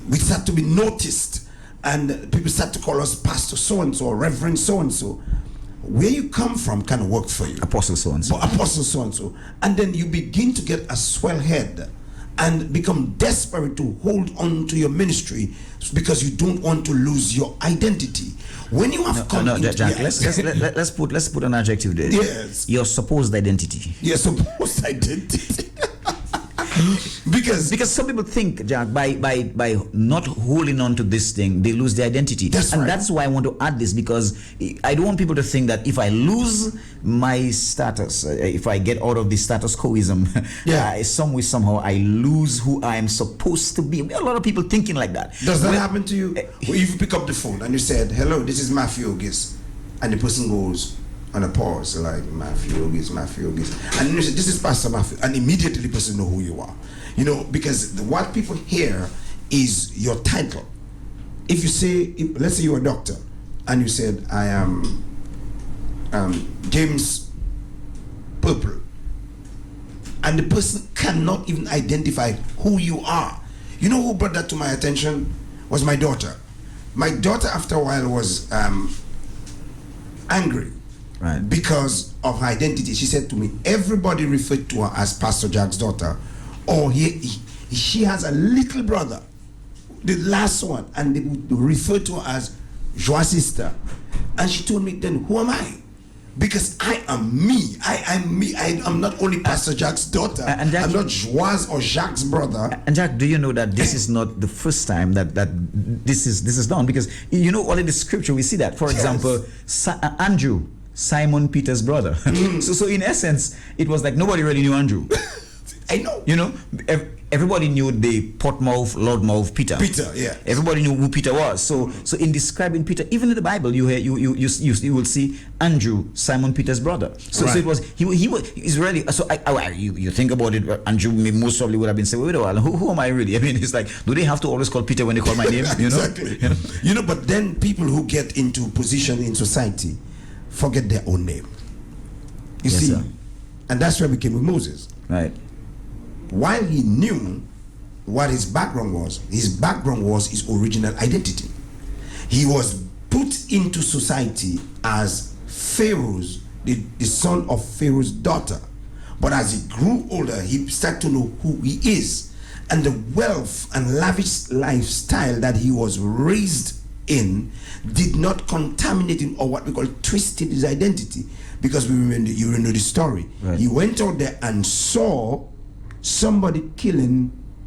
we start to be noticed, and people start to call us Pastor so and so or Reverend so and so. Where you come from can work for you. Apostle so and so. Apostle so and so. And then you begin to get a swell head and become desperate to hold on to your ministry because you don't want to lose your identity. When you have Jack, let's put an adjective there. Yes. Your supposed identity. Your supposed identity. because some people think, Jack, by not holding on to this thing, they lose their identity. That's right. That's why I want to add this, because I don't want people to think that if I lose my status, if I get out of the status quoism, somehow I lose who I am supposed to be. A lot of people thinking like that. Does that happen to you? If you pick up the phone and you said, "Hello, this is Matthew Ogis," and the person goes on a pause, like Matthew Ogis, and you say, "This is Pastor Matthew," and immediately the person know who you are. You know, because what people hear is your title. If you say, let's say you're a doctor, and you said, "I am James Purple," and the person cannot even identify who you are. You know who brought that to my attention? Was my daughter. My daughter, after a while, was angry. Right. Because of her identity. She said to me, everybody referred to her as Pastor Jack's daughter, or she has a little brother, the last one, and they would refer to her as Joa's sister. And she told me, then who am I? Because I am me. I'm me. I'm not only Pastor Jack's daughter. And Jack, I'm not Joa's or Jacques' brother. And Jack, do you know that this is not the first time that this is done? Because you know, all in the scripture we see that. For example, Andrew, Simon Peter's brother. So in essence, it was like nobody really knew Andrew. I know. You know, everybody knew the Portmouth, Loudmouth Peter. Peter, yeah. Everybody knew who Peter was. So in describing Peter, even in the Bible, you will see Andrew, Simon Peter's brother. So it was he's really. So you think about it, Andrew most probably would have been saying, wait a while, who am I really? I mean, it's like, do they have to always call Peter when they call my name? You know? Exactly. You know, but then people who get into position in society forget their own name. You see, sir. And that's where we came with Moses. Right. While he knew what his background was his original identity. He was put into society as Pharaoh's, the son of Pharaoh's daughter. But as he grew older, he started to know who he is. And the wealth and lavish lifestyle that he was raised in did not contaminate him, or what we call twisted his identity. Because you remember the story. Right. He went out there and saw somebody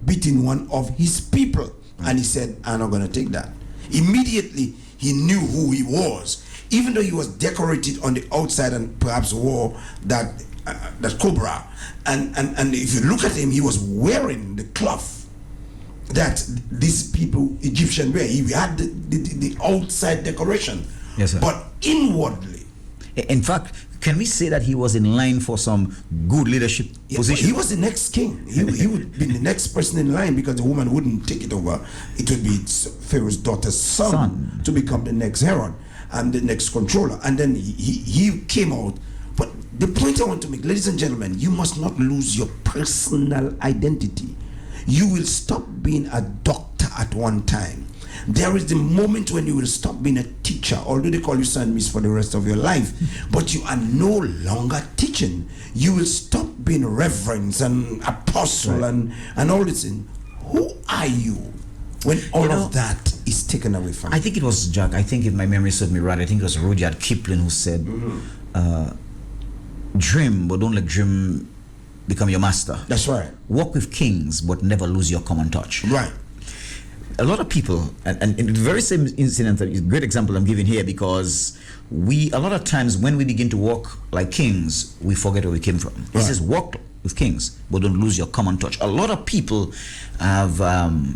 beating one of his people. Right. And he said, I'm not going to take that. Immediately, he knew who he was. Even though he was decorated on the outside and perhaps wore that cobra. And if you look at him, he was wearing the cloth that these people, Egyptian, wear. He had the outside decoration. Yes, sir. But inwardly. In fact, can we say that he was in line for some good leadership position? He was the next king. He would be the next person in line, because the woman wouldn't take it over. It would be Pharaoh's daughter's son to become the next Herod and the next controller. And then he came out. But the point I want to make, ladies and gentlemen, you must not lose your personal identity. You will stop being a doctor at one time. There is the moment when you will stop being a teacher, although they call you San Miss for the rest of your life, but you are no longer teaching. You will stop being reverend and apostle, right, and all this thing. Who are you when all of that is taken away from you? I think it was, Jack, I think if my memory serves me right, I think it was Rudyard Kipling who said, dream, but don't let dream become your master. That's right. Walk with kings, but never lose your common touch. Right. A lot of people, and in the very same incident, is a great example I'm giving here, because a lot of times when we begin to walk like kings, we forget where we came from. Right. He says, walk with kings, but don't lose your common touch. A lot of people have,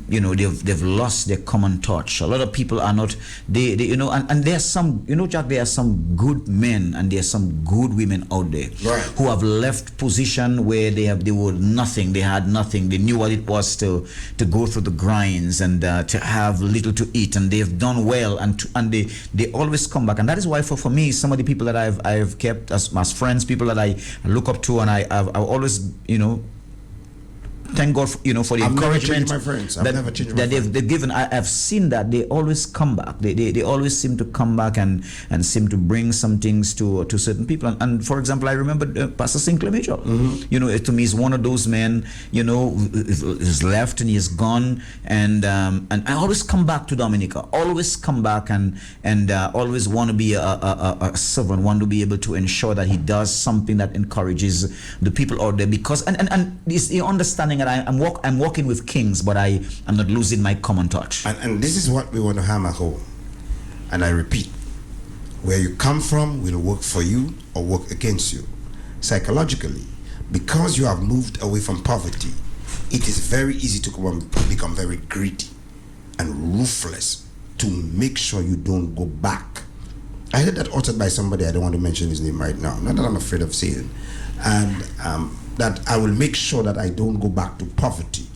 they've lost their common touch. A lot of people are not, and there are some, Jack, there are some good men and there are some good women out there, right, who have left position where they were nothing, they had nothing, they knew what it was to go through the grinds and to have little to eat, and they've done well, and they always come back. And that is why for me, some of the people that I've kept as friends, people that I look up to, and I've always thank God for, for the I've never encouragement changed my friends. I've never changed my that they've given. I've seen that they always come back. They always seem to come back and seem to bring some things to certain people. And for example, I remember Pastor Sinclair Mitchell. To me, he's one of those men. He's left and he's gone, and I always come back to Dominica. Always come back and always want to be a servant. Want to be able to ensure that he does something that encourages the people out there, because and this the understanding that I'm walking with kings, but I'm not losing my common touch. And this is what we want to hammer home. And I repeat, where you come from will work for you or work against you. Psychologically, because you have moved away from poverty, it is very easy to become very greedy and ruthless to make sure you don't go back. I heard that uttered by somebody, I don't want to mention his name right now, not that I'm afraid of saying, and that I will make sure that I don't go back to poverty,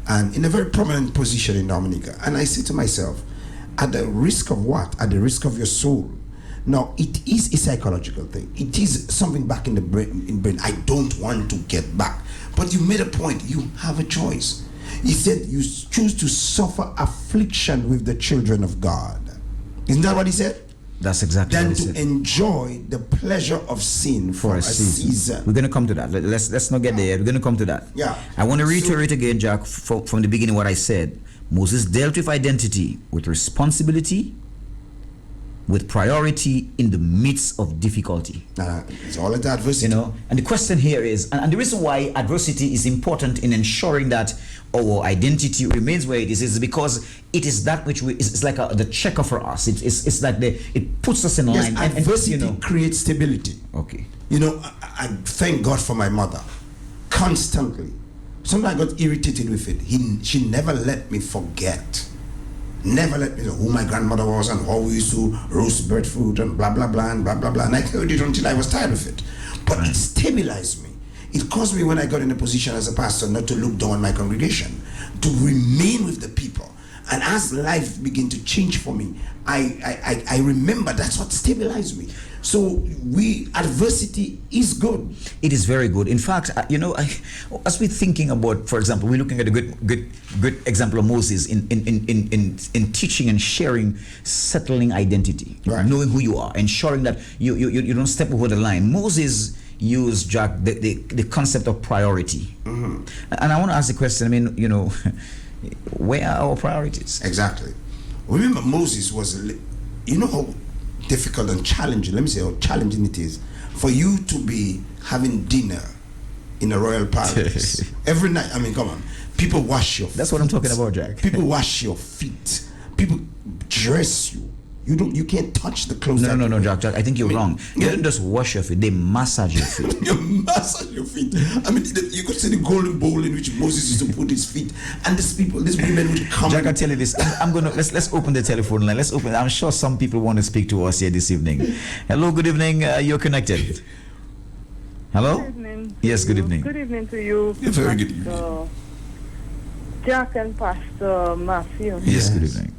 and in a very prominent position in Dominica. And I say to myself, at the risk of what? At the risk of your soul. Now, it is a psychological thing. It is something back in the brain. I don't want to get back. But you made a point. You have a choice. He said you choose to suffer affliction with the children of God. Isn't that what he said? That's exactly Than what he to said. enjoy the pleasure of sin for a season. We're going to come to that. Let's not get there yet. We're going to come to that. Yeah. I want to reiterate again, Jack, from the beginning what I said. Moses dealt with identity, with responsibility, with priority in the midst of difficulty. It's all at adversity. And the question here is, and the reason why adversity is important in ensuring that our identity remains where it is because it is that which it's like the checker for us. It's like it puts us in line. Yes, adversity creates stability. Okay. I thank God for my mother. Constantly. Sometimes I got irritated with it. She never let me forget. Never let me know who my grandmother was and how we used to roast breadfruit and blah blah blah and blah blah blah. And I heard it until I was tired of it. But it stabilized me. It caused me, when I got in a position as a pastor, not to look down on my congregation, to remain with the people. And as life began to change for me, I remember that's what stabilized me. So adversity is good. It is very good. In fact, as we're thinking about, for example, we're looking at a good example of Moses in teaching and sharing, settling identity, right. Knowing who you are, ensuring that you don't step over the line. Moses used, Jack, the concept of priority. Mm-hmm. And I want to ask the question, where are our priorities? Exactly. Remember, Moses was, how difficult and challenging, let me say how challenging it is for you to be having dinner in a royal palace every night. Come on. People wash your feet. That's what I'm talking about, Jack. People wash your feet. People dress you. You can't touch the clothes. No, Jack. I think you're wrong. They don't just wash your feet; they massage your feet. You massage your feet. You could see the golden bowl in which Moses used to put his feet, and these women would come. Jack, I tell you this. I'm gonna let's open the telephone line. Let's open. I'm sure some people want to speak to us here this evening. Hello, good evening. You're connected. Hello. Good evening. Yes, good evening. Good evening to you. Yeah, very good evening. Jack and Pastor Matthew. Yes, good evening.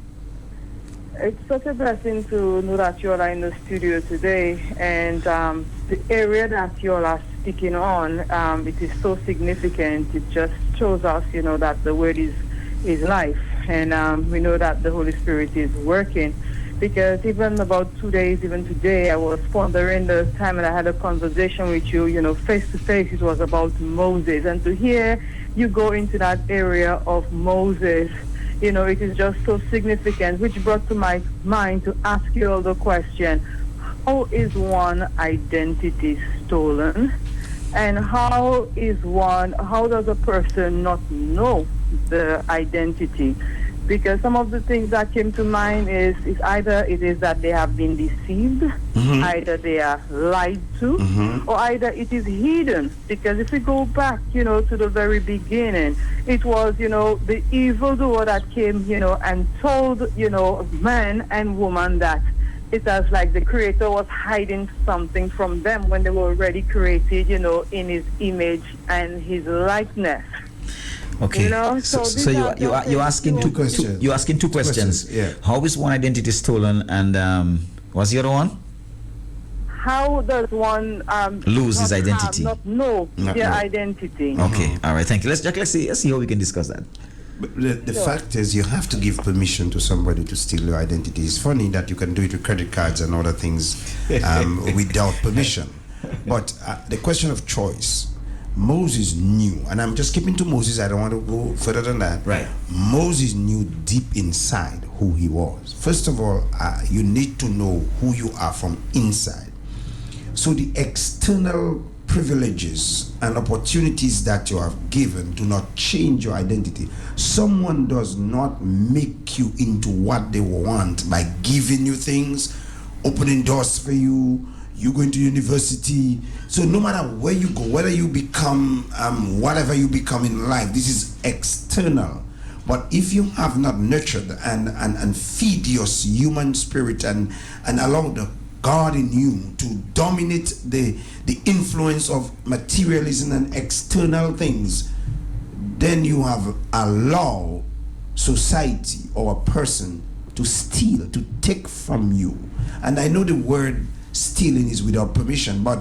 It's such a blessing to know that you all are in the studio today, and the area that you all are speaking on, it is so significant. It just shows us, that the word is life, and we know that the Holy Spirit is working. Because even about 2 days, even today, I was pondering the time and I had a conversation with you, face to face. It was about Moses, and to hear you go into that area of Moses, it is just so significant, which brought to my mind to ask you all the question, how is one identity stolen? And how does a person not know the identity? Because some of the things that came to mind is either it is that they have been deceived, mm-hmm. either they are lied to, mm-hmm. or either it is hidden. Because if we go back, to the very beginning, it was, the evildoer that came, and told, man and woman that it's as like the Creator was hiding something from them when they were already created, in His image and His likeness. Okay. So you're asking two questions. You're asking two questions. Yeah. How is one identity stolen, and what's the other one? how does one lose his not identity? not know Not their know. identity? Okay, all right, thank you. Let's see how we can discuss that. But the Sure. fact is, you have to give permission to somebody to steal your identity. It's funny that you can do it with credit cards and other things without permission. But the question of choice, Moses knew, and I'm just keeping to Moses, I don't want to go further than that. Right. Moses knew deep inside who he was. First of all, you need to know who you are from inside. So the external privileges and opportunities that you are given do not change your identity. Someone does not make you into what they want by giving you things, opening doors for you, you going to university. So no matter where you go, whether you become whatever you become in life, this is external. But if you have not nurtured and feed your human spirit and allow the God in you to dominate the influence of materialism and external things, then you have allowed society or a person to steal, to take from you. And I know the word stealing is without permission, but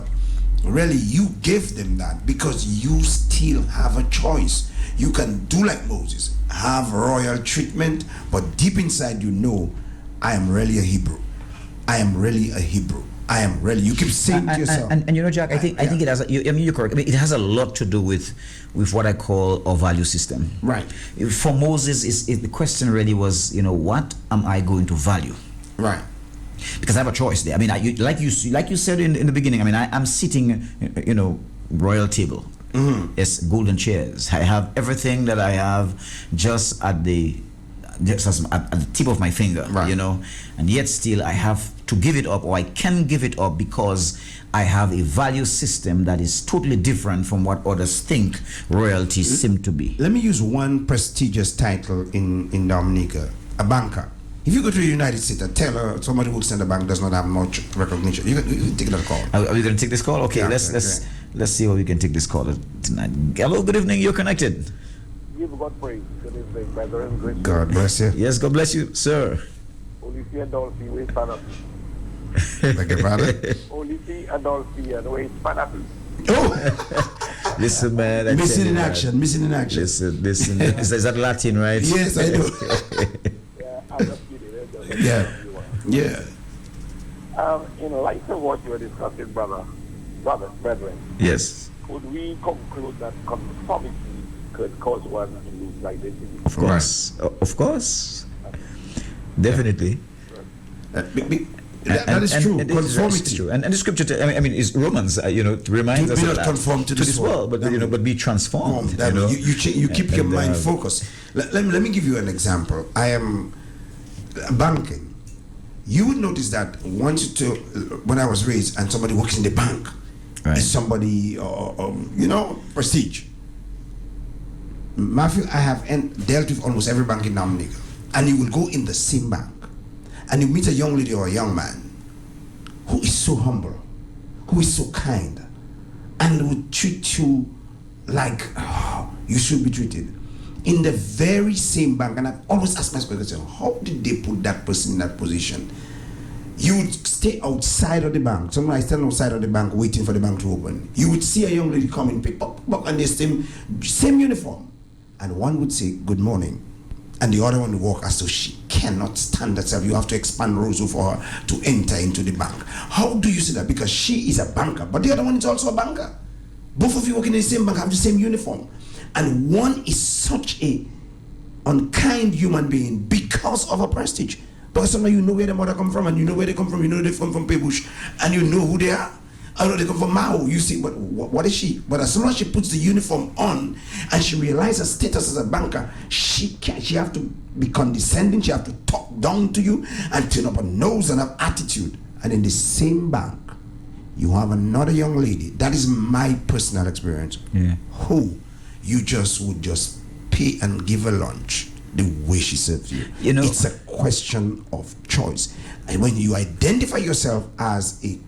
really you gave them that because you still have a choice. You can do like Moses, have royal treatment, but deep inside you know, I am really a Hebrew. I am really a Hebrew. I am really. You keep saying to yourself. And you know, Jack, I think it has. You're correct. I mean, it has a lot to do with what I call our value system. Right. For Moses, the question really was, what am I going to value? Right. Because I have a choice there. I mean, like you said in the beginning. I mean, I'm sitting, royal table. Mm-hmm. It's golden chairs. I have everything that I have just at the tip of my finger, Right. and yet still I have to give it up, or I can give it up because I have a value system that is totally different from what others think royalty seem to be. Let me use one prestigious title in Dominica, a banker. If you go to the United States, a teller, somebody who works in the bank does not have much recognition. You can take that call. Are we going to take this call? Okay, Yeah, let's okay. let's see how we can take this call tonight. Hello, good evening. You're connected. Give God praise. Good evening, brethren. Great. God bless you. Yes, God bless you, sir. Olivier and Dolphy, where's Panapi? Beg your pardon? Olivier and Dolphy, and where's Panapi? Oh, Listen, man. I missing tell you, in man. action, missing in action. Listen. Is that Latin, right? Yes, I do. Yeah, I'm just kidding. Yeah. Yeah. In light of what you were discussing, brethren, Yes. could we conclude that conformity could cause one to lose identity? Of course. Of course. Definitely. That is true. And it is Conformity. true. And the scripture, I mean, is Romans, reminds Do us not of that. conform to this world. but but be transformed. You keep your And, mind focused. Let me give you an example. I am banking. You would notice that when I was raised and somebody works in the bank, Right. is somebody prestige. Matthew, I have dealt with almost every bank in Dominica, and you will go in the same bank, and you meet a young lady or a young man who is so humble, who is so kind, and would treat you like you should be treated. In the very same bank, and I've always asked myself, how did they put that person in that position? You would stay outside of the bank. Someone I stand outside of the bank waiting for the bank to open. You would see a young lady come in, pick up, and the same uniform. And one would say, good morning. And the other one would walk as though she cannot stand herself. You have to expand rows for her to enter into the bank. How do you see that? Because she is a banker, but the other one is also a banker. Both of you working in the same bank have the same uniform. And one is such a unkind human being because of her prestige. Because sometimes you know where the mother come from, and you know where they come from. You know they come from Pebush, and you know who they are. I know they come from Mao. You see, but what is she? But as soon as she puts the uniform on and she realizes her status as a banker, she have to be condescending. She have to talk down to you and turn up her nose and have attitude. And in the same bank, you have another young lady. That is my personal experience. Yeah. Who you would just pay and give her lunch the way she serves you. It's a question of choice. And when you identify yourself as a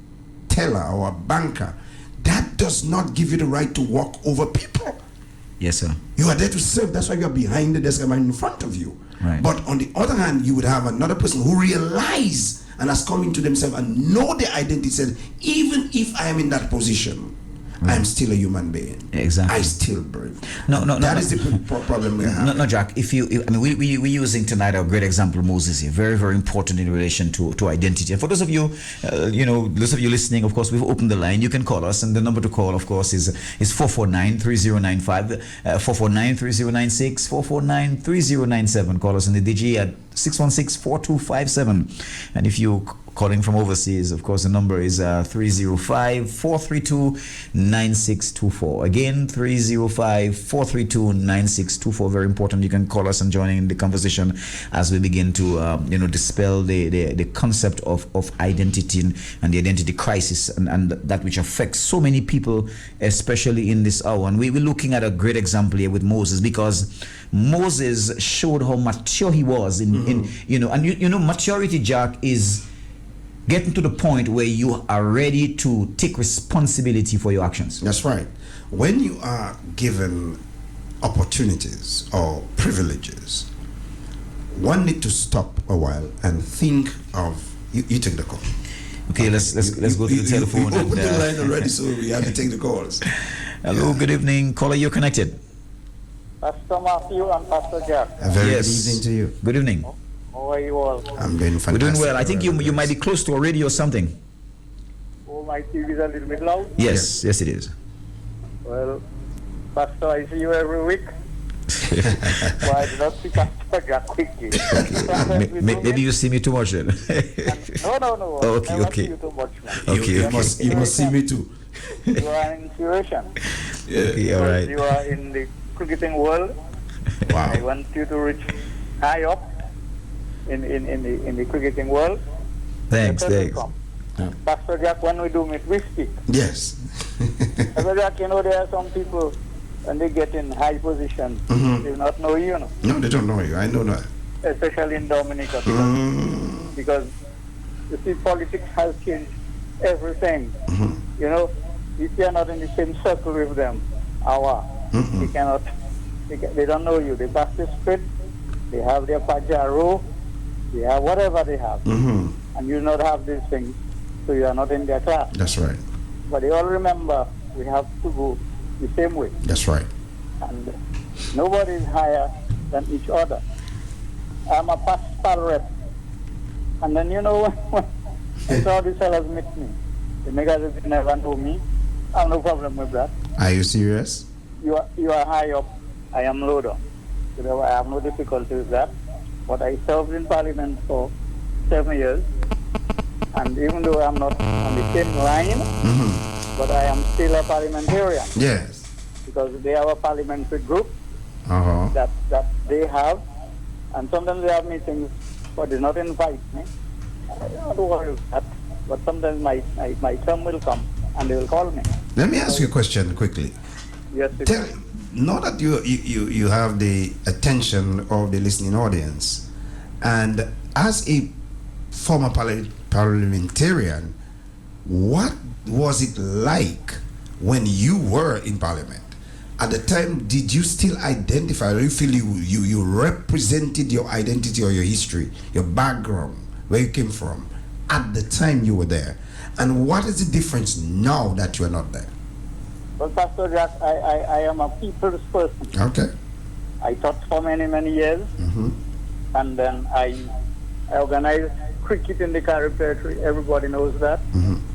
teller or a banker, that does not give you the right to walk over people. Yes, sir. You are there to serve. That's why you are behind the desk and I'm in front of you. Right. But on the other hand, you would have another person who realize and has come into themselves and know their identity, said, even if I am in that position, I am still a human being. Exactly. I still breathe. That is the problem we have. No, Jack. We're using tonight a great example, Moses here. Very, very important in relation to identity. And for those of you, those of you listening, of course, we've opened the line. You can call us, and the number to call, of course, is 449-3095, 449-3096, 449-3097. Call us on the DG at 616-4257. And if you calling from overseas, of course, the number is 305-432-9624. Again, 305-432-9624. Very important. You can call us and join in the conversation as we begin to, dispel the concept of identity and the identity crisis and that which affects so many people, especially in this hour. And we're looking at a great example here with Moses, because Moses showed how mature he was maturity, Jack, is getting to the point where you are ready to take responsibility for your actions. That's right. When you are given opportunities or privileges, one need to stop a while and think of you take the call. Okay, let's go to the telephone. You opened the line already, so we have to take the calls. Hello, good evening. Caller, you're connected. Pastor Matthew and Pastor Jack. A very good evening to you. Good evening. How are you all? I'm doing fantastic. We're doing well. I think you might be close to a radio or something. Oh, my TV is a little bit loud? Yes, it is. Well, Pastor, I see you every week. Why I do not see Pastor Jack quickly? Maybe you see me too much then. No. Okay. I never see you too much, man. You must see me too. You are an inspiration. Okay, all right. You are in the cricketing world. Wow. I want you to reach high up in the cricketing world. Thanks. Yeah. Pastor Jack, when we do meet, we speak. Yes. Pastor Jack, there are some people, when they get in high position, they do not know you, No, they don't know you. I know that. Especially in Dominica. Because you see, politics has changed everything. If you are not in the same circle with them, they don't know you. They pass the script, they have their Pajaro, they have whatever they have. And you do not have these things, so you are not in their class. That's right. But they all remember we have to go the same way. That's right. And nobody is higher than each other. I'm a pastoral rep. And then when all these fellas meet me, they make as if they never know me. I have no problem with that. Are you serious? You are high up, I am low down. So I have no difficulty with that. But I served in Parliament for 7 years. And even though I'm not on the same line, but I am still a parliamentarian. Yes. Because they have a parliamentary group that they have. And sometimes they have meetings, but they not invite me. I don't worry about that. But sometimes my term will come and they will call me. Let me ask you a question quickly. Yes, now that you have the attention of the listening audience, and as a former parliamentarian, what was it like when you were in Parliament? At the time, did you still identify, or you feel you represented your identity or your history, your background, where you came from, at the time you were there? And what is the difference now that you are not there? Well, Pastor Jack, I am a people's person. Okay. I taught for many, many years. And then I organized cricket in the Carib Territory. Everybody knows that.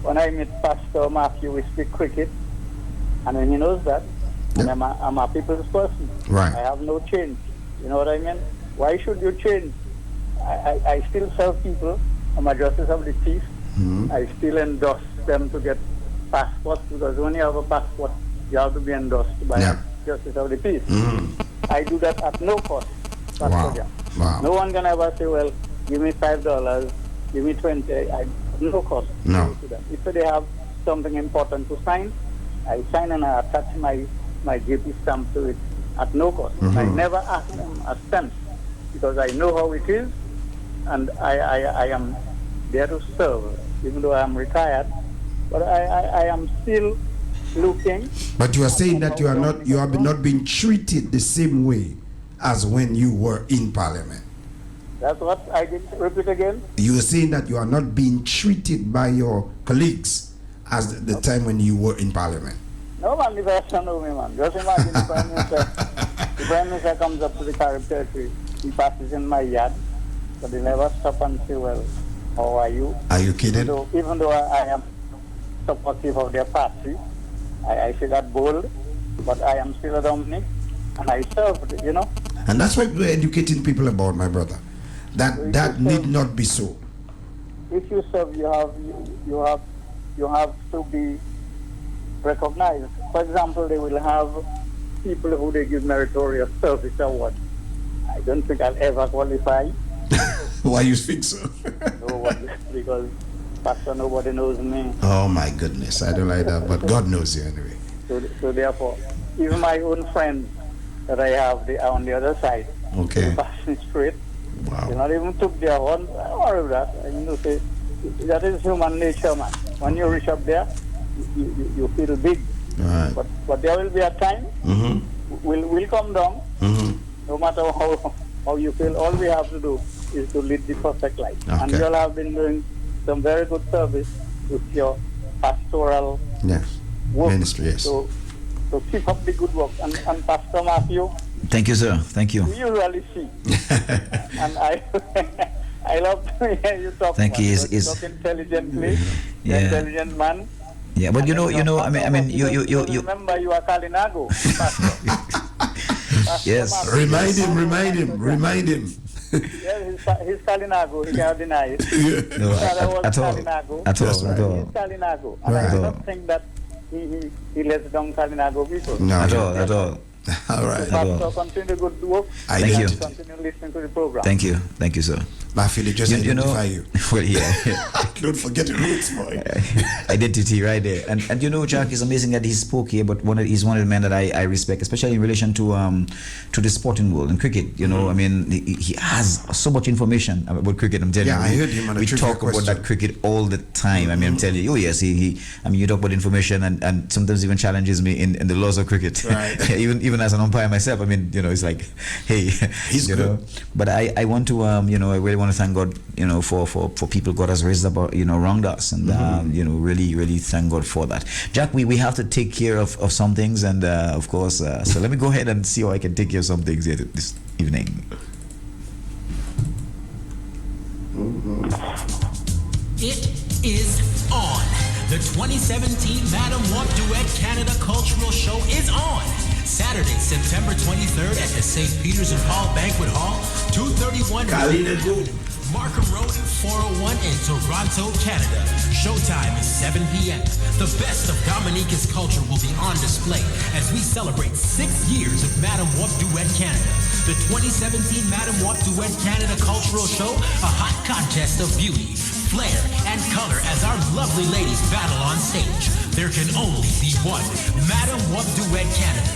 When I meet Pastor Matthew, we speak cricket. And then he knows that. And I'm a people's person. Right. I have no change. You know what I mean? Why should you change? I still serve people. I'm a justice of the peace. I still endorse them to get passports, because when you have a passport, you have to be endorsed by justice of the peace. I do that at no cost. Wow. No one can ever say, well, give me $5, give me 20. No cost. No. If they have something important to sign, I sign and I attach my GP stamp to it at no cost. I never ask them a cent, because I know how it is, and I am there to serve, even though I am retired. But I am still looking. But you are saying that you have not been treated the same way as when you were in Parliament. That's what I did. Repeat again. You were saying that you are not being treated by your colleagues as the time when you were in Parliament. No, man, the person know me, man. Just imagine the Prime Minister comes up to the Carib territory, he passes in my yard, but he never stop and say, well, how are you? Are you kidding? Even though I am supportive of their party, I say that bold, but I am still a Dominic, and I served, you know. And that's what we're educating people about, my brother. That need not be so. If you serve, you have to be recognized. For example, they will have people who they give meritorious service award. I don't think I'll ever qualify. Why you think so? No, because Pastor, nobody knows me. Oh my goodness, I don't like that, but God knows you anyway. So therefore, even my own friends that I have, they are on the other side. Okay. Passing straight. Wow. They not even took their horn. I don't worry about that. You know, say, that is human nature, man. When you reach up there, you feel big. All right. But there will be a time. We'll come down. No matter how you feel, all we have to do is to lead the perfect life. Okay. And you all have been doing some very good service with your pastoral work. Ministry, yes. So keep up the good work. And Pastor Matthew, Thank you, sir. Thank you. you really see. And I love to hear you talk. Thank you. You talk intelligently. Yeah. Intelligent man. Yeah, but you know, I mean, you. Remember, you are Kalinago. Yes. Remind him. Yeah, he's Kalinago. He can't deny it. No, At all. At That's all. right. At all. He's Kalinago. And I don't think that he lets down Kalinago people. No, At all. All right. Pastor, continue good work. Thank you. Continue listening to the program. Thank you, sir. Mafi, just identify you. Well, yeah. Don't forget the roots, boy. Identity right there. And you know, Jack, it's amazing that he spoke here, but he's one of the men that I respect, especially in relation to the sporting world and cricket. You know, I mean, he has so much information about cricket. I'm telling you. Yeah, I heard him on a we trivia talk about question. that cricket all the time. I mean, I'm telling you, oh yes, he I mean, you talk about information and sometimes even challenges me in the laws of cricket. Right. even as an umpire myself, I mean, you know, it's like, hey, He's you good. know. But I want to you know, I really want to thank God, you know, for people God has raised up, you know, around us, and you know, really thank God for that. Jack, we have to take care of some things, and of course, so let me go ahead and see how I can take care of some things here this evening. It is on. The 2017 Madam Wap Duet Canada Cultural Show is on. Saturday, September 23rd at the St. Peter's and Paul Banquet Hall, 231 Markham Road, 401 in Toronto, Canada. Showtime is 7 p.m. The best of Dominica's culture will be on display as we celebrate 6 years of Madam Wap Duet Canada. The 2017 Madam Wap Duet Canada Cultural Show, a hot contest of beauty, flair, and color as our lovely ladies battle on stage. There can only be one Madam Wap Duet Canada.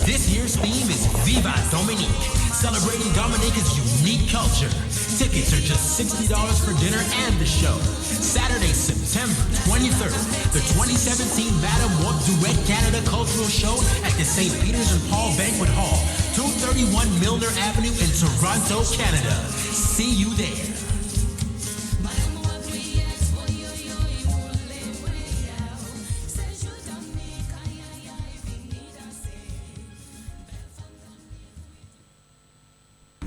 This year's theme is Viva Dominique, celebrating Dominica's unique culture. Tickets are just $60 for dinner and the show. Saturday, September 23rd, the 2017 Madam Wap Duet Canada Cultural Show at the St. Peter's and Paul Banquet Hall, 231 Milner Avenue in Toronto, Canada. See you there.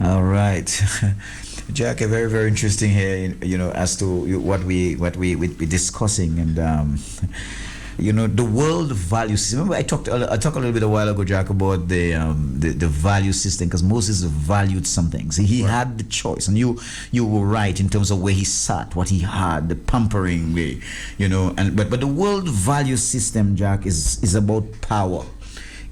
All right. Jack, very, very interesting here, you know, as to what we discussing, and you know, the world value system. Remember, I talked a little bit a while ago, Jack, about the value system, because Moses valued some things. He had the choice, and you were right in terms of where he sat, what he had, the pampering, you know, but the world value system, Jack, is about power.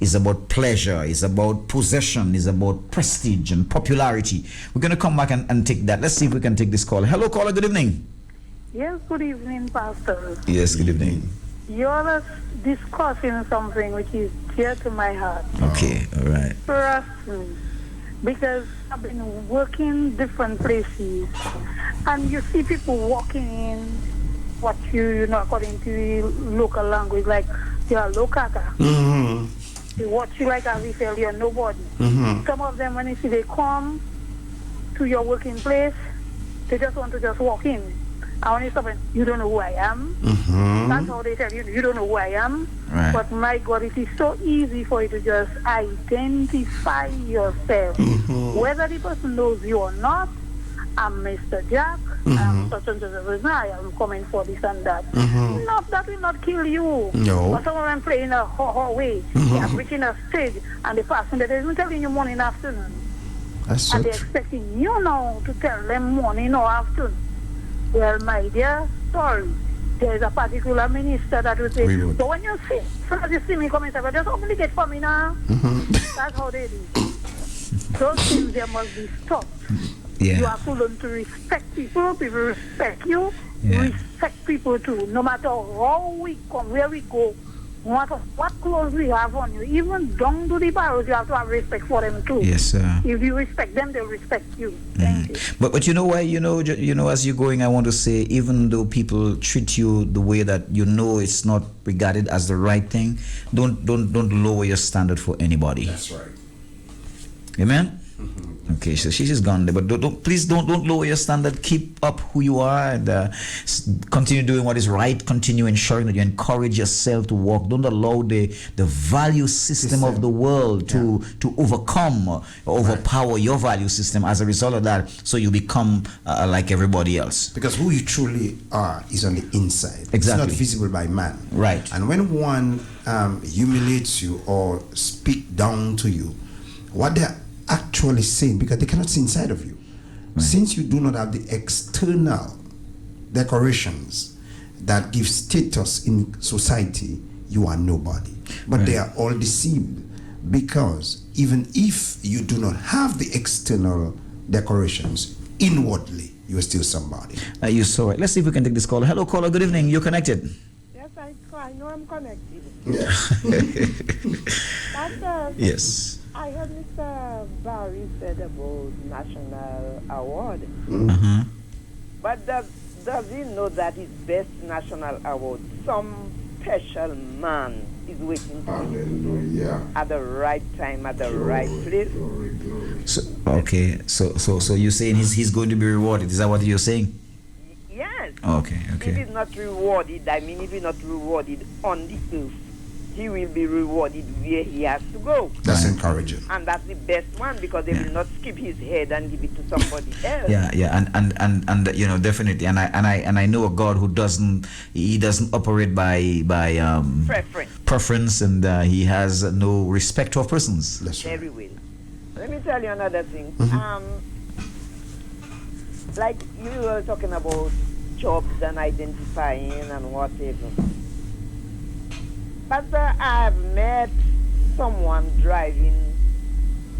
Is about pleasure, is about possession, is about prestige and popularity. We're going to come back and take that. Let's see if we can take this call. Hello, caller. Good evening. Yes, good evening, Pastor. Yes, good evening. You're discussing something which is dear to my heart. Okay, all right. Trust me, because I've been working different places, and you see people walking in what you know, according to the local language, like you're a lokaka. They watch you like as if you're nobody. Some of them, when you see they come, to your working place, they just want to just walk in. I want to stop and you don't know who I am. That's how they tell you, you don't know who I am. Right. But my God, it is so easy for you to just identify yourself. Whether the person knows you or not, I'm Mr. Jack, I'm such and such a person, I am coming for this and that. Not that will not kill you. No. But some of them play in a way. They are reaching a stage and the person that isn't telling you morning, afternoon. That's so And they're true. expecting you now to tell them morning or afternoon. Well, my dear, sorry. There's a particular minister that will say, We would. so when you see, so as you see me coming, say, "Well, just open the gate for me now." That's how they do. Those things, they must be stopped. Yeah. You have to learn to respect people. People respect you. Yeah. Respect people too. No matter how we come, where we go, no matter what clothes we have on you, even down to the barrels, you have to have respect for them too. Yes, sir. If you respect them, they'll respect you. Thank you. But you know why, as you're going, I want to say, even though people treat you the way that you know it's not regarded as the right thing, don't lower your standard for anybody. That's right. Amen. Okay, so she's just gone there, but please don't lower your standard. Keep up who you are and continue doing what is right. Continue ensuring that you encourage yourself to walk. Don't allow the value system of the world to overcome or overpower your value system. As a result of that, so you become like everybody else. Because who you truly are is on the inside. It's Exactly. not visible by man. Right. And when one humiliates you or speak down to you, what they're actually saying, because they cannot see inside of you. Since you do not have the external decorations that give status in society, you are nobody. But they are all deceived, because even if you do not have the external decorations, inwardly you are still somebody. You saw it. Let's see if we can take this call. Hello, caller. Good evening. You're connected. Yes, I know I'm connected. Yeah. But Yes. I heard Mr. Barry said about national award. Uh-huh. But does he know that his best national award, some special man is waiting for him at the right time, at the right place? So, okay. So you're saying he's going to be rewarded? Is that what you're saying? Yes. Okay. If Okay. he's not rewarded, if he's not rewarded on the earth, he will be rewarded where he has to go. That's Right. encouraging. And that's the best one, because they Yeah. will not skip his head and give it to somebody else. Yeah, and definitely, and I know a God who doesn't operate by preference, and he has no respect of persons. That's right. Very well. Let me tell you another thing. Like you were talking about jobs and identifying and whatever. But I've met someone driving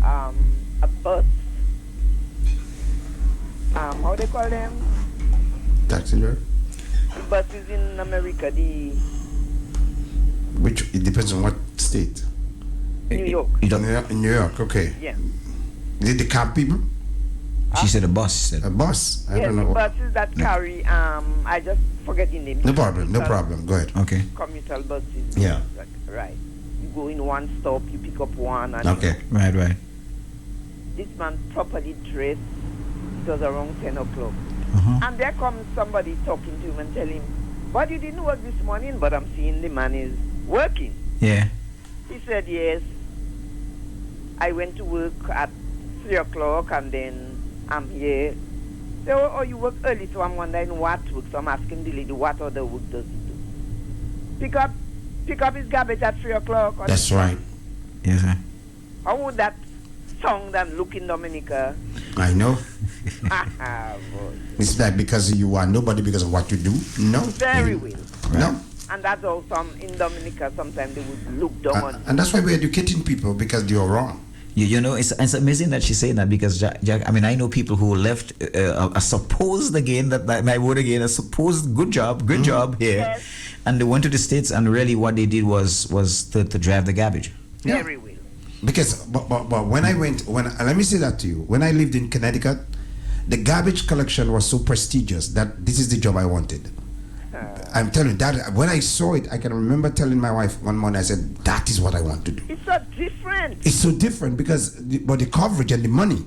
a bus. How they call them? Taxi driver? The buses in America, Which it depends on what state. New York. You don't, In New York, okay. Yeah. Is it the cab people? she said a bus. She A said. bus? I Yes, don't the know. buses that carry, I just forget the name. No problem, no Commuter- problem. Go ahead. Okay. Commuter buses. Yeah. Right. You go in one stop, you pick up one, and Okay. Right. this man properly dressed. It was around 10 o'clock. Uh-huh. And there comes somebody talking to him and telling him, "But you didn't work this morning?" But I'm seeing the man is working. Yeah. He said, "Yes. I went to work at 3 o'clock and then I'm here." So, oh, you work early, so I'm wondering what work. So I'm asking the lady, what other work does he do? Pick up his garbage at 3 o'clock. That's right. Yes, sir. How would that sound and look in Dominica? I know. Boy. It's like because you are nobody because of what you do? No. Very well. No. And that's how some in Dominica sometimes they would look down on. And that's why we're educating people, because you're wrong. You know, it's amazing that she's saying that, because Jack, I mean, I know people who left a supposed, again, that my word again, a supposed good job here, Yes. and they went to the States, and really what they did was to drive the garbage. Yeah. Very well. Because, but when let me say that to you. When I lived in Connecticut, the garbage collection was so prestigious that this is the job I wanted. I'm telling you that when I saw it, I can remember telling my wife one morning, I said, that is what I want to do. It's so different. It's so different because the coverage and the money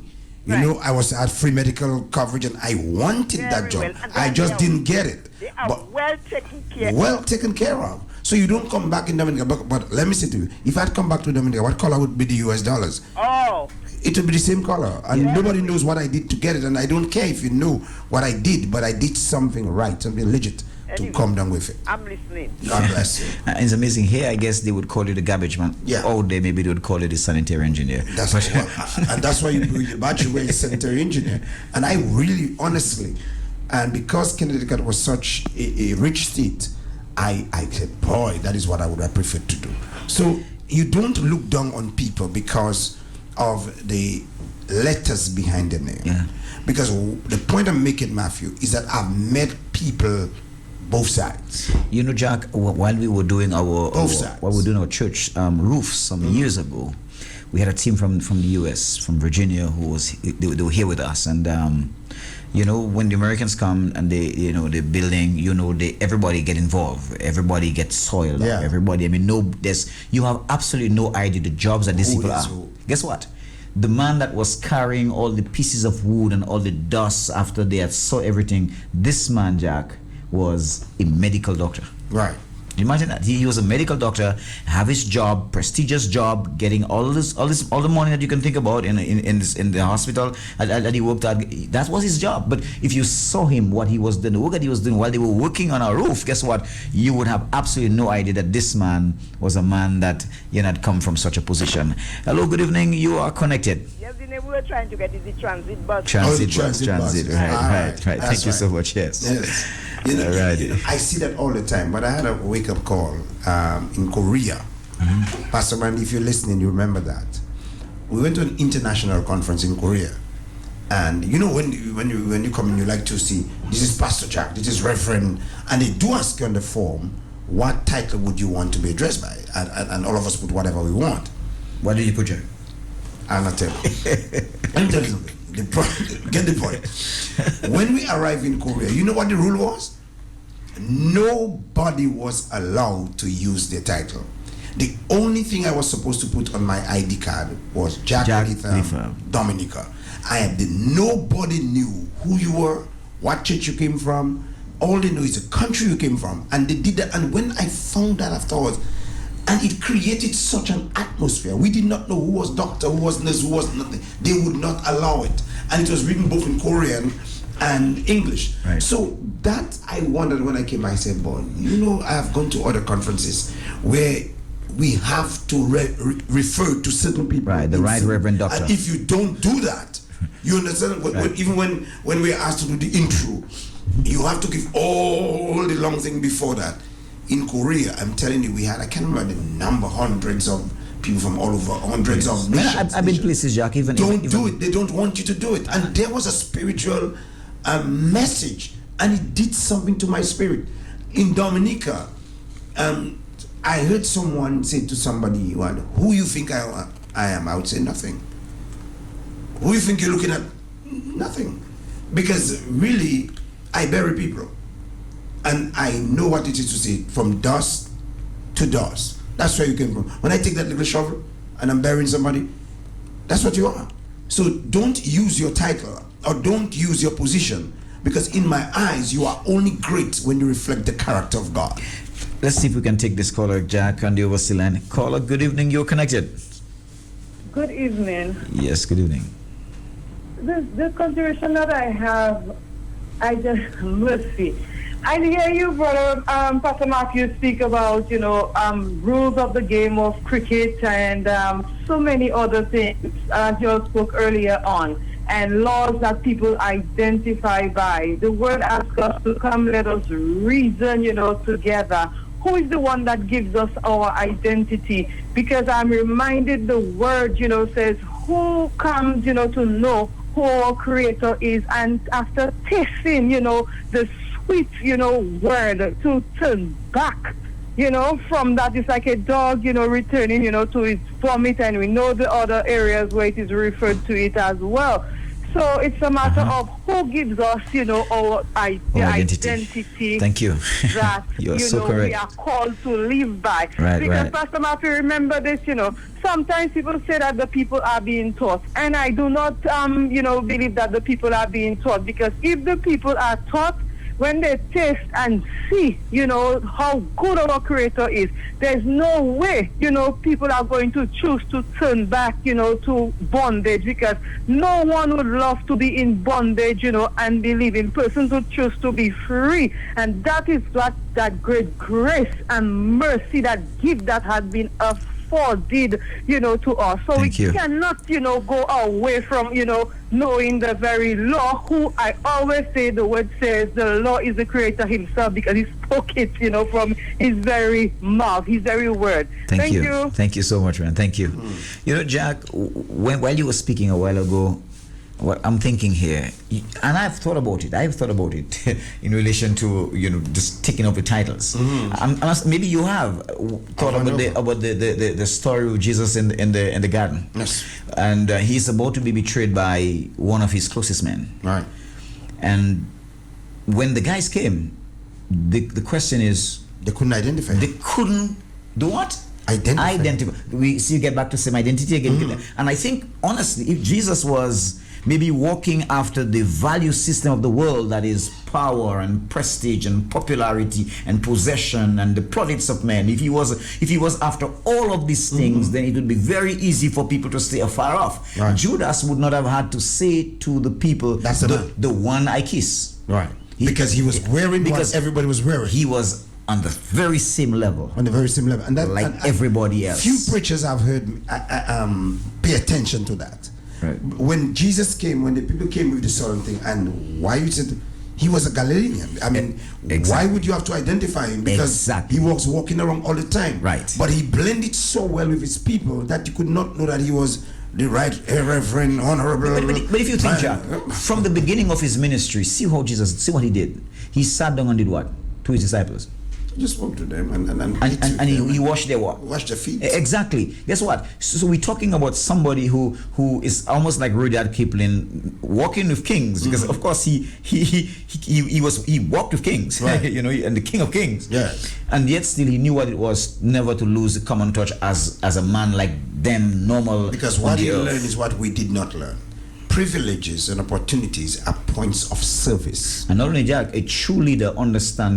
You Right. know, I had free medical coverage and I wanted Very that job. well. And I they just are- didn't get it. They are But well taken care of. well taken care of. So you don't come back in Dominica. But let me say to you, if I'd come back to Dominica, what color would be the US dollars? Oh, It would be the same color. And nobody knows what I did to get it. And I don't care if you know what I did, but I did something right, something legit to Anyway. come down with it. I'm listening. God bless you. It's amazing. Here, I guess they would call you the garbage man. Yeah. Or maybe they would call you the sanitary engineer. That's and that's why you batch away a sanitary engineer. And I really, honestly, and because Connecticut was such a rich state, I said, boy, that is what I would have preferred to do. So you don't look down on people because of the letters behind the name. Yeah. Because the point I'm making, Matthew, is that I've met people both sides. You know, Jack, while we were doing our sides. while we were doing our church roofs some years ago, we had a team from the US, from Virginia, who was they were here with us, and you know, when the Americans come and they're building, everybody get involved, everybody gets soiled Yeah. up, everybody. I mean, you have absolutely no idea the jobs that these Who people is are. who? Guess what? The man that was carrying all the pieces of wood and all the dust after they had saw everything, this man, Jack, was a medical doctor. Right. You imagine that he was a medical doctor, have his job, prestigious job, getting all the money that you can think about in the hospital that he worked at. That was his job. But if you saw him, what he was doing, the work that he was doing while they were working on a roof, guess what? You would have absolutely no idea that this man was a man that had come from such a position. Hello, good evening. You are connected. Yes, the name we were trying to get is the transit bus. Transit, transit bus. buses. Right. That's Thank you so right. much. Yes. Yes. Alrighty. I see that all the time, but I had a wake-up call in Korea. Pastor Man, if you're listening, you remember that. We went to an international conference in Korea. And you know when you come in, you like to see, this is Pastor Jack, this is Reverend, and they do ask you on the form, what title would you want to be addressed by? And all of us put whatever we want. What did you put, Jack? I'll not tell you. Let me tell you something. Get the point. When we arrived in Korea, you know what the rule was? Nobody was allowed to use their title. The only thing I was supposed to put on my ID card was Jack Latham Dominica. Nobody knew who you were, what church you came from. All they know is the country you came from. And they did that. And when I found that afterwards, and it created such an atmosphere. We did not know who was doctor, who was nurse, who was nothing. They would not allow it. And it was written both in Korean and English. Right. So that I wondered when I came, I said, boy, I have gone to other conferences where we have to refer to certain people. Right, the right Reverend Doctor. And if you don't do that, you understand, even when we are asked to do the intro, you have to give all the long thing before that. In Korea, I'm telling you, we had, I can't remember the number, hundreds of people from all over, hundreds of nations. I've been places, Jack. Don't do it. They don't want you to do it. And there was a spiritual message, and it did something to my spirit. In Dominica, I heard someone say to somebody, who you think I am? I would say nothing. Who you think you're looking at? Nothing. Because really, I bury people. And I know what it is to say, from dust to dust. That's where you came from. When I take that little shovel and I'm burying somebody, that's what you are. So don't use your title or don't use your position, because in my eyes, you are only great when you reflect the character of God. Let's see if we can take this caller, Jack, on the overseas line. Caller, good evening. You're connected. Good evening. Yes, good evening. The consideration that I have, let's see. I hear you, brother, Pastor Matthew, speak about, rules of the game of cricket and so many other things, as you spoke earlier on, and laws that people identify by. The word asks us to come, let us reason, together. Who is the one that gives us our identity? Because I'm reminded the word, says, who comes, to know who our Creator is, and after tasting, the sweet, word, to turn back, from that. It's like a dog, returning, to its vomit, and we know the other areas where it is referred to it as well. So it's a matter of who gives us, our identity. Thank you. That You're so correct. We are called to live by. Right, because right. Pastor Matthew, remember this, sometimes people say that the people are being taught, and I do not, believe that the people are being taught, because if the people are taught, when they taste and see, how good our Creator is, there's no way, people are going to choose to turn back, to bondage, because no one would love to be in bondage, and believe in persons who choose to be free. And that is what that great grace and mercy, that gift that has been afforded, to us. So Thank you. Cannot, go away from, knowing the very law, who I always say the word says the law is the Creator himself, because he spoke it, from his very mouth, his very word. Thank you. Thank you so much, man. Thank you. Jack, while you were speaking a while ago, what I'm thinking here, and I've thought about it in relation to just taking up the titles. Maybe you have thought about the story of Jesus in the garden. Yes. And he's about to be betrayed by one of his closest men. Right. And when the guys came, the question is, they couldn't identify him. They couldn't do what? Identify. We see, get back to same identity again. And I think honestly, if Jesus was maybe walking after the value system of the world, that is power and prestige and popularity and possession and the products of men, if he was after all of these things, then it would be very easy for people to stay afar off. Right. Judas would not have had to say to the people, that's the one I kiss. Right. Because he was wearing what everybody was wearing. He was on the very same level. On the very same level. And that, like everybody else. Few preachers I've heard pay attention to that. Right. When Jesus came, when the people came with the solemn thing, and why you said he was a Galilean. I mean, why would you have to identify him? Because he was walking around all the time. Right. But he blended so well with his people that you could not know that he was the right reverend, honorable. But if you think, Jack, from the beginning of his ministry, see what he did. He sat down and did what to his disciples? Just spoke to them and he washed their what? Washed their feet. Exactly. Guess what? So we're talking about somebody who is almost like Rudyard Kipling, walking with kings, because of course he walked with kings, right. And the King of Kings. Yes. And yet still he knew what it was never to lose the common touch as a man like them, normal. Because what he learned is what we did not learn. Privileges and opportunities are points of service. And not only that, a true leader understands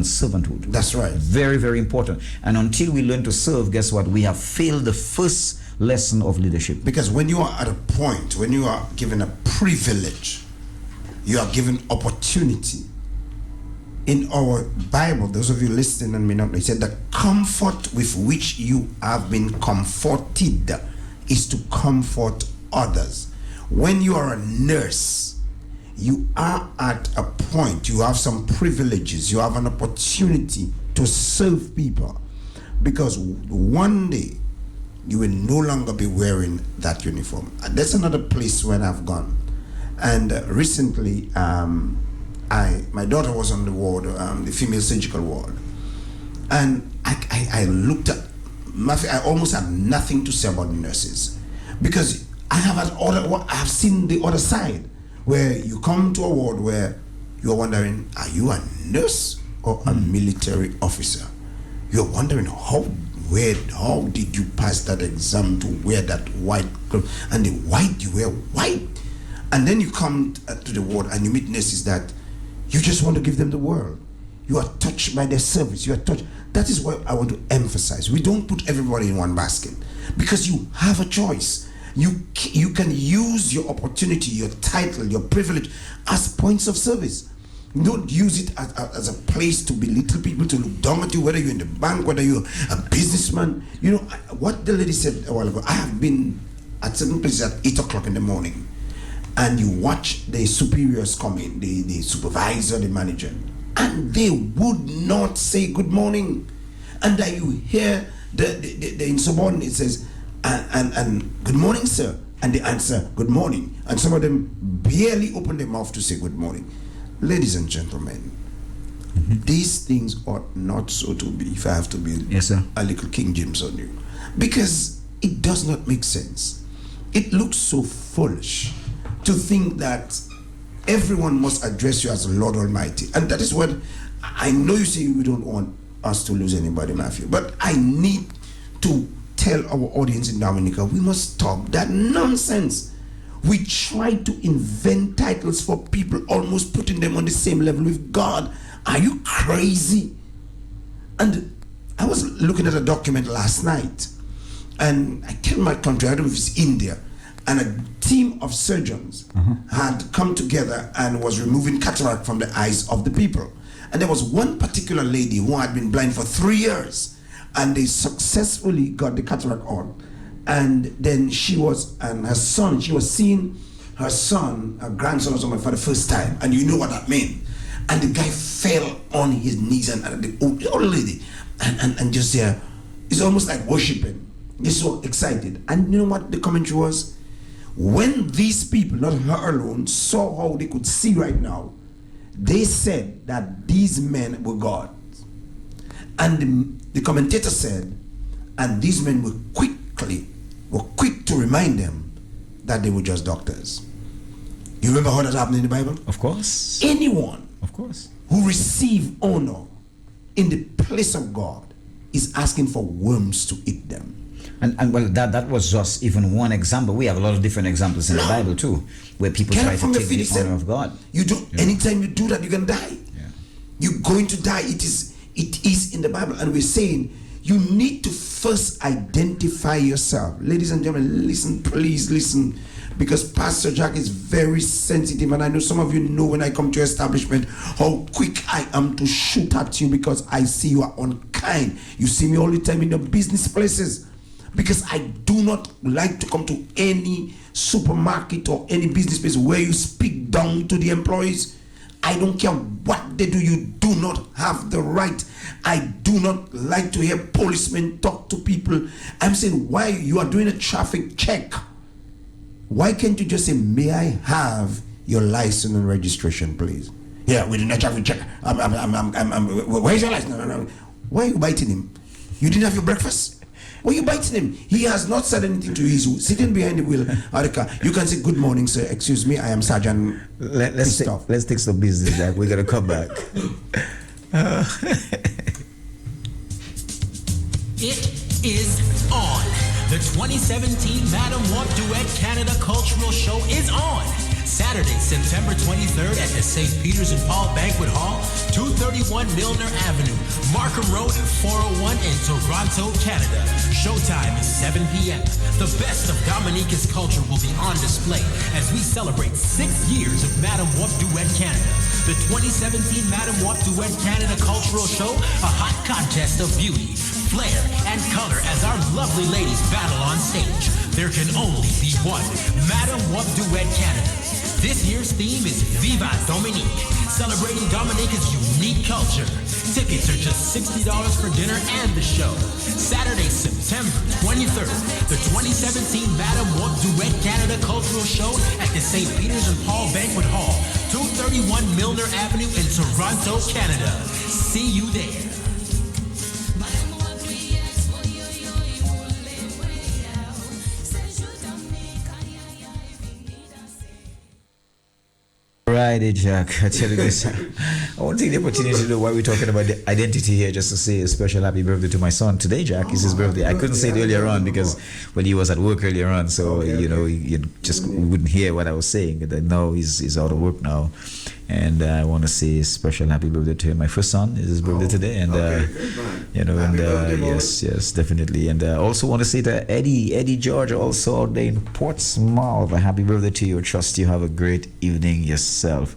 servanthood. That's right. Very, very important. And until we learn to serve, guess what? We have failed the first lesson of leadership. Because when you are at a point, when you are given a privilege, you are given opportunity. In our Bible, those of you listening and may not know, it said the comfort with which you have been comforted is to comfort others. When you are a nurse, you are at a point, you have some privileges, you have an opportunity to serve people, because one day you will no longer be wearing that uniform. That's another place where I've gone. And recently my daughter was on the ward, the female surgical ward, and I looked at I almost had nothing to say about the nurses, because I have seen the other side, where you come to a ward where you're wondering, are you a nurse or a military officer? You're wondering how did you pass that exam to wear that white clothes, and the white, you wear white, and then you come to the ward and you meet nurses that you just want to give them the world. You are touched by their service. You are touched. That is what I want to emphasize. We don't put everybody in one basket, because you have a choice. You can use your opportunity, your title, your privilege as points of service. Don't use it as a place to belittle people, to look down at you, whether you're in the bank, whether you're a businessman. What the lady said a while ago, I have been at certain places at 8 o'clock in the morning, and you watch the superiors come in, the supervisor, the manager, and they would not say good morning. And then you hear the insubordinate says, and good morning, sir, and they answer good morning, and some of them barely open their mouth to say good morning. Ladies and gentlemen, these things ought not so to be, if I have to be a little King James on you, because it does not make sense. It looks so foolish. to think that everyone must address you as Lord Almighty. And that is what I know you say you don't want us to lose anybody, Matthew, but I need to tell our audience in Dominica, we must stop that nonsense. We try to invent titles for people, almost putting them on the same level with God. Are you crazy? And I was looking at a document last night, and I tell my country, I don't know if it's India, and a team of surgeons had come together and was removing cataract from the eyes of the people. And there was one particular lady who had been blind for 3 years, and they successfully got the cataract on. And then she was seeing her son, her grandson or something for the first time, and you know what that meant. And the guy fell on his knees, and the old lady, and just it's almost like worshiping. He's so excited. And you know what the commentary was? When these people, not her alone, saw how they could see right now, they said that these men were gods. And the commentator said, and these men were quick to remind them that they were just doctors. You remember how that happened in the Bible? Of course. Anyone Of course. who receive honor in the place of God is asking for worms to eat them. And well, that was just even one example. We have a lot of different examples in the Bible too, where people Get try up from to your take feet, the he said, honor of God. You do anytime you do that, you're gonna die. Yeah. You're going to die. It is in the Bible, and we're saying you need to first identify yourself. Ladies and gentlemen, listen, please listen, because Pastor Jack is very sensitive, and I know some of you know when I come to your establishment how quick I am to shoot at you because I see you are unkind. You see me all the time in the business places, because I do not like to come to any supermarket or any business place where you speak down to the employees. I don't care what they do, you do not have the right. I do not like to hear policemen talk to people. I'm saying, why you are doing a traffic check? Why can't you just say, may I have your license and registration, please? Yeah, we're doing a traffic check. Where's your license? No. Why are you biting him? You didn't have your breakfast? Why are you biting him? He has not said anything to you. He's sitting behind the wheel of the car. You can say, good morning, sir. Excuse me, I am Sergeant. Let's take some business, Jack. We're gonna come back. It is on. The 2017 Madam Wap Duet Canada Cultural Show is on. Saturday, September 23rd at the St. Peter's and Paul Banquet Hall, 231 Milner Avenue, Markham Road, 401 in Toronto, Canada. Showtime is 7 p.m. The best of Dominica's culture will be on display as we celebrate 6 years of Madam Wap Duet Canada. The 2017 Madam Wap Duet Canada Cultural Show, a hot contest of beauty, flair, and color as our lovely ladies battle on stage. There can only be one Madam Wap Duet Canada. This year's theme is Viva Dominique, celebrating Dominica's unique culture. Tickets are just $60 for dinner and the show. Saturday, September 23rd, the 2017 Madam Wap Duet Canada Cultural Show at the St. Peter's and Paul Banquet Hall, 231 Milner Avenue in Toronto, Canada. See you there. Right, Jack. I tell you this. I want to take the opportunity to know why we're talking about the identity here, just to say a special happy birthday to my son. Today, Jack, is his birthday. I couldn't say it earlier on because he was at work earlier on, so you just wouldn't hear what I was saying. But now he's out of work now, and I want to say a special happy birthday to him. My first son is his birthday today, and yes, definitely. And also want to say to Eddie George, also out there in Portsmouth, a happy birthday to you. Trust you have a great evening yourself.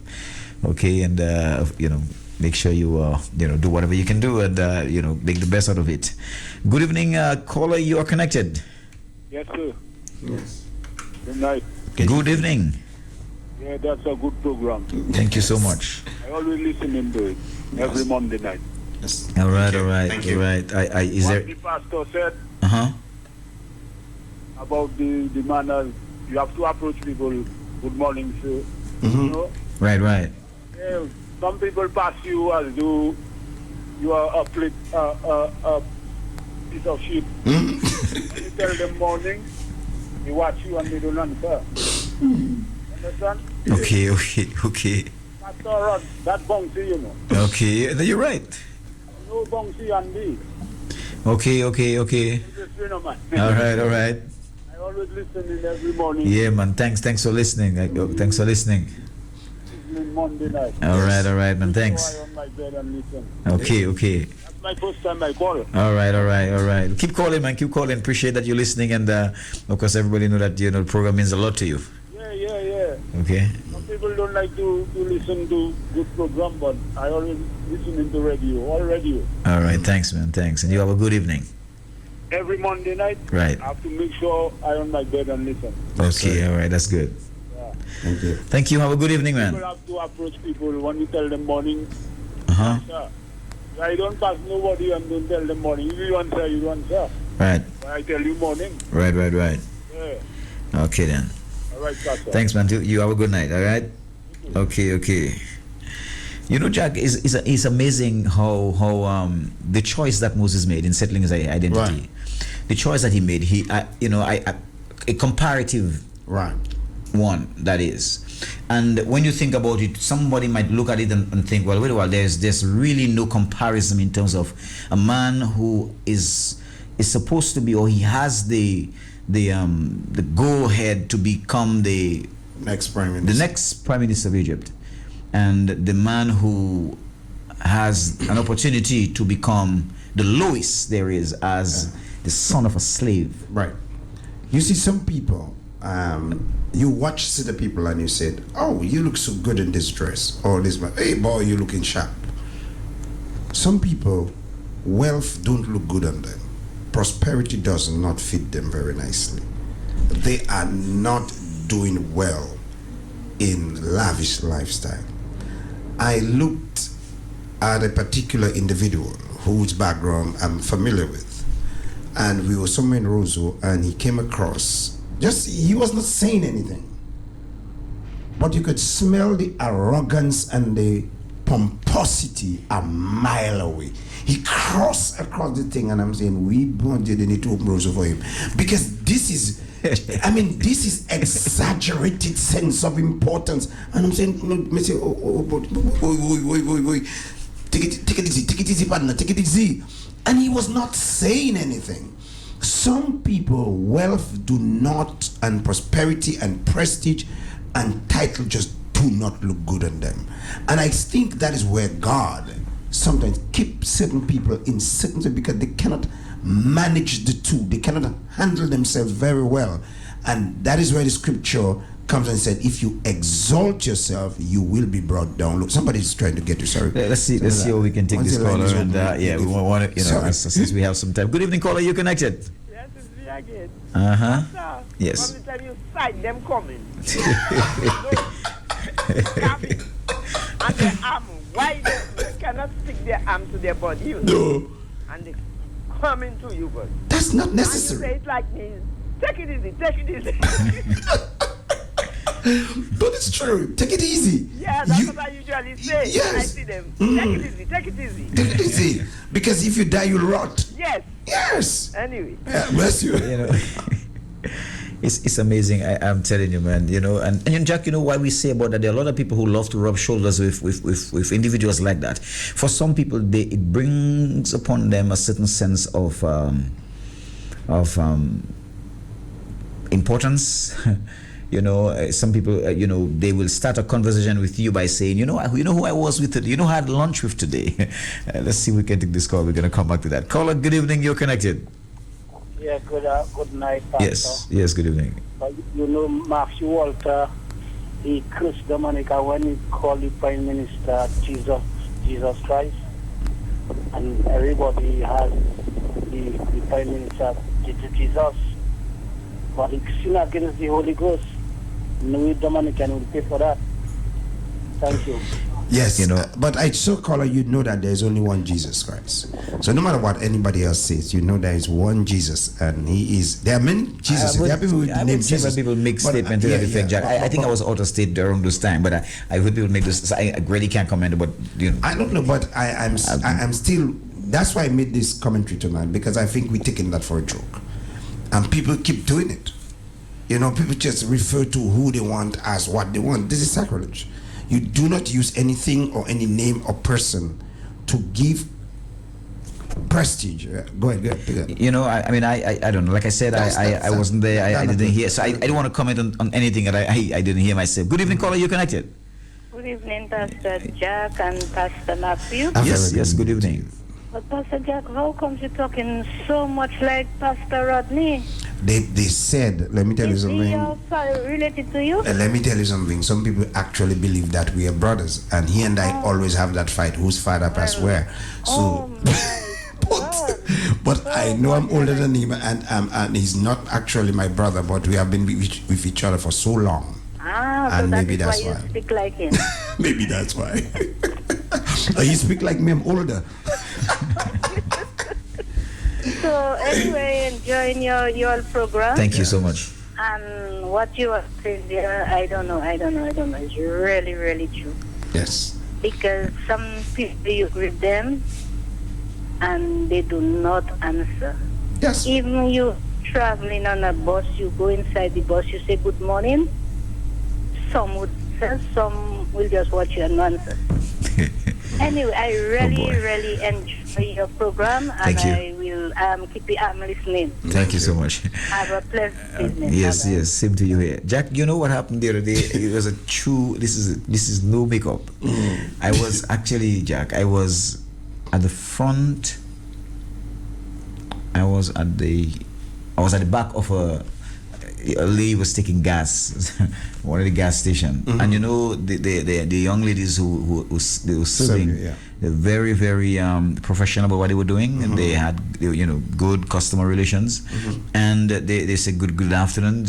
Okay, and make sure you do whatever you can do, and make the best out of it. Good evening, caller. You are connected. Yes, sir. Yes. Good night. Good evening. Yeah, that's a good program. Thank you so much. I always listen into it every Monday night. Yes. All right. Thank you. All right. Is What there? the pastor said Uh-huh. about the manners, you have to approach people. Good morning, sir. Mm-hmm. You know? Right. Yeah, some people pass you as though you are a piece of sheep. You tell them morning, they watch you and they don't answer. Understand? Okay. Pastor Rod, that bouncy, you know. Okay, you're right. No bouncy and me. Okay. Just, you know, man. All right. I always listen in every morning. Yeah, man. Thanks for listening. Thanks for listening. Evening, Monday night. All right, man. Thanks. So I on my bed and listen. Okay. That's my first time I call. All right. Keep calling, man. Keep calling. Appreciate that you're listening, and of course, everybody know that the program means a lot to you. Yeah. Okay. Some people don't like to listen to good program, but I always listen into radio, all radio. All right. Thanks, man. Thanks, and you have a good evening. Every Monday night, Right. I have to make sure I on my bed and listen. Okay. All right. That's good. Yeah. Thank you. Thank you. Have a good evening, People man. have to approach people when you tell them morning. Uh-huh. Sir, I don't pass nobody and don't tell them morning. If you answer, you answer. Right. But I tell you morning. Right. Yeah. Okay then. All right, Pastor. Thanks, man. You have a good night. All right. Okay. You know, Jack, it's amazing how the choice that Moses made in settling his identity, Right. the choice that he made, a comparative Right. one, that is. And when you think about it, somebody might look at it and think, well, wait a while, there's really no comparison in terms of a man who is supposed to be, or he has the go ahead to become the Next prime minister. next prime minister of Egypt, and the man who has an opportunity to become the lowest there is as the son of a slave. Right. You see, some people, you watch the people and you said, "Oh, you look so good in this dress," or this man, "Hey, boy, you looking sharp." Some people, wealth don't look good on them. Prosperity does not fit them very nicely. They are not doing well in lavish lifestyle. I looked at a particular individual whose background I'm familiar with, and we were somewhere in Roseau, and he came across, he was not saying anything, but you could smell the arrogance and the pomposity a mile away. He crossed across the thing, and I'm saying, we need to open Roseau for him, because this is this is exaggerated sense of importance. And I'm saying, wait, take it easy, partner, take it easy. And he was not saying anything. Some people, wealth do not, and prosperity and prestige and title just do not look good on them. And I think that is where God sometimes keeps certain people in certain, because they cannot manage the two. They cannot handle themselves very well. And that is where the scripture comes and said, if you exalt yourself, you will be brought down. Look, somebody's trying to get you. Sorry. Let's see how we can take this caller. And we want to, since we have some time. Good evening, caller. You connected? Yes, it's me again. Uh-huh. Yes. From the time you sight them coming. And their arm wide, they cannot stick their arm to their body. No. And they coming to you, but that's not and you necessary. say it like me. Take it easy. But it's true. Take it easy. Yeah, that's what I usually say when I see them. Take it easy. Take it easy. Because if you die, you'll rot. Yes. Anyway. Yeah, bless you. It's amazing. I'm telling you, man. And Jack, why we say about that? There are a lot of people who love to rub shoulders with individuals like that. For some people, it brings upon them a certain sense of importance. Some people, they will start a conversation with you by saying, who I was with today? Who I had lunch with today? Let's see if we can take this call. We're going to come back to that. Caller, good evening. You're connected. Yeah, good night, Pastor. Yes, good evening. Matthew Walter, he cursed Dominica when he called the Prime Minister Jesus Christ. And everybody has the Prime Minister Jesus. But he sinned against the Holy Ghost. No Dominican will pay for that. Thank you. Yes, but I so caller, that there's only one Jesus Christ. So no matter what anybody else says, there is one Jesus, and he is. There are many Jesuses. There are people with the name Jesus. People make statements to that effect, Jack. I think I was out of state around this time, but I heard people make this. I really can't comment, but I don't know, but I'm still. That's why I made this commentary tonight, because I think we're taking that for a joke, and people keep doing it. You know, people just refer to who they want as what they want. This is sacrilege. You do not use anything or any name or person to give prestige. Go ahead. You know, I mean, I don't know. Like I said, I wasn't there. I didn't hear. So I don't want to comment on anything that I didn't hear myself. Good evening, caller. You're connected. Good evening, Pastor Jack and Pastor Matthew. Yes. Good evening. But Pastor Jack, how come you talking so much like Pastor Rodney? They said, let me tell you Is he something. also related to you? Let me tell you something. Some people actually believe that we are brothers, and he and I always have that fight. Whose father passed where? So, but I know I'm older than him, and he's not actually my brother. But we have been with each other for so long. So and maybe that's why why. you speak like him. Maybe that's why. You speak like me. I'm older. So anyway, enjoying your program. Thank you so much. And what you are saying there, I don't know. It's really, really true. Yes. Because some people you greet them and they do not answer. Yes. Even you traveling on a bus, you go inside the bus, you say good morning. Some would answer, some will just watch you and not answer. Anyway, I really enjoy your program, and I will keep listening. Thank you so much. Have a pleasant evening. Yes, Bye-bye. same to you here, Jack. You know what happened the other day? It was a true. This is no makeup. I was actually, Jack. I was at the front. I was at the back of a lady was taking gas, one of the gas station, and you know the young ladies who were serving, they're very professional about what they were doing, and they had good customer relations, and they said good afternoon,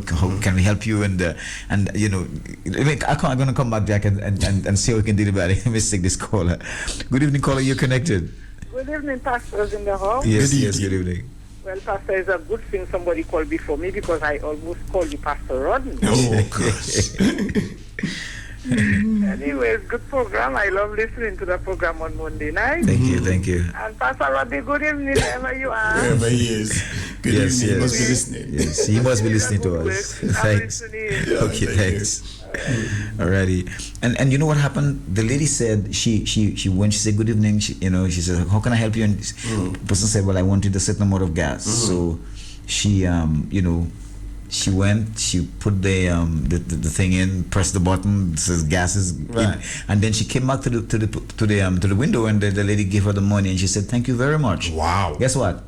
how can we help you, and I'm gonna come back, Jack, and see how we can do about it. Let me take this caller. Good evening, caller. You're connected. Good evening, pastors in the house. Yes, good evening. Well, Pastor, it's a good thing somebody called before me because I almost called you Pastor Rodney. Oh, gosh. Anyways, good program. I love listening to the program on Monday night. Thank you. And Pastor Rodney, good evening, wherever you are. Wherever he is. Good evening. He must be listening. Yes, he must be listening to us. Thanks. Okay, thanks. Alrighty, and you know what happened? The lady said she when she said good evening, she said, how can I help you? And the person said, well, I wanted a certain amount of gas. So she she went, she put the thing in, pressed the button, it says gas is in, and then she came back to the window, and the lady gave her the money, and she said, thank you very much. Wow. Guess what?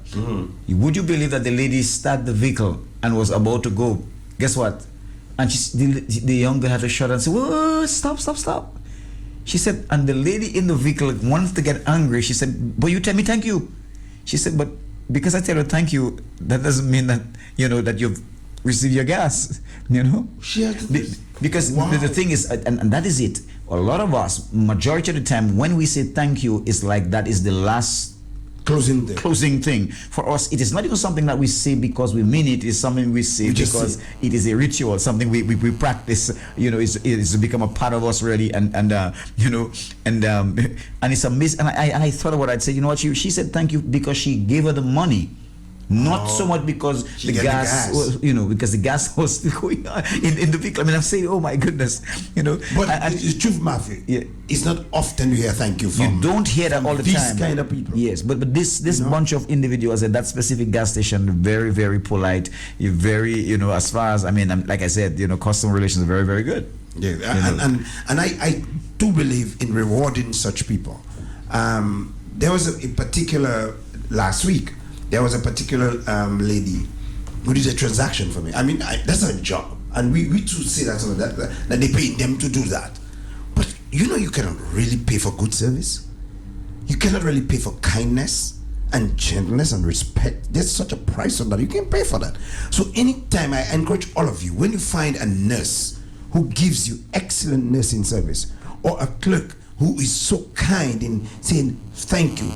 Would you believe that the lady started the vehicle and was about to go? Guess what? And the young girl had to shut and say, whoa, stop. She said, and the lady in the vehicle wanted to get angry. She said, but you tell me thank you. She said, but because I tell her thank you, that doesn't mean that, that you've received your gas, Because the thing is, and that is it. A lot of us, majority of the time, when we say thank you, it's like that is the last closing thing. For us, it is not even something that we say because we mean it. It's something we say because it is a ritual, something we practice. It's become a part of us really, and it's amazing. And I thought of what I'd say. You know what? She said thank you because she gave her the money. Not so much because the gas was, because the gas was still going on in the vehicle. I mean, I'm saying, oh my goodness, But the truth, Matthew, it's not often you hear thank you from. You don't hear that all the time. These kind of people. Yes, but this bunch of individuals at that specific gas station, very, very polite. You're very, as far as, like I said, customer relations are very, very good. Yeah, and I do believe in rewarding such people. There was a particular, last week, there was a particular lady who did a transaction for me. That's a job. And we too say that they pay them to do that. But you cannot really pay for good service. You cannot really pay for kindness and gentleness and respect. There's such a price on that. You can't pay for that. So anytime, I encourage all of you, when you find a nurse who gives you excellent nursing service, or a clerk who is so kind in saying thank you,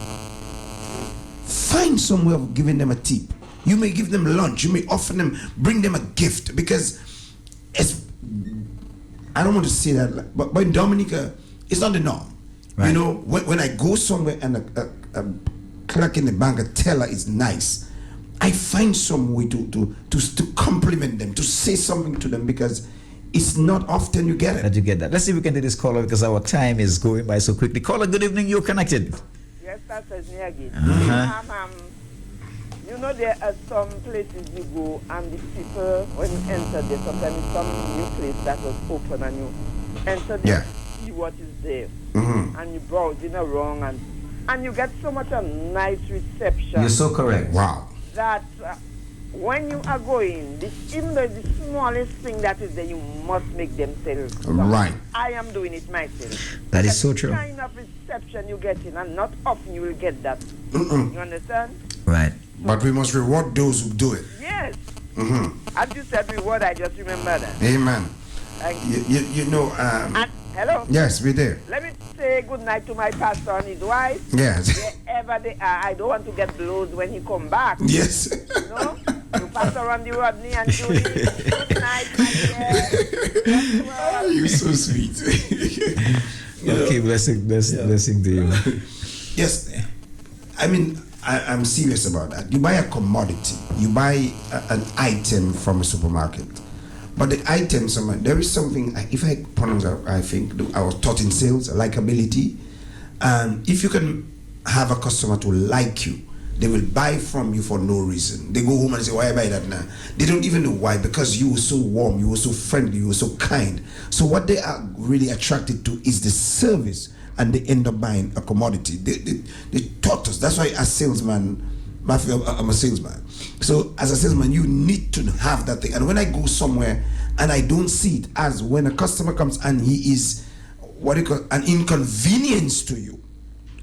find some way of giving them a tip. You may give them lunch. You may offer them, bring them a gift, because I don't want to say that, but in Dominica, it's not the norm. Right. When I go somewhere and a clerk in the bank, a teller is nice, I find some way to compliment them, to say something to them, because it's not often you get it. That you get that. Let's see if we can do this caller because our time is going by so quickly. Caller, good evening. You're connected. Yes, that's me again. Uh-huh. You know, there are some places you go and the people, when you enter there, sometimes it's some new place that was open and you enter there, see what is there. And you browsing around and you get so much a nice reception. You're so correct. Wow. That when you are going, even though the smallest thing that is there, you must make them tell. Right. I am doing it myself. That is so true. The kind of reception you get in, and not often you will get that. You understand? Right. But we must reward those who do it. Yes. As you said reward, I just remember that. Amen. Thank you. You know. And, hello? Yes, we're there. Let me say good night to my pastor and his wife. Yes. Wherever they are, I don't want to get blows when he come back. Yes. You know? To Pastor Randy Rodney and Julie. Good night, my dear. Oh, you're so sweet. Okay, blessing to you. Yes. I mean, I'm serious about that. You buy a commodity, you buy an item from a supermarket, but the item, there is something, if I pronounce it, I think, I was taught in sales, likability. If you can have a customer to like you, they will buy from you for no reason. They go home and say, why I buy that now? They don't even know why, because you were so warm, you were so friendly, you were so kind. So what they are really attracted to is the service, and they end up buying a commodity. They taught us. That's why as salesman, I'm a salesman. So as a salesman, you need to have that thing. And when I go somewhere and I don't see it as when a customer comes and he is what you call an inconvenience to you.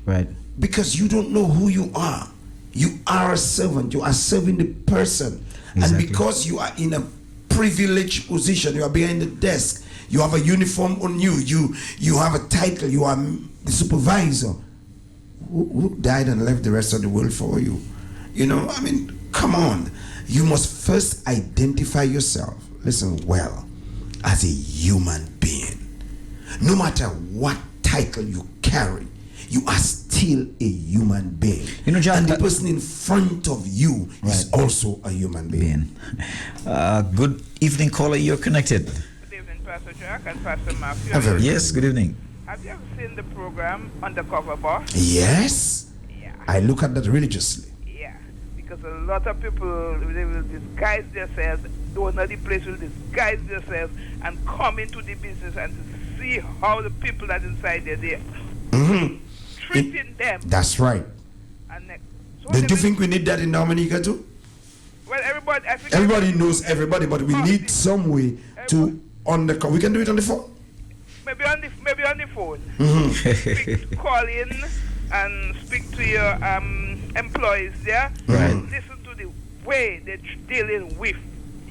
Right. Because you don't know who you are. You are a servant. You are serving the person. Exactly. And because you are in a privileged position, you are behind the desk, you have a uniform on you, you have a title, you are the supervisor. Who died and left the rest of the world for you? You know, I mean, come on. You must first identify yourself, listen well, as a human being. No matter what title you carry, you are still a human being. You know, John, and the person in front of you is also a human being. Good evening, caller. You're connected. Good evening, Pastor Jack and Pastor Mark. Yes, good evening. Have you ever seen the program Undercover Boss? Yes. Yeah. I look at that religiously. Yeah. Because a lot of people, they will disguise themselves, the owner of the place will disguise themselves and come into the business and to see how the people that inside there, they treating them. That's right. And Don't you think we need that in Dominica too? Well, everybody, I think everybody knows everybody, but we need some way to we can do it on the phone. Maybe on the phone. Call in and speak to your employees there. Right. Listen to the way they're dealing with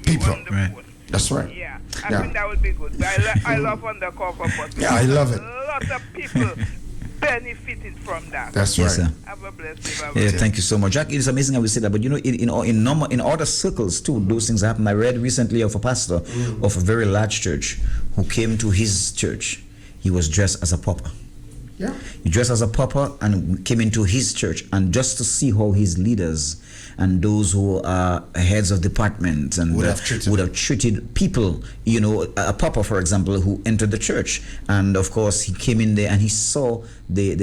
people on the phone. That's right. Yeah, I think that would be good. I love Undercover Boss. Yeah, I love it. A lot of people benefited from that. That's yes, right. Sir. Have a blessed day. Yeah, thank you so much, Jack. It is amazing how we say that, but you know, in other circles too, those things happen. I read recently of a pastor of a very large church who came to his church. He was dressed as a pauper. Yeah. He dressed as a pauper and came into his church, and just to see how his leaders and those who are heads of departments and would have treated people, you know, a pauper, for example, who entered the church, and of course he came in there and he saw the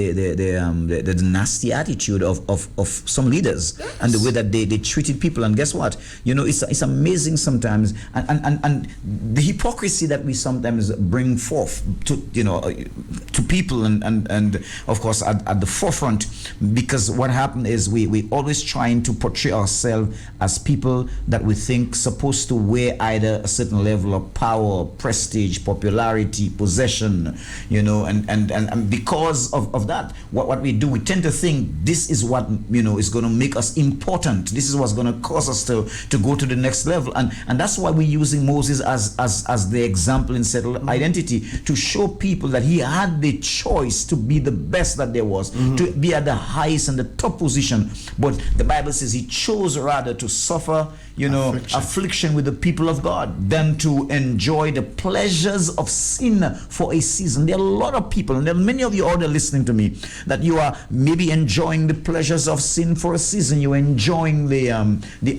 nasty attitude of some leaders, and the way that they treated people. And guess what? You know, it's amazing sometimes, and the hypocrisy that we sometimes bring forth to, you know, to people, and of course at the forefront, because what happened is we always trying to portray ourselves as people that we think supposed to wear either a certain level of power, prestige, popularity, possession, you know, and because of that, what we do, we tend to think this is what, you know, is going to make us important. This is what's going to cause us to go to the next level, and that's why we're using Moses as the example in settled identity, to show people that he had the choice to be the best that there was, to be at the highest and the top position, but the Bible says he chose rather to suffer, affliction with the people of God than to enjoy the pleasures of sin for a season. There are a lot of people, and there are many of you out there listening to me, that you are maybe enjoying the pleasures of sin for a season. You're enjoying the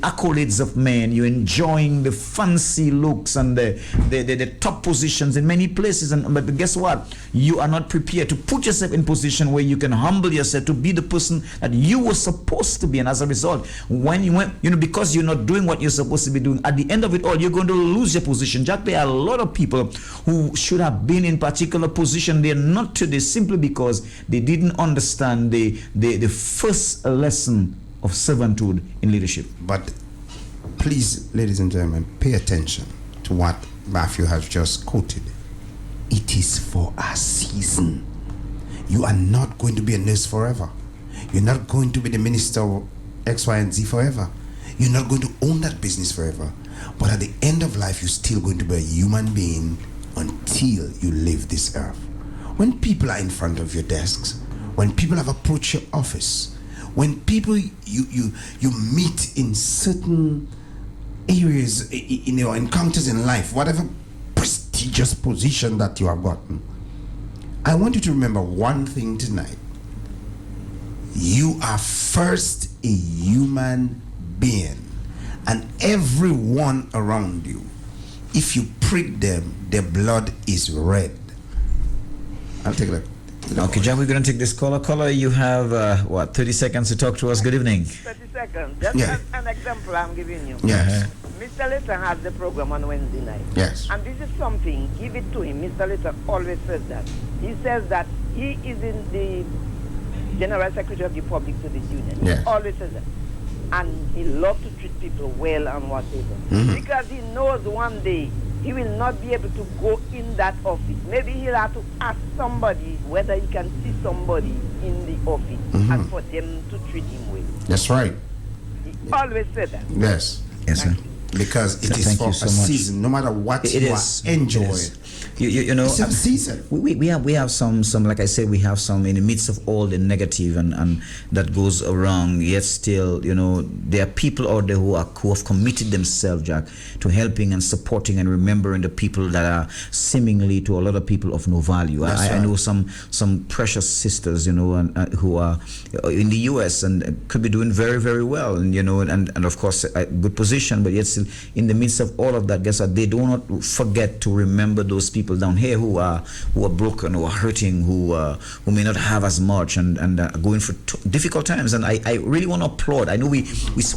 accolades of men. You're enjoying the fancy looks and the top positions in many places. But guess what? You are not prepared to put yourself in position where you can humble yourself to be the person that you were supposed to be. And as a result, because you're not doing what you're supposed to be doing, at the end of it all, you're going to lose your position. Jack, there are a lot of people who should have been in particular position. They're not today simply because they didn't understand the first lesson of servanthood in leadership. But please, ladies and gentlemen, pay attention to what Matthew has just quoted. It is for a season. You are not going to be a nurse forever. You're not going to be the minister of X, Y, and Z forever. You're not going to own that business forever. But at the end of life, you're still going to be a human being until you leave this earth. When people are in front of your desks, when people have approached your office, when people you meet in certain areas in your encounters in life, whatever prestigious position that you have gotten, I want you to remember one thing tonight. You are first a human being, and everyone around you, if you prick them, their blood is red. I'll take it. Okay, Jack, we're going to take this caller. Caller, you have 30 seconds to talk to us. Good evening. 30 seconds. Just an example I'm giving you. Yes. Mr. Litton has the program on Wednesday night. Yes. And this is something, give it to him. Mr. Litton always says that. He says that he is in the General Secretary of the Public Service Union. Yes. He always says that. And he loves to treat people well and whatever. Because he knows one day he will not be able to go in that office. Maybe he'll have to ask somebody whether he can see somebody in the office and for them to treat him well. That's right. He always said that. Yes. Yes, sir. Because it is for a season, no matter what you are enjoying. It's a season. We have some like I said, we have some in the midst of all the negative and that goes around. Yet still, there are people out there who have committed themselves, Jack, to helping and supporting and remembering the people that are seemingly to a lot of people of no value. I know some precious sisters, who are in the U.S. and could be doing very, very well, and of course a good position, but yet still in the midst of all of that, guess what? They do not forget to remember those people down here who are broken, who are hurting, who may not have as much and are going through difficult times. And I really want to applaud. I know we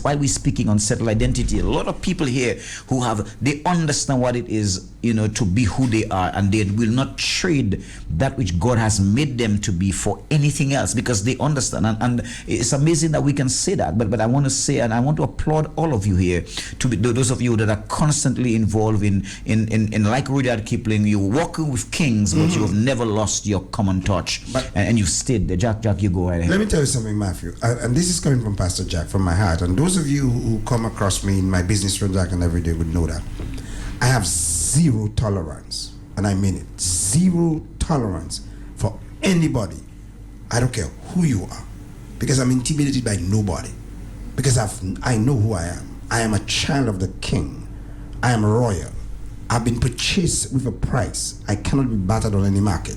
while we're speaking on settled identity, a lot of people here who they understand what it is, to be who they are, and they will not trade that which God has made them to be for anything else, because they understand. And it's amazing that we can say that. But I want to say, and I want to applaud all of you here, those of you that are constantly involved in like Rudyard Kipling, you're walking with kings, but you have never lost your common touch, and you've stayed there. Jack, you go right ahead. Let me tell you something, Matthew, and this is coming from Pastor Jack, from my heart, and those of you who come across me in my business transaction every day would know that I have zero tolerance, and I mean it, zero tolerance for anybody. I don't care who you are, because I'm intimidated by nobody, because I know who I am. I am a child of the King. I am royal. I've been purchased with a price. I cannot be battered on any market.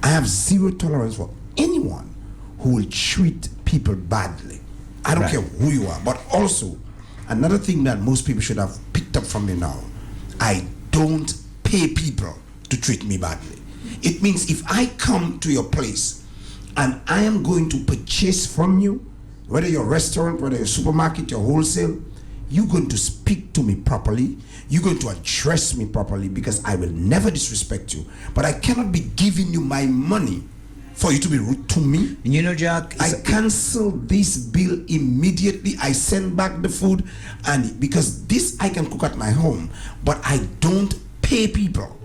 I have zero tolerance for anyone who will treat people badly. I don't care who you are. But also, another thing that most people should have picked up from me now, I don't pay people to treat me badly. It means if I come to your place and I am going to purchase from you, whether your restaurant, whether your supermarket, your wholesale, you're going to speak to me properly. You're going to address me properly, because I will never disrespect you. But I cannot be giving you my money for you to be rude to me. Jack, I cancel this bill immediately. I send back the food, and because this I can cook at my home, but I don't pay people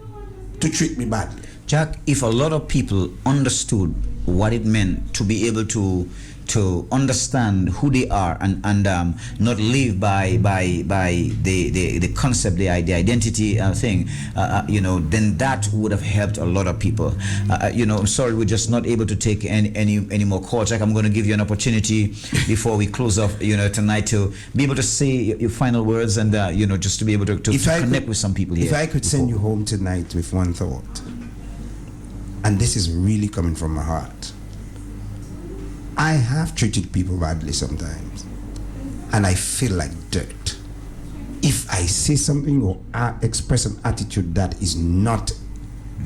to treat me badly. Jack, if a lot of people understood what it meant to be able to to understand who they are and not live by the concept, the identity thing, then that would have helped a lot of people. I'm sorry, we're just not able to take any more calls. I'm going to give you an opportunity before we close off, tonight, to be able to say your final words and just to be able to connect with some people here. If I could send you home tonight with one thought, and this is really coming from my heart. I have treated people badly sometimes, and I feel like dirt. If I say something or express an attitude that is not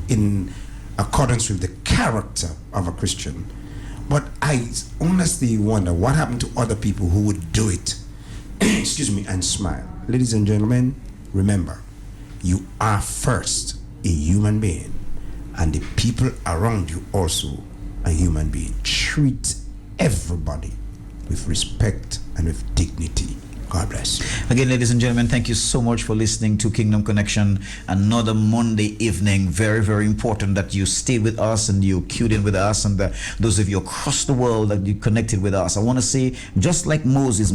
in accordance with the character of a Christian, but I honestly wonder what happened to other people who would do it, excuse me, and smile. Ladies and gentlemen, remember, you are first a human being, and the people around you also a human being. Treat everybody with respect and with dignity. God bless you. Again, ladies and gentlemen, thank you so much for listening to Kingdom Connection. Another Monday evening. Very, very important that you stayed with us and you queued in with us, and those of you across the world that you connected with us. I want to say, just like Moses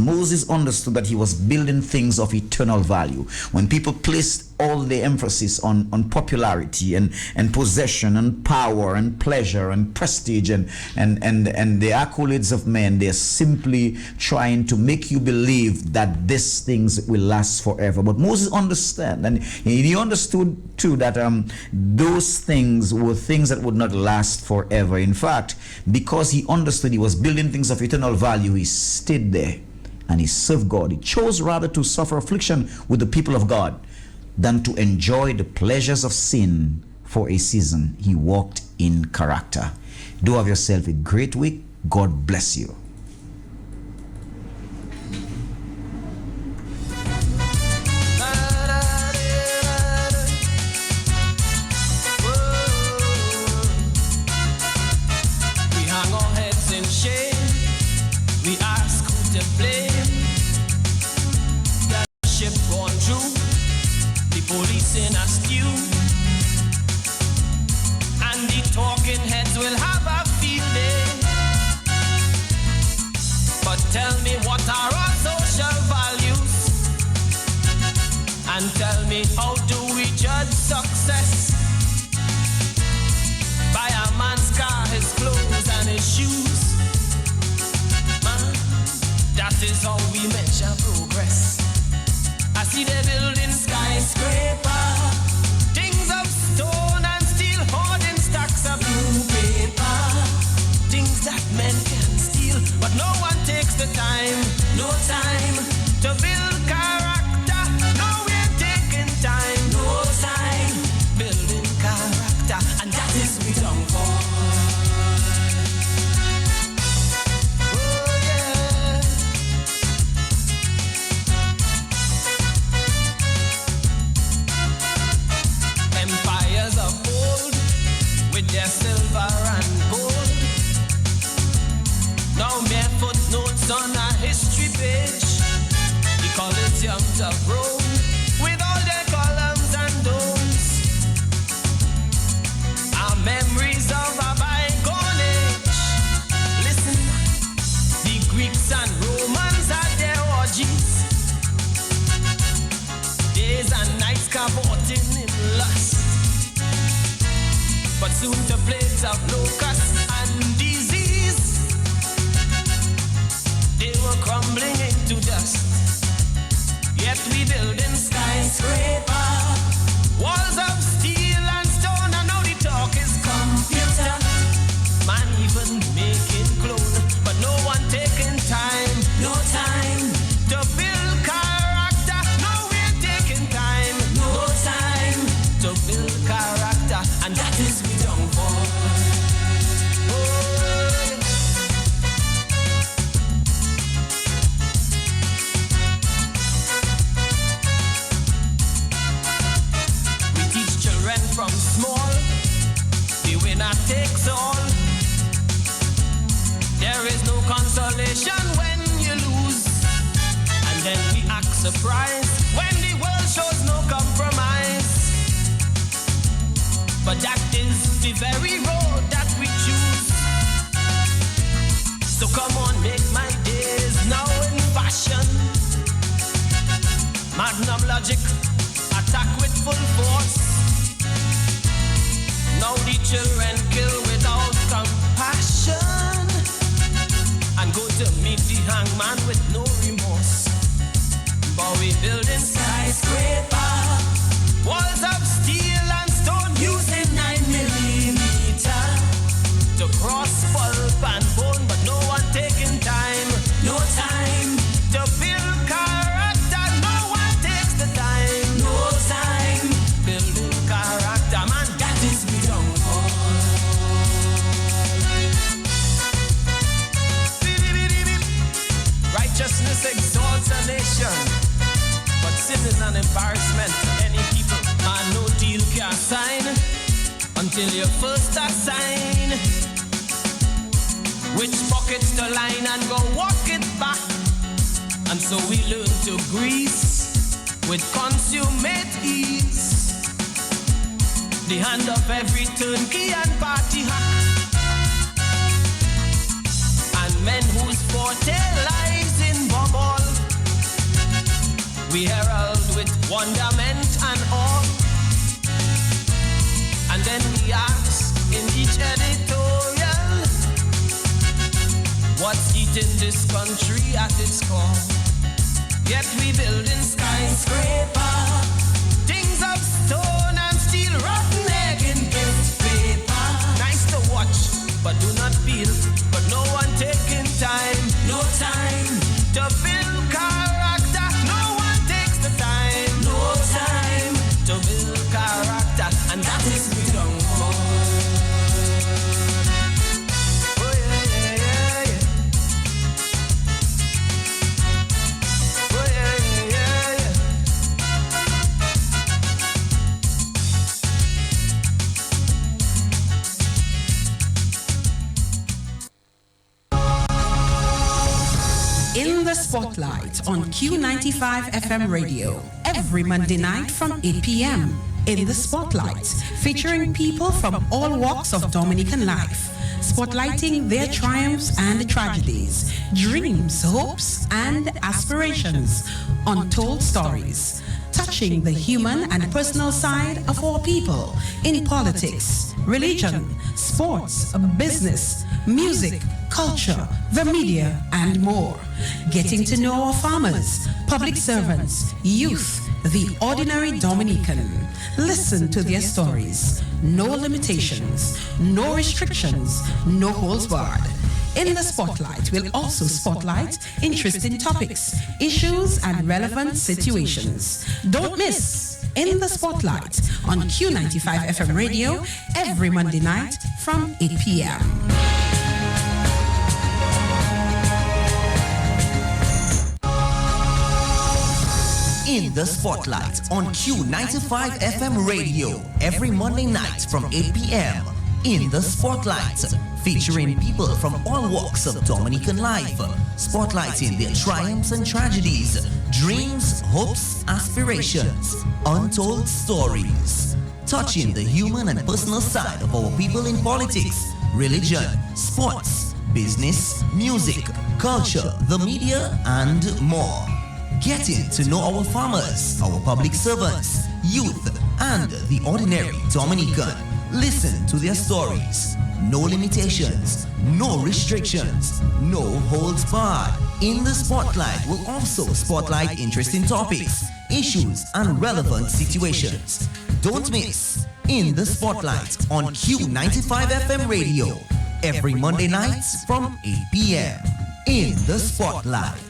understood that he was building things of eternal value. When people placed all the emphasis on popularity and possession and power and pleasure and prestige and the accolades of men, they're simply trying to make you believe that these things will last forever. But Moses understood, and he understood too, that those things were things that would not last forever. In fact, because he understood he was building things of eternal value, he stayed there and he served God. He chose rather to suffer affliction with the people of God than to enjoy the pleasures of sin for a season. He walked in character. Do have yourself a great week. God bless you. We hang our heads in shame. We ask who to blame. That ship gone through. The police in a stew, and the talking heads will have a field day. But tell me, what are our social values? And tell me, how do we judge success? By a man's car, his clothes and his shoes. Man, that is how we measure progress. I see they building skyscraper, things of stone and steel, hoarding stacks of blue paper, things that men can steal, but no one takes the time, no time to build character. No, we're taking time, no time building character, and that is we long for. Their silver and gold. Now mere footnotes on a history page. The Colosseums of Rome, with all their columns and domes, are memories of a bygone age. Listen, the Greeks and Romans had their orgies, days and nights cavorting in lust. But soon the plagues of locusts and disease, they were crumbling into dust. Yet we building skyscraper, walls of steel and stone, and now the talk is computer. Man even making clothes, but no one taking time, no time to build character. No, we're taking time, no time to build character, and that is we don't for. We teach children from small, the winner takes all. There is no consolation when you lose, and then we act surprised when the world shows no compromise. But that is the very road that we choose. So come on we children kill without compassion and go to meet the hangman with no remorse. But we building skyscraper, walls of steel and stone using 9mm to cross pulp and bone, but no one taking time, no time to build character. No one takes the time, no time building character, man. That is we don't call. Righteousness exalts a nation, but sin is an embarrassment to any people. And no deal can sign until you first assign which pockets to line and go walk it back. And so we learn to grease with consummate ease the hand of every turnkey and party hack, and men whose forte lies in bubble we herald with wonderment and awe. And then we ask in each editorial, what's eating this country at its core? Yet we building skyscraper, things of stone and steel, rotten egg in gift paper. Nice to watch, but do not feel. But no one taking time, no time to build character. No one takes the time, no time to build character, and that is we don't want. In the Spotlight on Q95 FM radio, every Monday night from 8 p.m. In the Spotlight, featuring people from all walks of Dominican life, spotlighting their triumphs and tragedies, dreams, hopes, and aspirations, untold stories, touching the human and personal side of our people in politics, religion, sports, business, music, culture, the media, and more. Getting to know our farmers, public servants, youth, the ordinary Dominican. Listen to their stories. No limitations, no restrictions, no holds barred. In the Spotlight, we'll also spotlight interesting topics, issues, and relevant situations. Don't miss In the Spotlight on Q95 FM radio every Monday night from 8 p.m. In the Spotlight on Q95 FM radio every Monday night from 8 p.m. In the Spotlight, featuring people from all walks of Dominican life, spotlighting their triumphs and tragedies, dreams, hopes, aspirations, untold stories, touching the human and personal side of our people in politics, religion, sports, business, music, culture, the media, and more. Getting to know our farmers, our public servants, youth, and the ordinary Dominican. Listen to their stories. No limitations, no restrictions, no holds barred. In the Spotlight, we'll also spotlight interesting topics, issues, and relevant situations. Don't miss In the Spotlight on Q95 FM radio every Monday night from 8 p.m. In the Spotlight.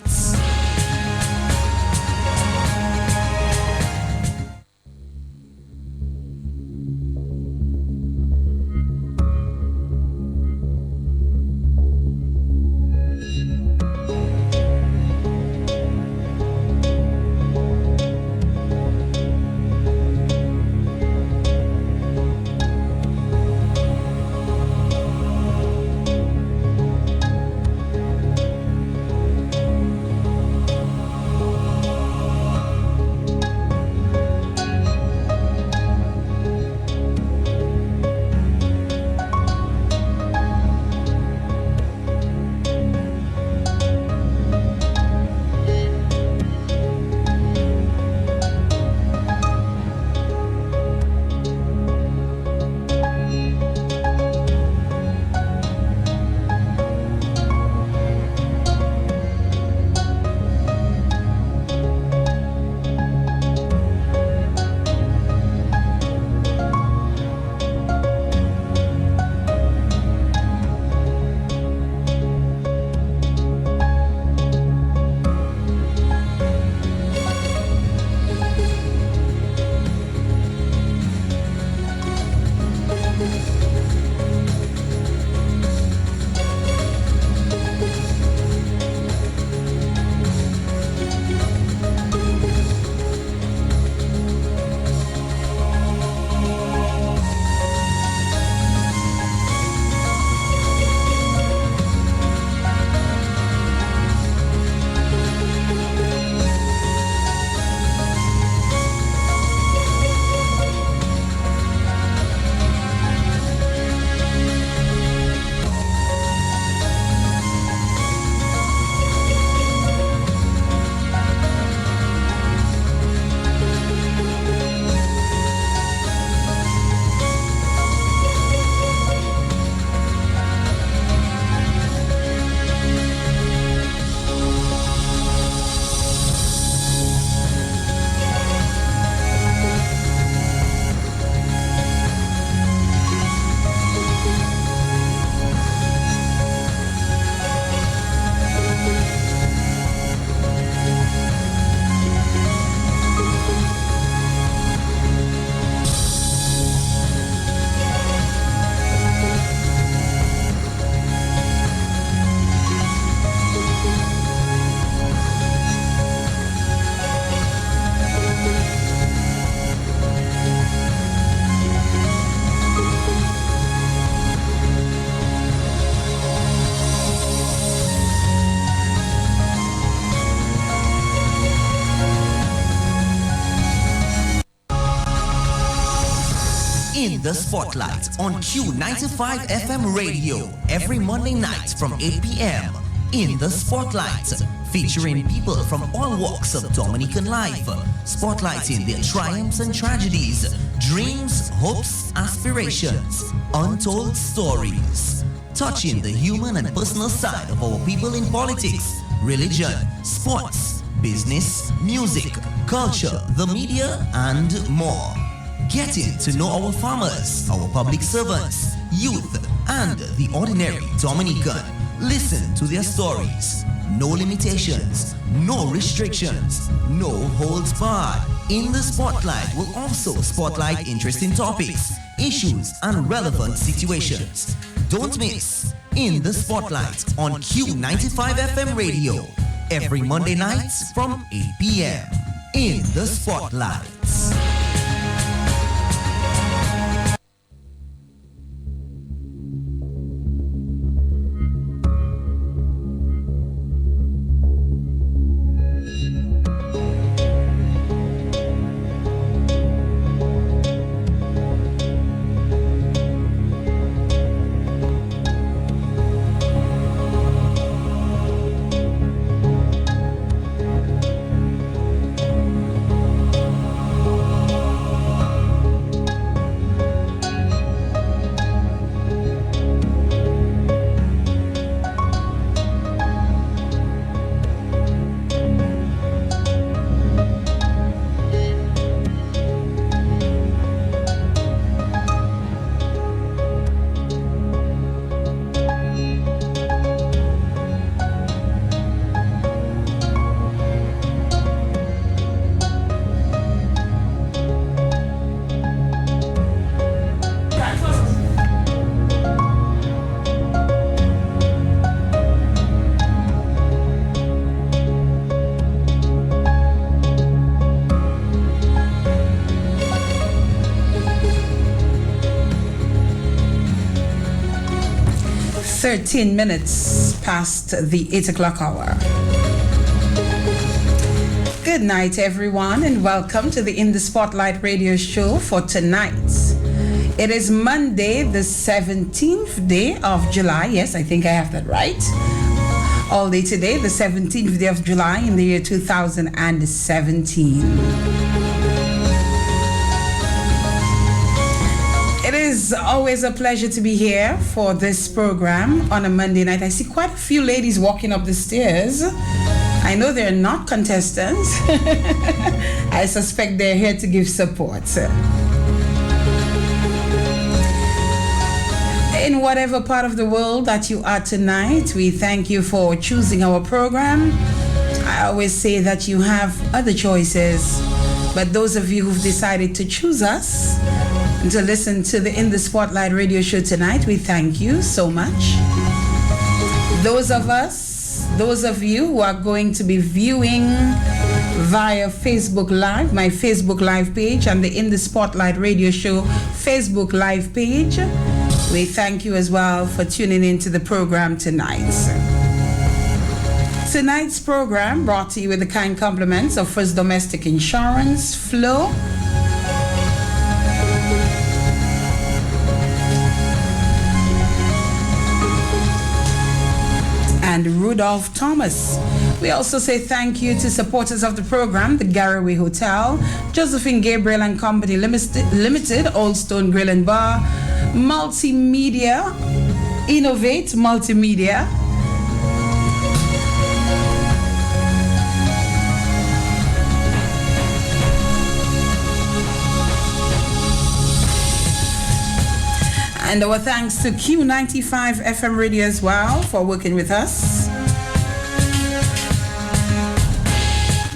the Spotlight on Q95 FM radio every Monday night from 8 p.m. In the Spotlight, featuring people from all walks of Dominican life, spotlighting their triumphs and tragedies, dreams, hopes, aspirations, untold stories, touching the human and personal side of our people in politics, religion, sports, business, music, culture, the media, and more. Getting to know our farmers, our public servants, youth, and the ordinary Dominican. Listen to their stories. No limitations, no restrictions, no holds barred. In the Spotlight will also spotlight interesting topics, issues, and relevant situations. Don't miss In the Spotlight on Q95 FM radio every Monday night from 8 p.m. In the Spotlight. 13 minutes past the 8 o'clock hour. Good night, everyone, and welcome to the In the Spotlight radio show for tonight. It is Monday, the 17th day of July. Yes, I think I have that right. All day today, the 17th day of July in the year 2017. It is always a pleasure to be here for this program on a Monday night. I see quite a few ladies walking up the stairs. I know they're not contestants. I suspect they're here to give support. In whatever part of the world that you are tonight, we thank you for choosing our program. I always say that you have other choices, but those of you who've decided to choose us and to listen to the In the Spotlight radio show tonight, we thank you so much. Those of you who are going to be viewing via Facebook Live, my Facebook Live page, and the In the Spotlight radio show Facebook Live page, we thank you as well for tuning into the program tonight. Tonight's program brought to you with the kind compliments of First Domestic Insurance, Flo, and Rudolph Thomas. We also say thank you to supporters of the program, the Garraway Hotel, Josephine Gabriel and Company Limited, Old Stone Grill and Bar, Multimedia, Innovate Multimedia, and our thanks to Q95 FM radio as well for working with us.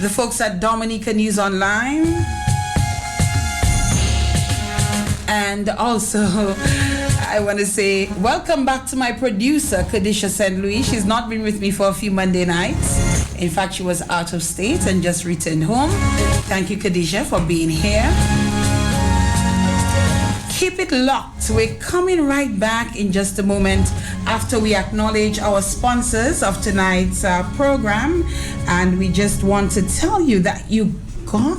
The folks at Dominica News Online. And also, I want to say welcome back to my producer, Kadisha St. Louis. She's not been with me for a few Monday nights. In fact, she was out of state and just returned home. Thank you, Kadisha, for being here. Keep it locked. We're coming right back in just a moment after we acknowledge our sponsors of tonight's program. And we just want to tell you that you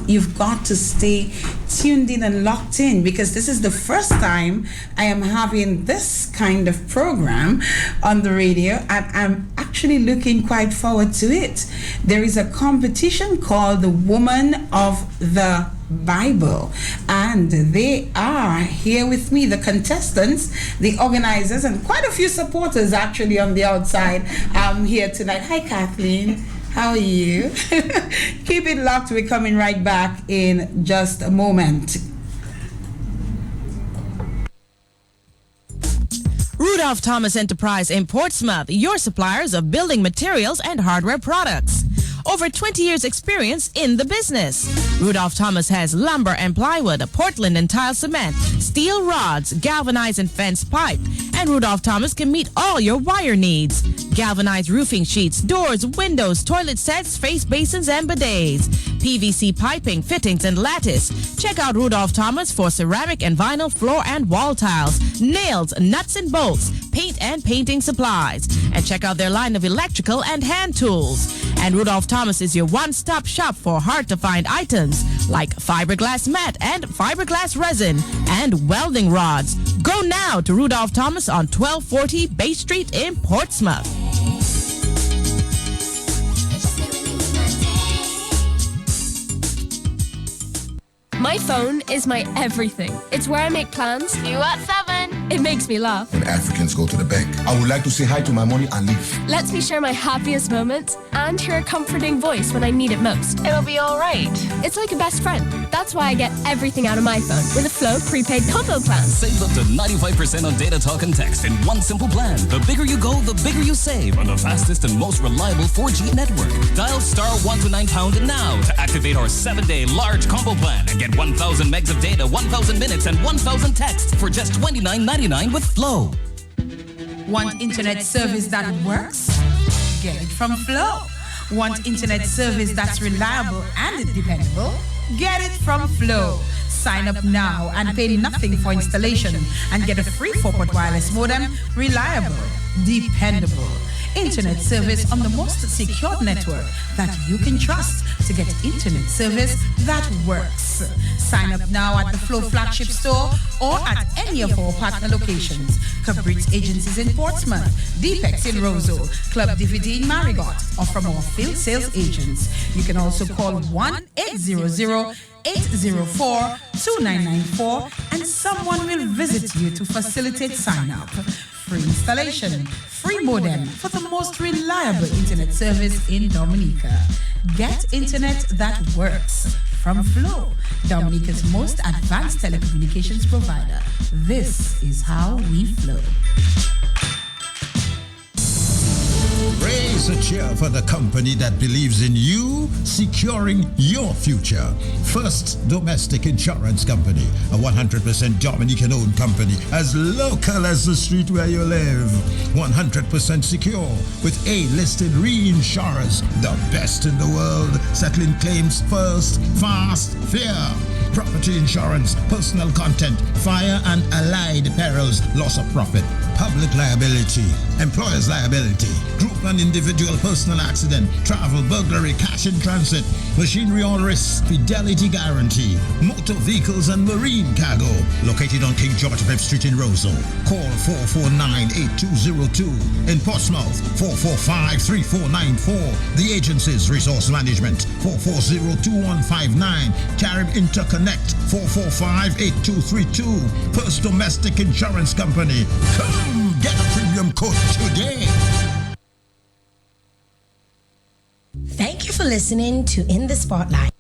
you've got to stay tuned in and locked in, because this is the first time I am having this kind of program on the radio, and I'm actually looking quite forward to it. There is a competition called the Woman of the Bible, and they are here with me, the contestants, the organizers, and quite a few supporters actually on the outside here tonight. Hi, Kathleen. How are you? Keep it locked. We're coming right back in just a moment. Rudolph Thomas Enterprise in Portsmouth, your suppliers of building materials and hardware products. Over 20 years experience in the business. Rudolph Thomas has lumber and plywood, Portland and tile cement, steel rods, galvanized and fenced pipe. And Rudolph Thomas can meet all your wire needs. Galvanized roofing sheets, doors, windows, toilet sets, face basins and bidets. PVC piping, fittings and lattice. Check out Rudolph Thomas for ceramic and vinyl floor and wall tiles, nails, nuts and bolts, paint and painting supplies. And check out their line of electrical and hand tools. And Rudolph Thomas is your one-stop shop for hard-to-find items like fiberglass mat and fiberglass resin and welding rods. Go now to Rudolph Thomas on 1240 Bay Street in Portsmouth. My phone is my everything. It's where I make plans. You at 7. It makes me laugh. When Africans go to the bank, I would like to say hi to my money and leave. Lets me share my happiest moments and hear a comforting voice when I need it most. It'll be all right. It's like a best friend. That's why I get everything out of my phone with a Flow prepaid combo plan. Save up to 95% on data, talk, and text in one simple plan. The bigger you go, the bigger you save on the fastest and most reliable 4G network. Dial *129# now to activate our 7-day large combo plan and get 1,000 megs of data, 1,000 minutes, and 1,000 texts for just $29.99 with Flow. Want internet service that works? Get it from Flow. Want internet service that's reliable and dependable? Get it from Flow. Sign up now and pay nothing for installation and get a free 4-port wireless modem, reliable, dependable internet service on the most secure network that you can trust to get internet service that works. Sign up now at the Flow flagship store or at any of our partner locations. Cabrit's agencies in Portsmouth, Deepex in Roseau, Club DVD in Marigot, or from our field sales agents. You can also call 1-800-804-2994 and someone will visit you to facilitate sign up. Free installation, free modem for the most reliable internet service in Dominica. Get internet that works from Flow, Dominica's most advanced telecommunications provider. This is how we flow. Raise a cheer for the company that believes in you, securing your future. First Domestic Insurance Company, a 100% Dominican-owned company, as local as the street where you live. 100% secure, with A-listed reinsurers, the best in the world, settling claims first, fast, fair. Property insurance, personal content, fire and allied perils, loss of profit, public liability, employer's liability, group and individual personal accident, travel, burglary, cash in transit, machinery all risks, fidelity guarantee, motor vehicles and marine cargo. Located on King George V Street in Roseau. Call 449-8202. In Portsmouth, 445-3494. The agency's resource management, 440-2159. Carib Interconnect, 445-8232. First Domestic Insurance Company. Come get a premium quote today. Thank you for listening to In the Spotlight.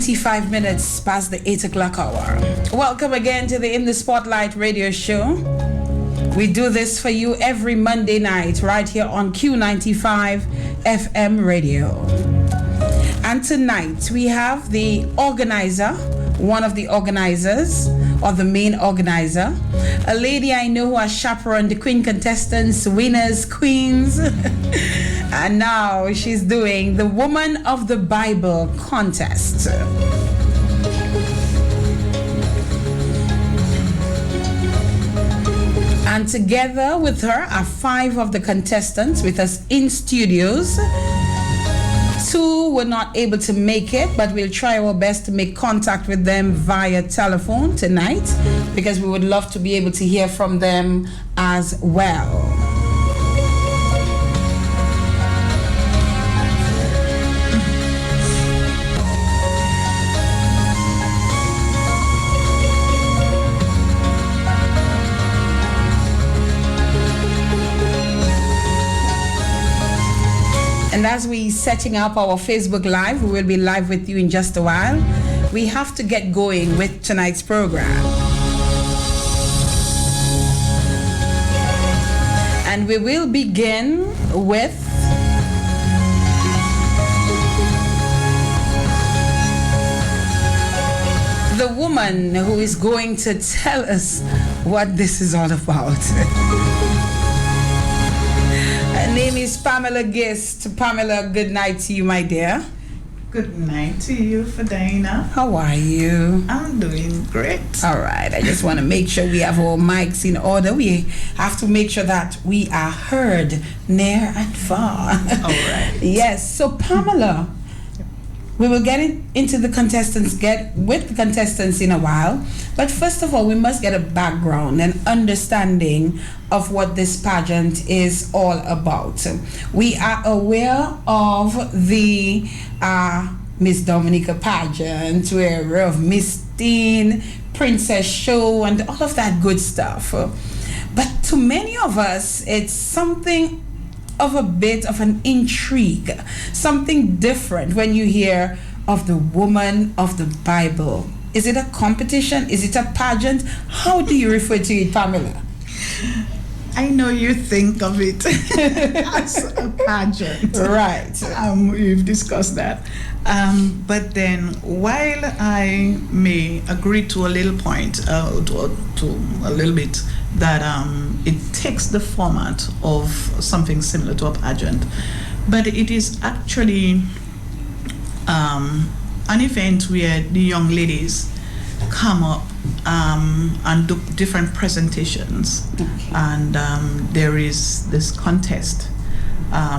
25 minutes past the 8 o'clock hour. Welcome again to the In the Spotlight radio show. We do this for you every Monday night right here on Q95 FM radio. And tonight we have the organizer, one of the organizers, or the main organizer, a lady I know who has chaperoned the Queen contestants, winners, queens. And now she's doing the Woman of the Bible contest. And together with her are 5 of the contestants with us in studios. 2 were not able to make it, but we'll try our best to make contact with them via telephone tonight, because we would love to be able to hear from them as well. And as we setting up our Facebook Live, we will be live with you in just a while. We have to get going with tonight's program. And we will begin with the woman who is going to tell us what this is all about. Her name is Pamela Gist. Pamela, good night to you, my dear. Good night to you, Fadina. How are you? I'm doing great. All right. I just want to make sure we have our mics in order. We have to make sure that we are heard near and far. All right. Yes. So, Pamela, we will get into the contestants, get with the contestants in a while. But first of all, we must get a background and understanding of what this pageant is all about. We are aware of the Miss Dominica pageant, we're aware of Miss Teen, Princess Show, and all of that good stuff. But to many of us, it's something of a bit of an intrigue, something different when you hear of the Woman of the Bible. Is it a competition? Is it a pageant? How do you refer to it, Pamela? I know you think of it as a pageant. Right. We've discussed that. But then, while I may agree to a little point, to a little bit, that it takes the format of something similar to a pageant, but it is actually an event where the young ladies come up and do different presentations, and there is this contest.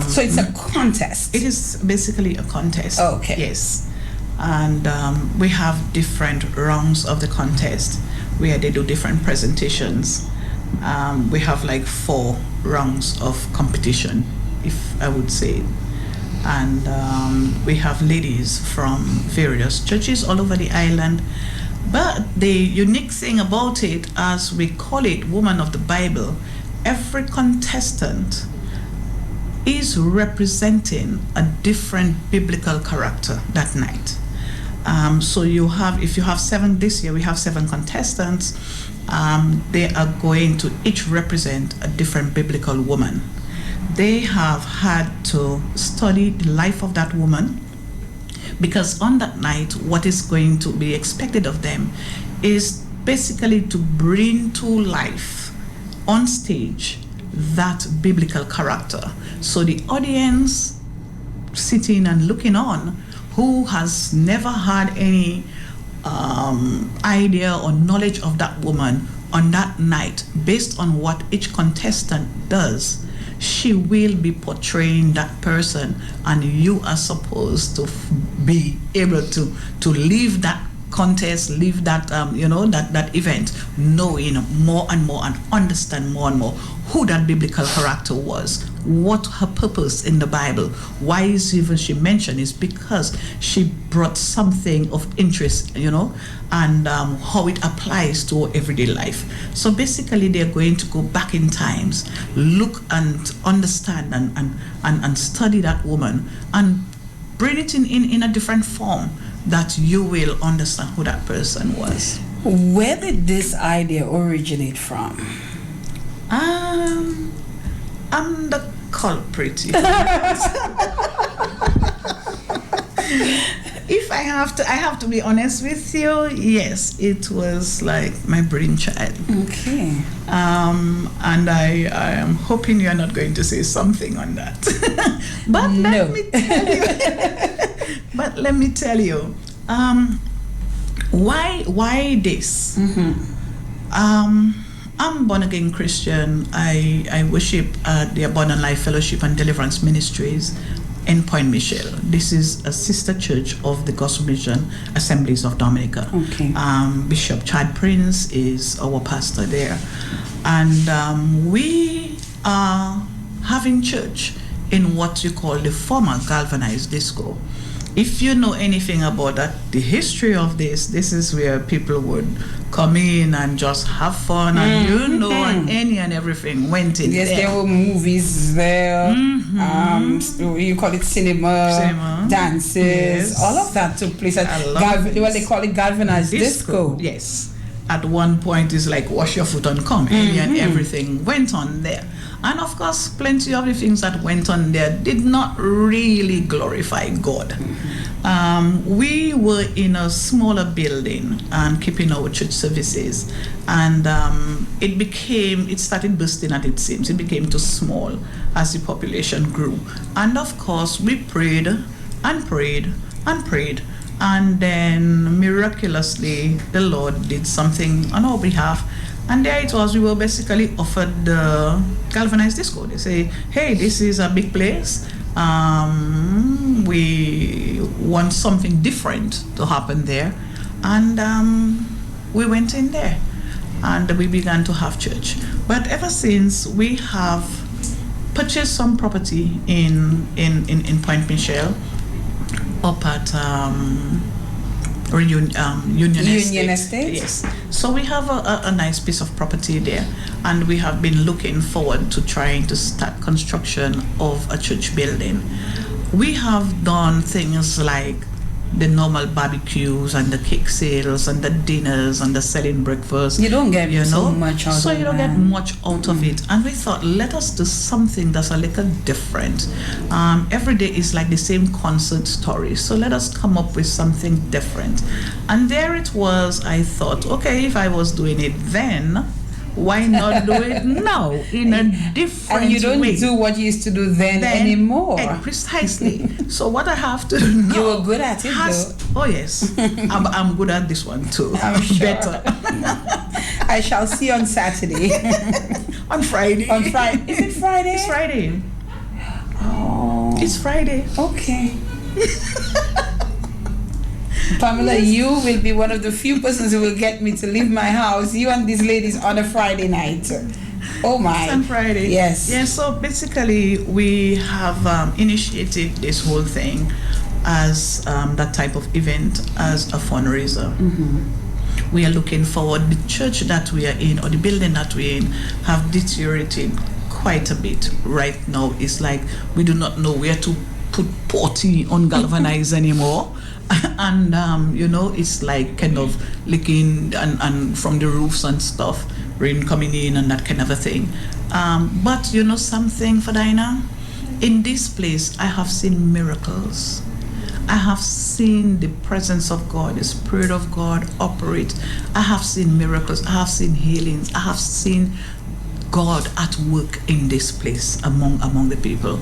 So it's a contest? It is basically a contest. Okay. Yes. And we have different rounds of the contest where they do different presentations. We have like 4 rounds of competition, if I would say. And we have ladies from various churches all over the island. But the unique thing about it, as we call it Woman of the Bible, every contestant is representing a different biblical character that night. So you have, if you have 7 this year, we have 7 contestants. They are going to each represent a different biblical woman. They have had to study the life of that woman, because on that night, what is going to be expected of them is basically to bring to life on stage that biblical character. So the audience sitting and looking on, who has never had any idea or knowledge of that woman, on that night, based on what each contestant does, she will be portraying that person, and you are supposed to be able to leave that contest, leave that that event, knowing more and more and understand more and more who that biblical character was, what her purpose in the Bible, why is even she mentioned, is because she brought something of interest, and how it applies to everyday life. So basically, they're going to go back in times, look and understand and study that woman and bring it in a different form. that you will understand who that person was. Where did this idea originate from? I'm the culprit. If I have to be honest with you, yes, it was like my brainchild. Okay. And I am hoping you are not going to say something on that. But let me tell you, why this? I'm born again Christian. I worship at the Abundant Life Fellowship and Deliverance Ministries in Point Michel. This is a sister church of the Gospel Mission Assemblies of Dominica. Okay. Bishop Chad Prince is our pastor there. And we are having church in what you call the former Galvanized Disco. If you know anything about that, the history of this is where people would come in and just have fun, and and any and everything went in there. Yes, there were movies there. You call it cinema, dances, all of that took place at they call it Galvanized Disco. Yes. At one point, it's like wash your foot and come. Any and everything went on there. And of course, plenty of the things that went on there did not really glorify God. We were in a smaller building and keeping our church services. And it started bursting at its seams. It became too small as the population grew. And of course, we prayed and prayed and prayed. And then miraculously, the Lord did something on our behalf. And there it was, we were basically offered the Galvanized Disco. They say, hey, this is a big place. We want something different to happen there. And we went in there and we began to have church. But ever since, we have purchased some property in Point Michel up at Union Estate. Yes. So we have a nice piece of property there, and we have been looking forward to trying to start construction of a church building. We have done things like the normal barbecues and the cake sales and the dinners and the selling breakfast. You don't get so much out of it. So you don't get much out of it. And we thought, let us do something that's a little different. Every day is like the same concert story. So let us come up with something different. And there it was. I thought, okay, if I was doing it then, why not do it now in a different way? And you don't do what you used to do then anymore. Precisely. So what I have to do now... You were good at it, though. Oh, yes. I'm good at this one, too. I'm sure. Better. I shall see you on Saturday. On Friday. On Friday. Is it Friday? It's Friday. Oh. It's Friday. Okay. Pamela, you will be one of the few persons who will get me to leave my house. You and these ladies on a Friday night. Oh my. It's on Friday. Yes. Yeah, so basically we have initiated this whole thing as that type of event as a fundraiser. We are looking forward. The church that we are in, or the building that we're in, have deteriorated quite a bit right now. It's like we do not know where to put potty on galvanized anymore. And it's like kind of leaking and from the roofs and stuff, rain coming in and that kind of a thing. But you know something, Fadina? In this place, I have seen miracles. I have seen the presence of God, the Spirit of God operate. I have seen miracles. I have seen healings. I have seen God at work in this place among the people.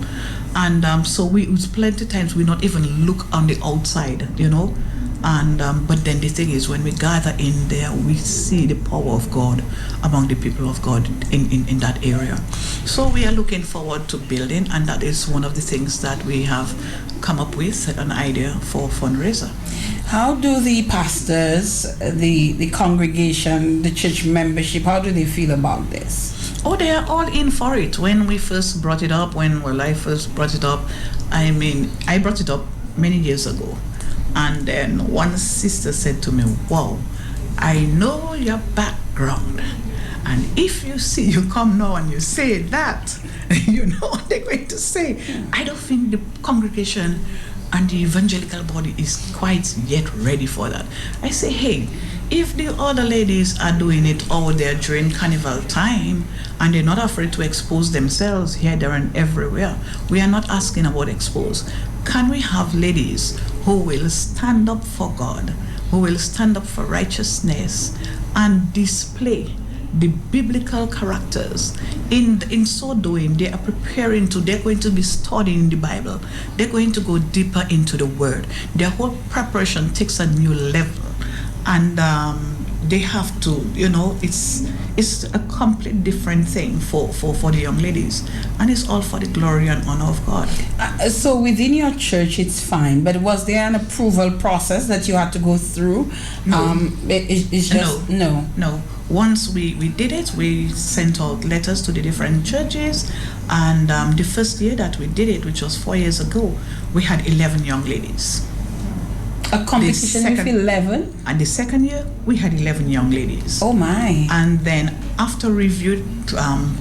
And so it's plenty times we not even look on the outside, and but then the thing is, when we gather in there, we see the power of God among the people of God in that area. So we are looking forward to building, and that is one of the things that we have come up with, an idea for fundraiser. How do the pastors, the congregation, the church membership, how do they feel about this? Oh, they are all in for it. When I first brought it up, I brought it up many years ago. And then one sister said to me, wow, I know your background. And if you come now and you say that, you know what they're going to say. I don't think the congregation and the evangelical body is quite yet ready for that. I say, hey, if the other ladies are doing it over there during carnival time and they're not afraid to expose themselves here, there, and everywhere, we are not asking about expose. Can we have ladies who will stand up for God, who will stand up for righteousness and display the biblical characters? In so doing, they're going to be studying the Bible. They're going to go deeper into the Word. Their whole preparation takes a new level. And they have to, it's a complete different thing for the young ladies. And it's all for the glory and honor of God. So within your church, it's fine. But was there an approval process that you had to go through? No. It's just, no. Once we did it, we sent out letters to the different churches. And the first year that we did it, which was 4 years ago, we had 11 young ladies. A competition with 11? And the second year, we had 11 young ladies. Oh my. And then after review,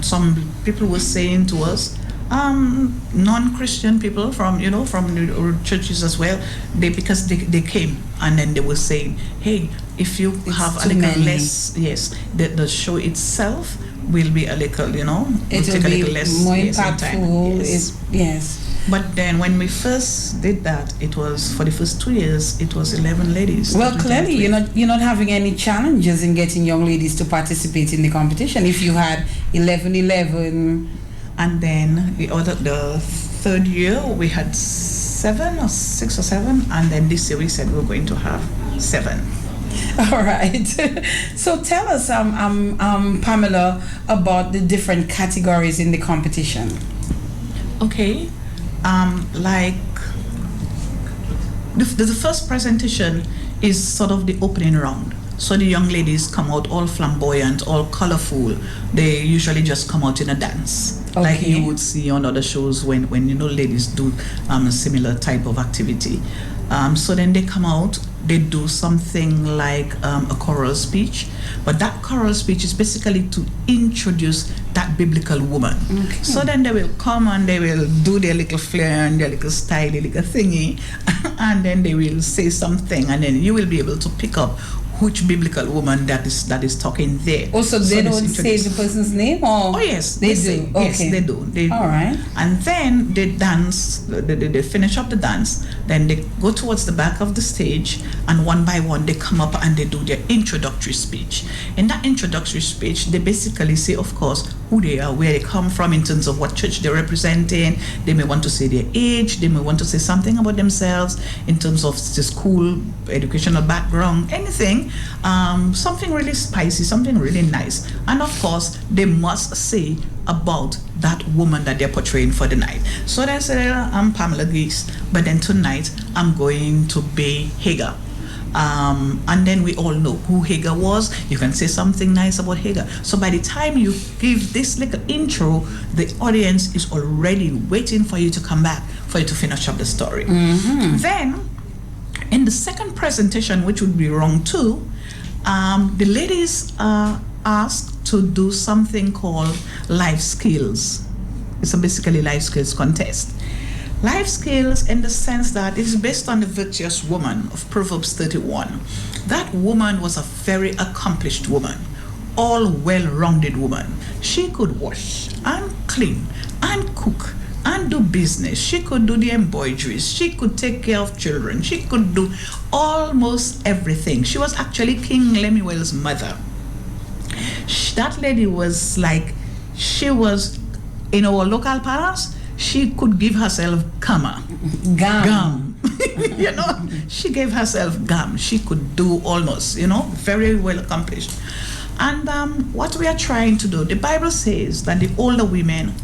some people were saying to us, non-Christian people from the churches as well, because they came and then they were saying, hey, if you have a little less, the show itself will be a little, it will be less, more impactful. Yes. But then when we first did that, it was, for the first 2 years, it was 11 ladies. Well, clearly you're not having any challenges in getting young ladies to participate in the competition. If you had 11, and then the third year we had 6 or 7, and then this year we said we're going to have 7. All right. So tell us, Pamela, about the different categories in the competition. Okay. Like the first presentation is sort of the opening round. So the young ladies come out all flamboyant, all colorful. They usually just come out in a dance, like you would see on other shows when ladies do a similar type of activity. So then they come out, they do something like a choral speech, but that choral speech is basically to introduce that biblical woman. Okay. So then they will come and they will do their little flair and their little style, their little thingy, and then they will say something, and then you will be able to pick up which biblical woman that is talking there. Also, they don't say the person's name, or? Oh yes, they do. Okay. Yes, they do. All right. And then they dance. They finish up the dance. Then they go towards the back of the stage, and one by one they come up and they do their introductory speech. In that introductory speech, they basically say, of course, who they are, where they come from, in terms of what church they're representing. They may want to say their age. They may want to say something about themselves in terms of the school, educational background, anything. Something really spicy, something really nice. And of course, they must say about that woman that they're portraying for the night. So they say, I'm Pamela Geese, but then tonight I'm going to be Hagar. And then we all know who Hagar was. You can say something nice about Hagar. So by the time you give this little intro, the audience is already waiting for you to come back, for you to finish up the story. Mm-hmm. Then, in the second presentation, which would be round 2, the ladies are asked to do something called life skills. It's basically life skills contest. Life skills in the sense that it's based on the virtuous woman of Proverbs 31. That woman was a very accomplished woman, all well-rounded woman. She could wash and clean and cook and do business. She could do the embroideries. She could take care of children. She could do almost everything. She was actually King Lemuel's mother. That lady was like, she was, in our local parlance, she could give herself gum. She gave herself gum. She could do almost, very well accomplished. And what we are trying to do, the Bible says that the older women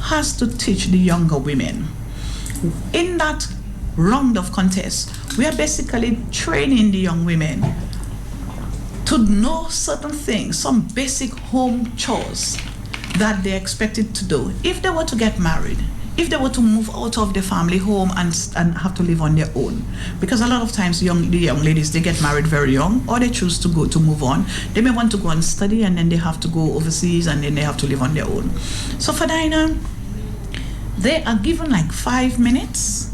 has to teach the younger women. In that round of contest, we are basically training the young women to know certain things, some basic home chores that they're expected to do. If they were to get married, if they were to move out of the family home and have to live on their own, because a lot of times the young ladies, they get married very young, or they choose to move on. They may want to go and study, and then they have to go overseas, and then they have to live on their own. So for Dinah, they are given like 5 minutes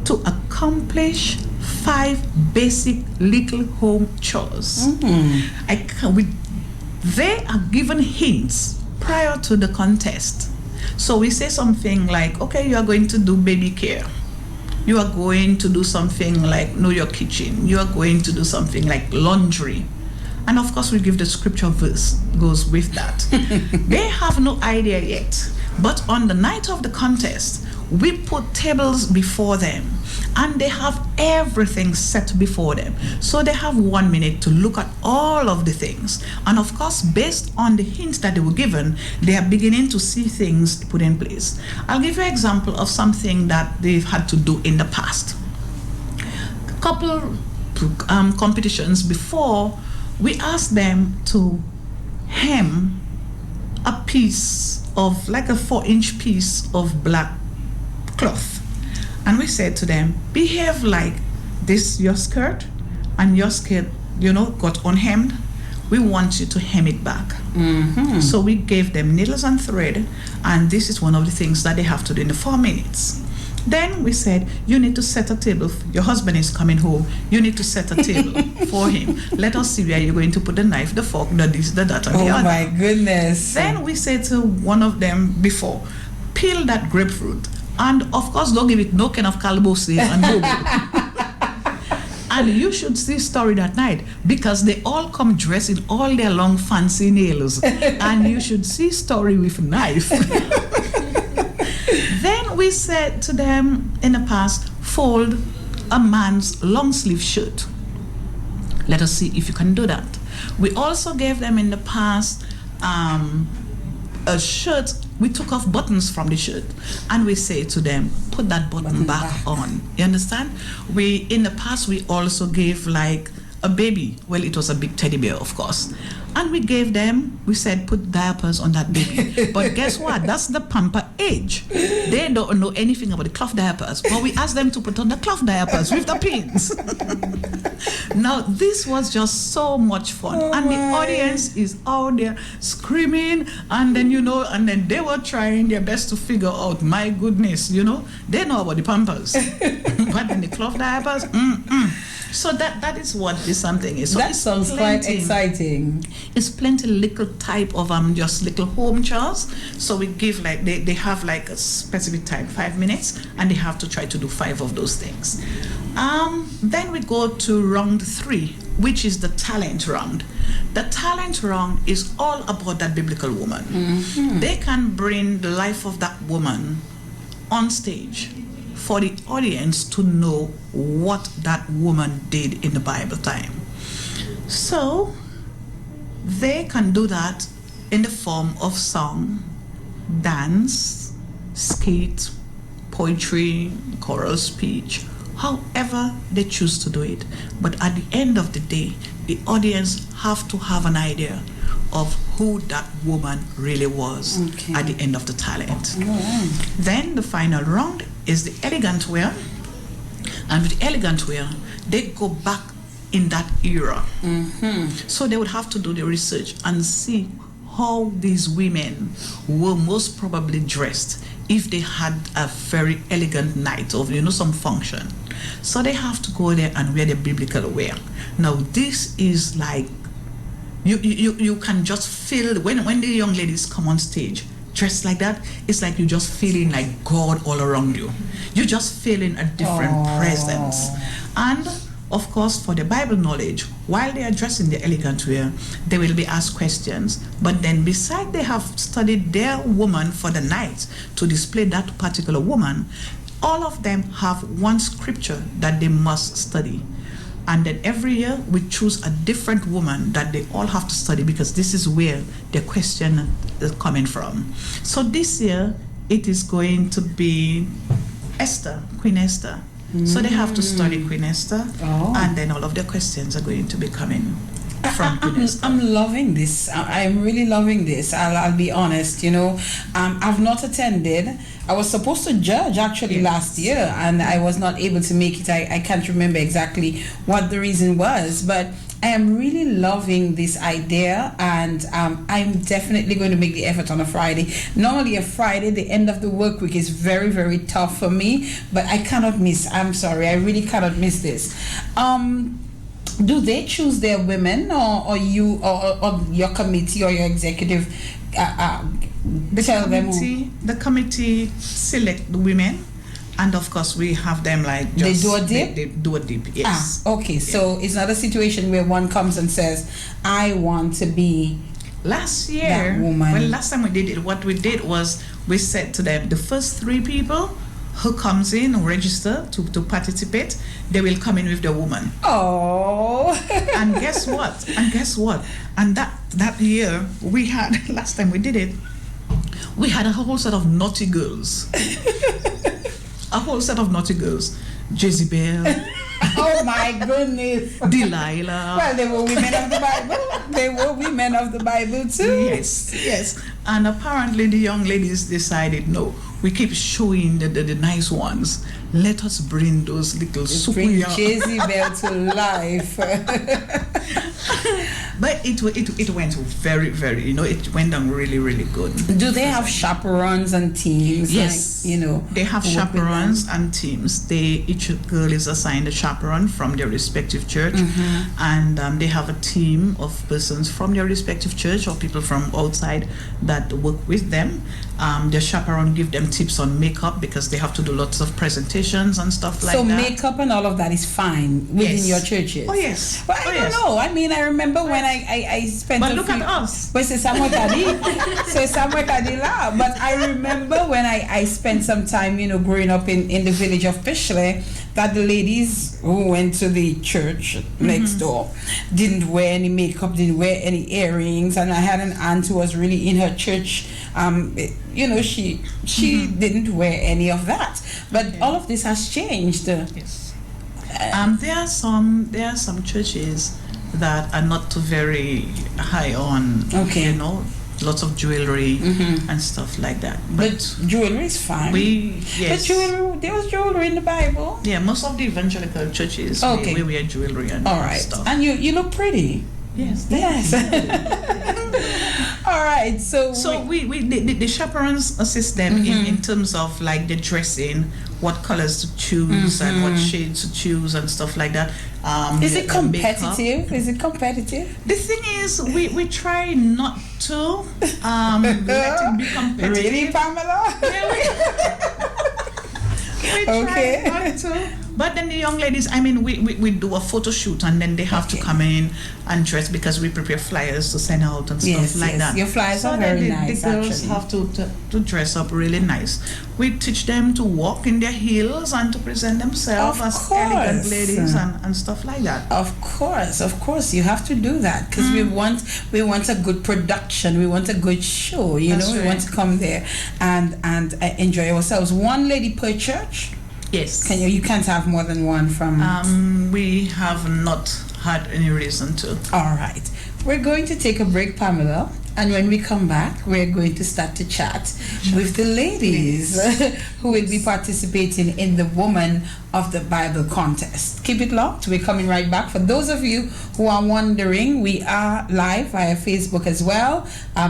to accomplish 5 basic little home chores. They are given hints prior to the contest. So we say something like, okay, you are going to do baby care. You are going to do something like know your kitchen. You are going to do something like laundry. And of course, we give the scripture verse goes with that. They have no idea yet. But on the night of the contest, we put tables before them and they have everything set before them. So they have 1 minute to look at all of the things. And of course, based on the hints that they were given, they are beginning to see things put in place. I'll give you an example of something that they've had to do in the past. A couple competitions before, we asked them to hem a piece of, like a 4-inch piece of black cloth. And we said to them, behave like this, your skirt, and your skirt, got unhemmed. We want you to hem it back. So we gave them needles and thread, and this is one of the things that they have to do in the 4 minutes. Then we said, you need to set a table. Your husband is coming home. You need to set a table for him. Let us see where you're going to put the knife, the fork, the this, the that, and the other. Oh my goodness. Then we said to one of them before, peel that grapefruit. And of course, don't give it no kind of calabose and bobo. And you should see story that night because they all come dressed in all their long fancy nails. And you should see story with knife. Then we said to them in the past, fold a man's long sleeve shirt. Let us see if you can do that. We also gave them in the past a shirt. We took off buttons from the shirt and we say to them, put that button back on. You understand? In the past, we also gave like a baby. Well, it was a big teddy bear, of course. And we gave them, we said, put diapers on that baby. But guess what? That's the pamper age. They don't know anything about the cloth diapers. But we asked them to put on the cloth diapers with the pins. Now, this was just so much fun. And the audience is out there screaming. And then, and then they were trying their best to figure out, my goodness, they know about the pampers. But in the cloth diapers, So that is what this something is. So that sounds quite exciting. It's plenty little type of just little home chores. So we give like they have like a specific time, 5 minutes, and they have to try to do 5 of those things. Then we go to round 3, which is the talent round. The talent round is all about that biblical woman. They can bring the life of that woman on stage for the audience to know what that woman did in the Bible time. So they can do that in the form of song, dance, skit, poetry, choral speech, however they choose to do it. But at the end of the day, the audience have to have an idea of who that woman really was at the end of the talent. Then the final round is the elegant wear. And with the elegant wear, they go back in that era. So they would have to do the research and see how these women were most probably dressed if they had a very elegant night of, some function. So they have to go there and wear the biblical wear. Now this is like, you can just feel, when the young ladies come on stage, dressed like that, it's like you're just feeling like God all around you. You're just feeling a different presence. And of course, for the Bible knowledge, while they are dressed in the elegant wear, they will be asked questions. But then beside they have studied their woman for the night to display that particular woman, all of them have one scripture that they must study. And then every year we choose a different woman that they all have to study because this is where the question is coming from. So this year it is going to be Esther, Queen Esther. So they have to study Queen Esther, and then all of the questions are going to be coming from Queen Esther. I'm loving this. I'm really loving this. I'll be honest, I've not attended. I was supposed to judge actually last year and I was not able to make it. I can't remember exactly what the reason was, but I am really loving this idea, and I'm definitely going to make the effort on a Friday. Normally a Friday, the end of the work week, is very, very tough for me, but I cannot miss. I'm sorry, I really cannot miss this. Do they choose their women, or you, or your committee or your executive The committee select the women, and of course we have them like just, they do a dip? They do a dip, yes. Okay, so it's not a situation where one comes and says, I want to be last year, that woman. well, last time we did it, what we did was we said to them, the first 3 people who comes in and register to participate, they will come in with the woman. Oh. And guess what? And that year we had, last time we did it, we had a whole set of naughty girls. A whole set of naughty girls. Jezebel. Oh my goodness. Delilah. Well, they were women of the Bible. They were women of the Bible too. Yes. And apparently the young ladies decided, no, we keep showing the nice ones. Let us bring those little bring super Jezebel to life. But it went very, very, it went down really, really good. Do they have chaperones and teams? Yes. Like, they have chaperones and teams. Each girl is assigned a chaperone from their respective church, and they have a team of persons from their respective church or people from outside that work with them. Their chaperone give them tips on makeup because they have to do lots of presentations and stuff like that. So makeup and all of that is fine within your churches? Oh, yes. Well, I don't know. I mean, I remember when I spent But look at us. But I remember when I spent some time, growing up in the village of Pishley, that the ladies who went to the church next door didn't wear any makeup, didn't wear any earrings, and I had an aunt who was really in her church. She didn't wear any of that. But all of this has changed. Yes. There are some churches that are not too very high on, lots of jewelry and stuff like that. But jewelry is fine. Yes. But there was jewelry in the Bible. Yeah, most of the evangelical churches we wear jewelry and stuff. And you look pretty. Yes. All right. So the chaperones assist them in terms of like the dressing, what colors to choose and what shades to choose and stuff like that. Is it competitive? The thing is, we try not to let it be competitive. Really, Pamela? We try not to. But then the young ladies, I mean, we do a photo shoot and then they have to come in and dress because we prepare flyers to send out and stuff like that. Your flyers are very nice. The girls have to dress up really nice. We teach them to walk in their heels and to present themselves as elegant ladies and stuff like that. Of course, you have to do that because we want a good production. We want a good show. We want to come there and enjoy ourselves. One lady per church. Yes. You can't have more than one from... we have not had any reason to. All right. We're going to take a break, Pamela. And when we come back, we're going to start to chat with the ladies who will be participating in the Woman of the Bible contest. Keep it locked. We're coming right back. For those of you who are wondering, we are live via Facebook as well,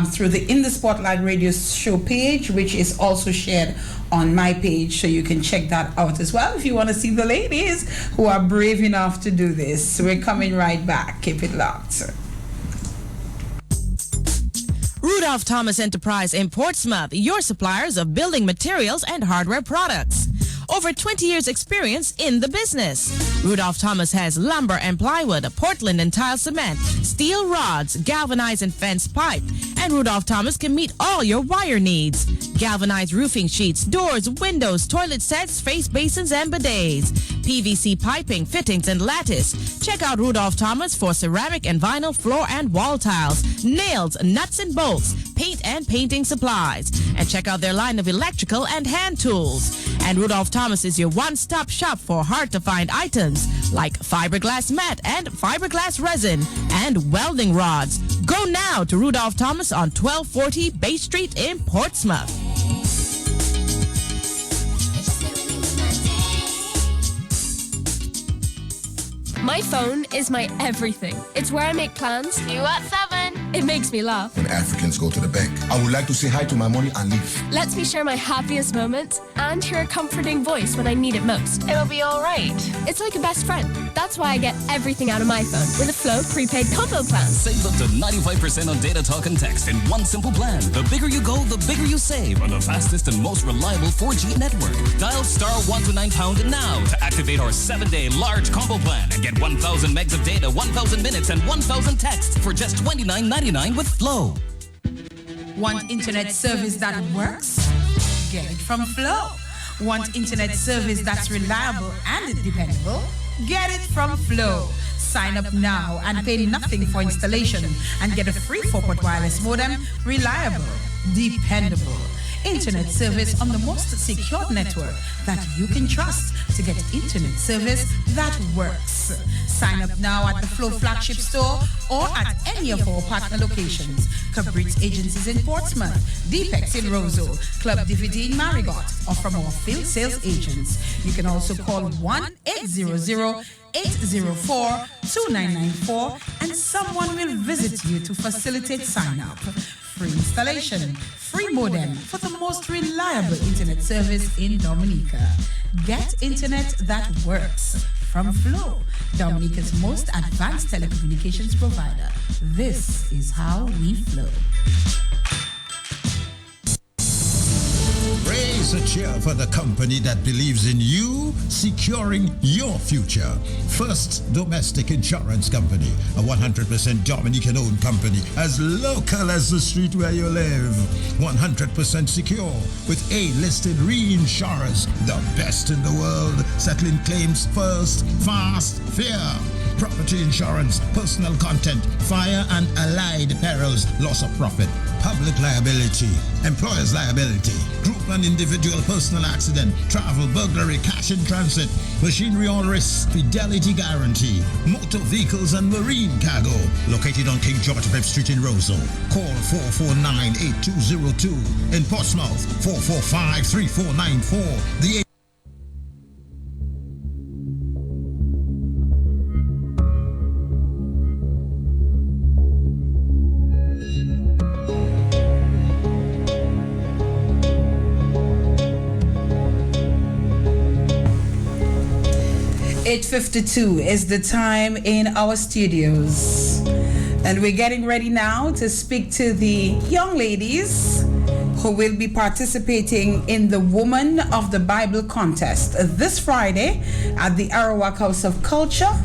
through the In the Spotlight Radio show page, which is also shared on my page, so you can check that out as well if you want to see the ladies who are brave enough to do this. So we're coming right back. Keep it locked. Rudolph Thomas Enterprise in Portsmouth, your suppliers of building materials and hardware products. Over 20 years experience in the business. Rudolph Thomas has lumber and plywood, Portland and tile cement, steel rods, galvanized and fence pipe. And Rudolph Thomas can meet all your wire needs. Galvanized roofing sheets, doors, windows, toilet sets, face basins and bidets. PVC piping, fittings and lattice. Check out Rudolph Thomas for ceramic and vinyl floor and wall tiles, nails, nuts and bolts, paint and painting supplies. And check out their line of electrical and hand tools. And Rudolph Thomas is your one-stop shop for hard-to-find items like fiberglass mat and fiberglass resin and welding rods. Go now to Rudolph Thomas on 1240 Bay Street in Portsmouth. My phone is my everything. It's where I make plans. You at 7. It makes me laugh. When Africans go to the bank, I would like to say hi to my money and leave. Lets me share my happiest moments and hear a comforting voice when I need it most. It'll be all right. It's like a best friend. That's why I get everything out of my phone with a Flow prepaid combo plan. Save up to 95% on data, talk, and text in one simple plan. The bigger you go, the bigger you save on the fastest and most reliable 4G network. Dial *129# now to activate our 7-day large combo plan and get 1,000 megs of data, 1,000 minutes, and 1,000 texts for just $29.99 with Flow. Want internet service that works? Get it from Flow. Want internet service that's reliable and dependable? Get it from Flow. Sign up now and pay nothing for installation and get a free 4-port wireless modem, reliable, dependable internet service on the most secure network that you can trust to get internet service that works. Sign up now at the Flow flagship store or at any of our partner locations. Cabrit's agencies in Portsmouth, Deepex in Roseau, Club DVD in Marigot, or from our field sales agents. You can also call 1-800-804-2994 and someone will visit you to facilitate sign up. Free installation, free modem for the most reliable internet service in Dominica. Get internet that works from Flow, Dominica's most advanced telecommunications provider. This is how we flow. Raise a cheer for the company that believes in you, securing your future. First Domestic Insurance Company, a 100% Dominican-owned company, as local as the street where you live. 100% secure, with A-listed reinsurers, the best in the world, settling claims first, fast, fair. Property insurance, personal content, fire and allied perils, loss of profit, public liability, employer's liability, group and individual personal accident, travel, burglary, cash in transit, machinery all risk, fidelity guarantee, motor vehicles and marine cargo. Located on King George Pep Street in Roseau. Call 449-8202. In Portsmouth, 445-3494. The 8:52 is the time in our studios. And we're getting ready now to speak to the young ladies who will be participating in the Woman of the Bible contest this Friday at the Arawak House of Culture.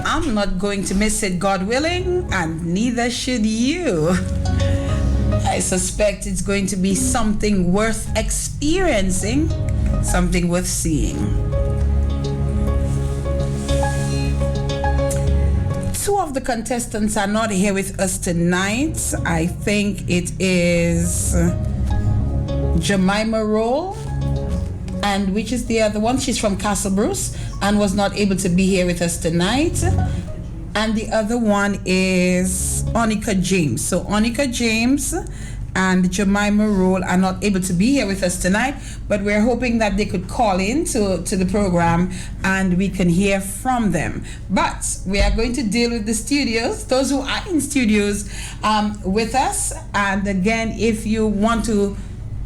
I'm not going to miss it, God willing, and neither should you. I suspect it's going to be something worth experiencing, something worth seeing. Two of the contestants are not here with us tonight. I think it is Jemima Roll, and which is the other one? She's from Castle Bruce and was not able to be here with us tonight. And the other one is Onika James. So Onika James and Jemima Roll are not able to be here with us tonight, but we're hoping that they could call in to the program and we can hear from them. But we are going to deal with the studios, those who are in studios with us. And again, if you want to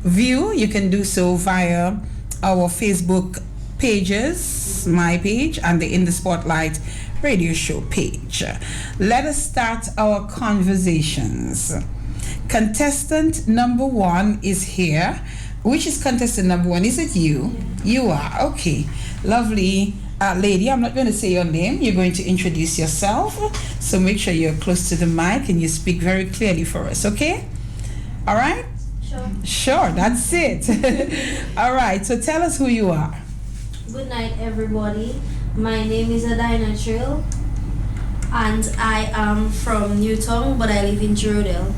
view, you can do so via our Facebook pages, my page and the In the Spotlight radio show page. Let us start our conversations. Contestant number 1 is here. Which is contestant number 1? Is it you? You are. Okay. Lovely lady. I'm not going to say your name. You're going to introduce yourself. So make sure you're close to the mic and you speak very clearly for us. Okay? All right? Sure. That's it. All right. So tell us who you are. Good night, everybody. My name is Adina Trill, and I am from Newtown, but I live in Jordan.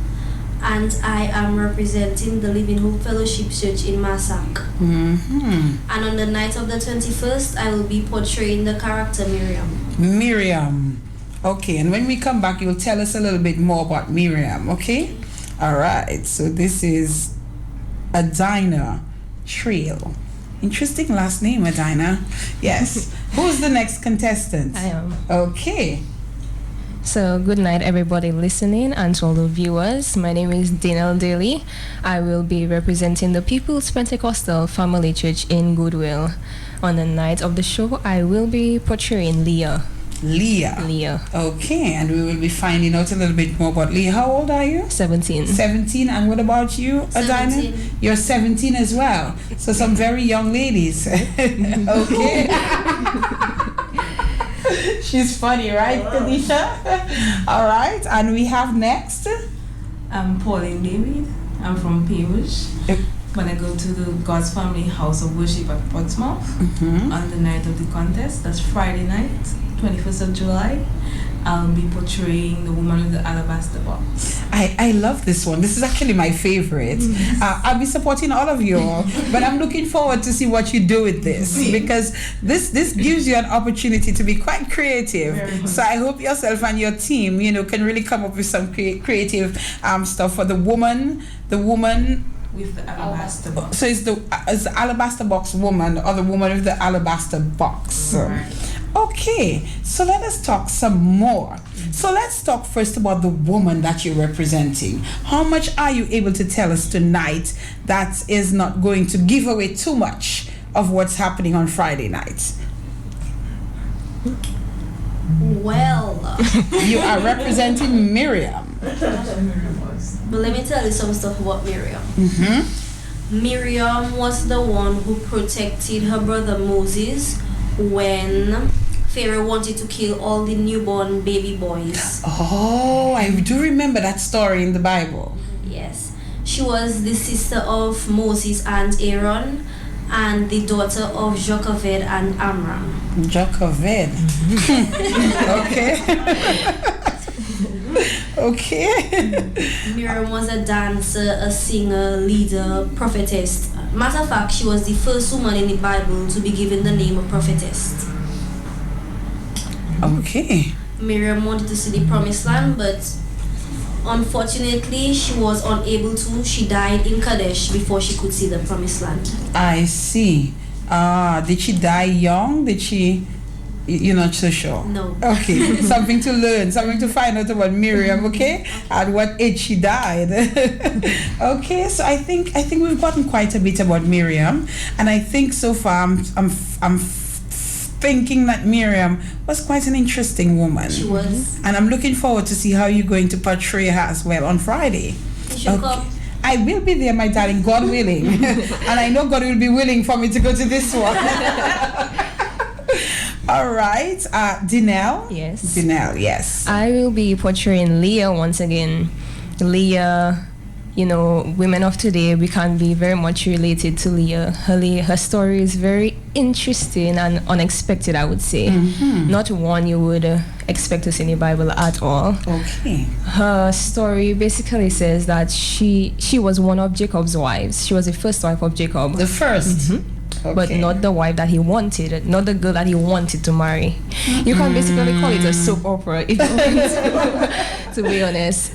And I am representing the Living Hope Fellowship Church in Massac. And on the night of the 21st, I will be portraying the character Miriam. Miriam. Okay, and when we come back, you'll tell us a little bit more about Miriam, okay? All right, so this is Adina Trill. Interesting last name, Adina. Yes. Who's the next contestant? I am. Okay. So, good night, everybody listening, and to all the viewers. My name is Daniel Daly. I will be representing the People's Pentecostal Family Church in Goodwill. On the night of the show, I will be portraying Leah. Leah. Okay, and we will be finding out a little bit more about Leah. How old are you? 17. 17, and what about you, Adina? 17. You're 17 as well. So some very young ladies. Okay. She's funny, right, Tanisha? All right, and we have next. I'm Pauline David. I'm from Peebush. When I go to the God's Family House of Worship at Portsmouth on the night of the contest, that's Friday night, 21st of July, I'll be portraying the woman with the alabaster box. I love this one. This is actually my favorite. I'll be supporting all of you all, but I'm looking forward to see what you do with this, because this gives you an opportunity to be quite creative. So I hope yourself and your team, can really come up with some creative stuff for the woman with the alabaster box. So it's the alabaster box woman, or the woman with the alabaster box. Right. Okay, so let us talk some more. So let's talk first about the woman that you're representing. How much are you able to tell us tonight that is not going to give away too much of what's happening on Friday night? Well, you are representing Miriam. But let me tell you some stuff about Miriam. Miriam was the one who protected her brother Moses when Pharaoh wanted to kill all the newborn baby boys. Oh, I do remember that story in the Bible. Yes. She was the sister of Moses and Aaron, and the daughter of Jochebed and Amram. Jochebed. Okay. Okay. Miriam was a dancer, a singer, leader, prophetess. Matter of fact, she was the first woman in the Bible to be given the name of prophetess. Okay. Miriam wanted to see the promised land, but unfortunately she was unable to. She died in Kadesh before she could see the promised land. I see. Did she die young? Did she... You're not so sure? No. Okay, something to learn, something to find out about Miriam, okay? At what age she died. Okay, so I think we've gotten quite a bit about Miriam, and I think so far I'm thinking that Miriam was quite an interesting woman. She was. And I'm looking forward to see how you're going to portray her as well on Friday. You should come. I will be there, my darling, God willing. And I know God will be willing for me to go to this one. All right, Dinelle. Yes. Dinelle, yes. I will be portraying Leah once again. Leah, women of today, we can be very much related to Leah. Her story is very interesting and unexpected, I would say. Not one you would expect to see in the Bible at all. Okay. Her story basically says that she was one of Jacob's wives. She was the first wife of Jacob. The first? Okay. But not the wife that he wanted, not the girl that he wanted to marry. You can basically call it a soap opera, if you want to be honest.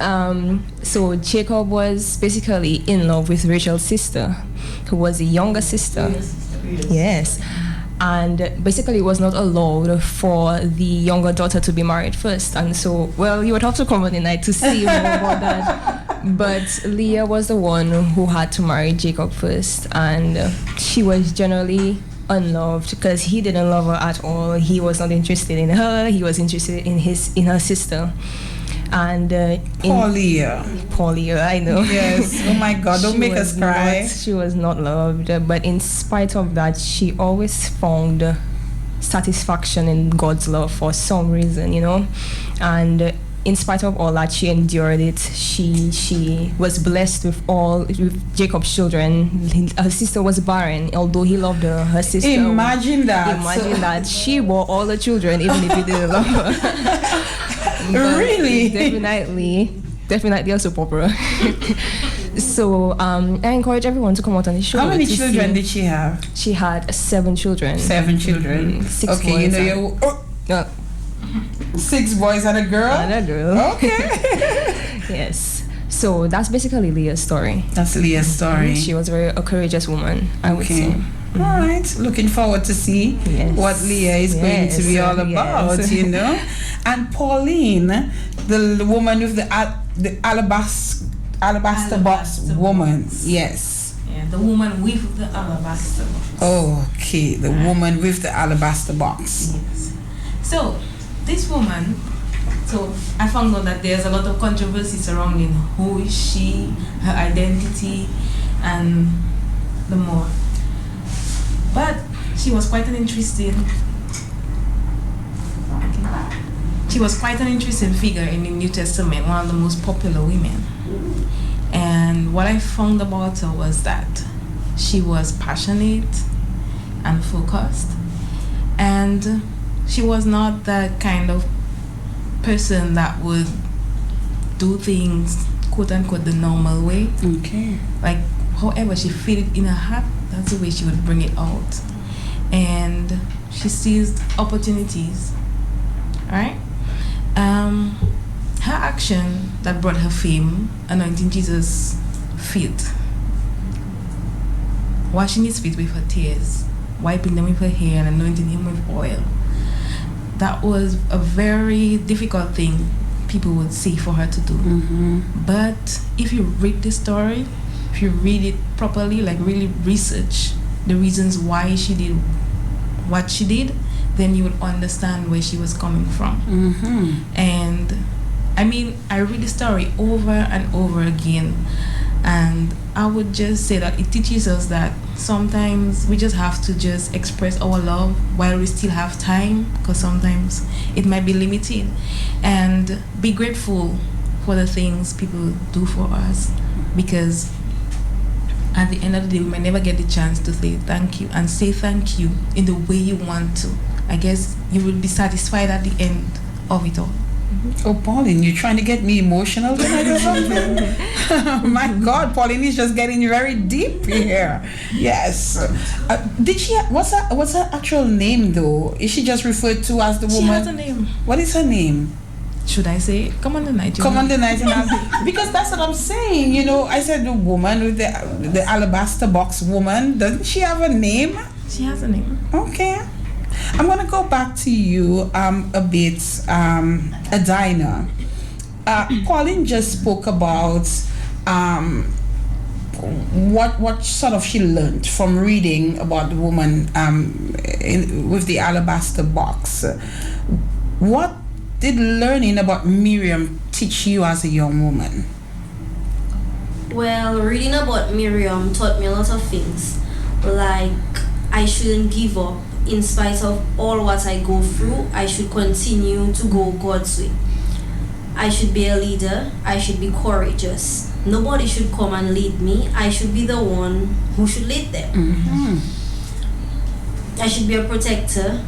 So Jacob was basically in love with Rachel's sister, who was the younger sister. Yes. And basically it was not allowed for the younger daughter to be married first. And so, you would have to come on the night to see more about that. But Leah was the one who had to marry Jacob first, and she was generally unloved because he didn't love her at all. He was not interested in her. He was interested in her sister. And poor Leah, I know. Yes. Oh my God! Don't make us cry. She was not loved, but in spite of that, she always found satisfaction in God's love for some reason, And in spite of all that, she endured it. She was blessed with Jacob's children. Her sister was barren, although he loved her. Her sister. Imagine that. She bore all the children, even if he didn't love her. Really? Definitely a soap opera. So I encourage everyone to come out on the show. How many children did she have? She had 7 children. 7 children. 6 okay, boys. 6 boys and a girl? Okay. Yes. So that's basically Leah's story. That's Leah's story. She was a courageous woman, I would say. All right. Looking forward to see what Leah is going to be all about, you know. And Pauline, the woman with the alabaster box woman. Yes. Yeah, the woman with the alabaster box. Okay, the woman with the alabaster box. Yes. So, this woman, so I found out that there's a lot of controversy surrounding who is she, her identity, and the more. But she was quite an interesting figure in the New Testament, one of the most popular women. And what I found about her was that she was passionate and focused, and she was not the kind of person that would do things quote unquote the normal way. Okay. Like however she fit it in her heart, that's the way she would bring it out. And she seized opportunities. Alright? Her action that brought her fame, anointing Jesus' feet, washing his feet with her tears, wiping them with her hair, and anointing him with oil. That was a very difficult thing people would say for her to do. But if you read the story, if you read it properly, like really research the reasons why she did what she did, then you would understand where she was coming from. And I mean, I read the story over and over again, and I would just say that it teaches us that sometimes we just have to just express our love while we still have time, because sometimes it might be limited, and be grateful for the things people do for us, because at the end of the day we might never get the chance to say thank you, and say thank you in the way you want to. I guess you will be satisfied at the end of it all. Oh, Pauline, you're trying to get me emotional tonight or something? My God, Pauline is just getting very deep here. Yes. Did she? What's her actual name though? Is she just referred to as the woman? She has a name. What is her name? Should I say Come on the Night? Come on the Nightingale. Because that's what I'm saying. You know, I said the woman with the alabaster box woman. Doesn't she have a name? She has a name. Okay. I'm going to go back to you a bit, Adina. Pauline just spoke about what sort of she learned from reading about the woman with the alabaster box. What did learning about Miriam teach you as a young woman? Well, reading about Miriam taught me a lot of things. Like, I shouldn't give up. In spite of all what I go through, I should continue to go God's way. I should be a leader. I should be courageous. Nobody should come and lead me. I should be the one who should lead them. I should be a protector.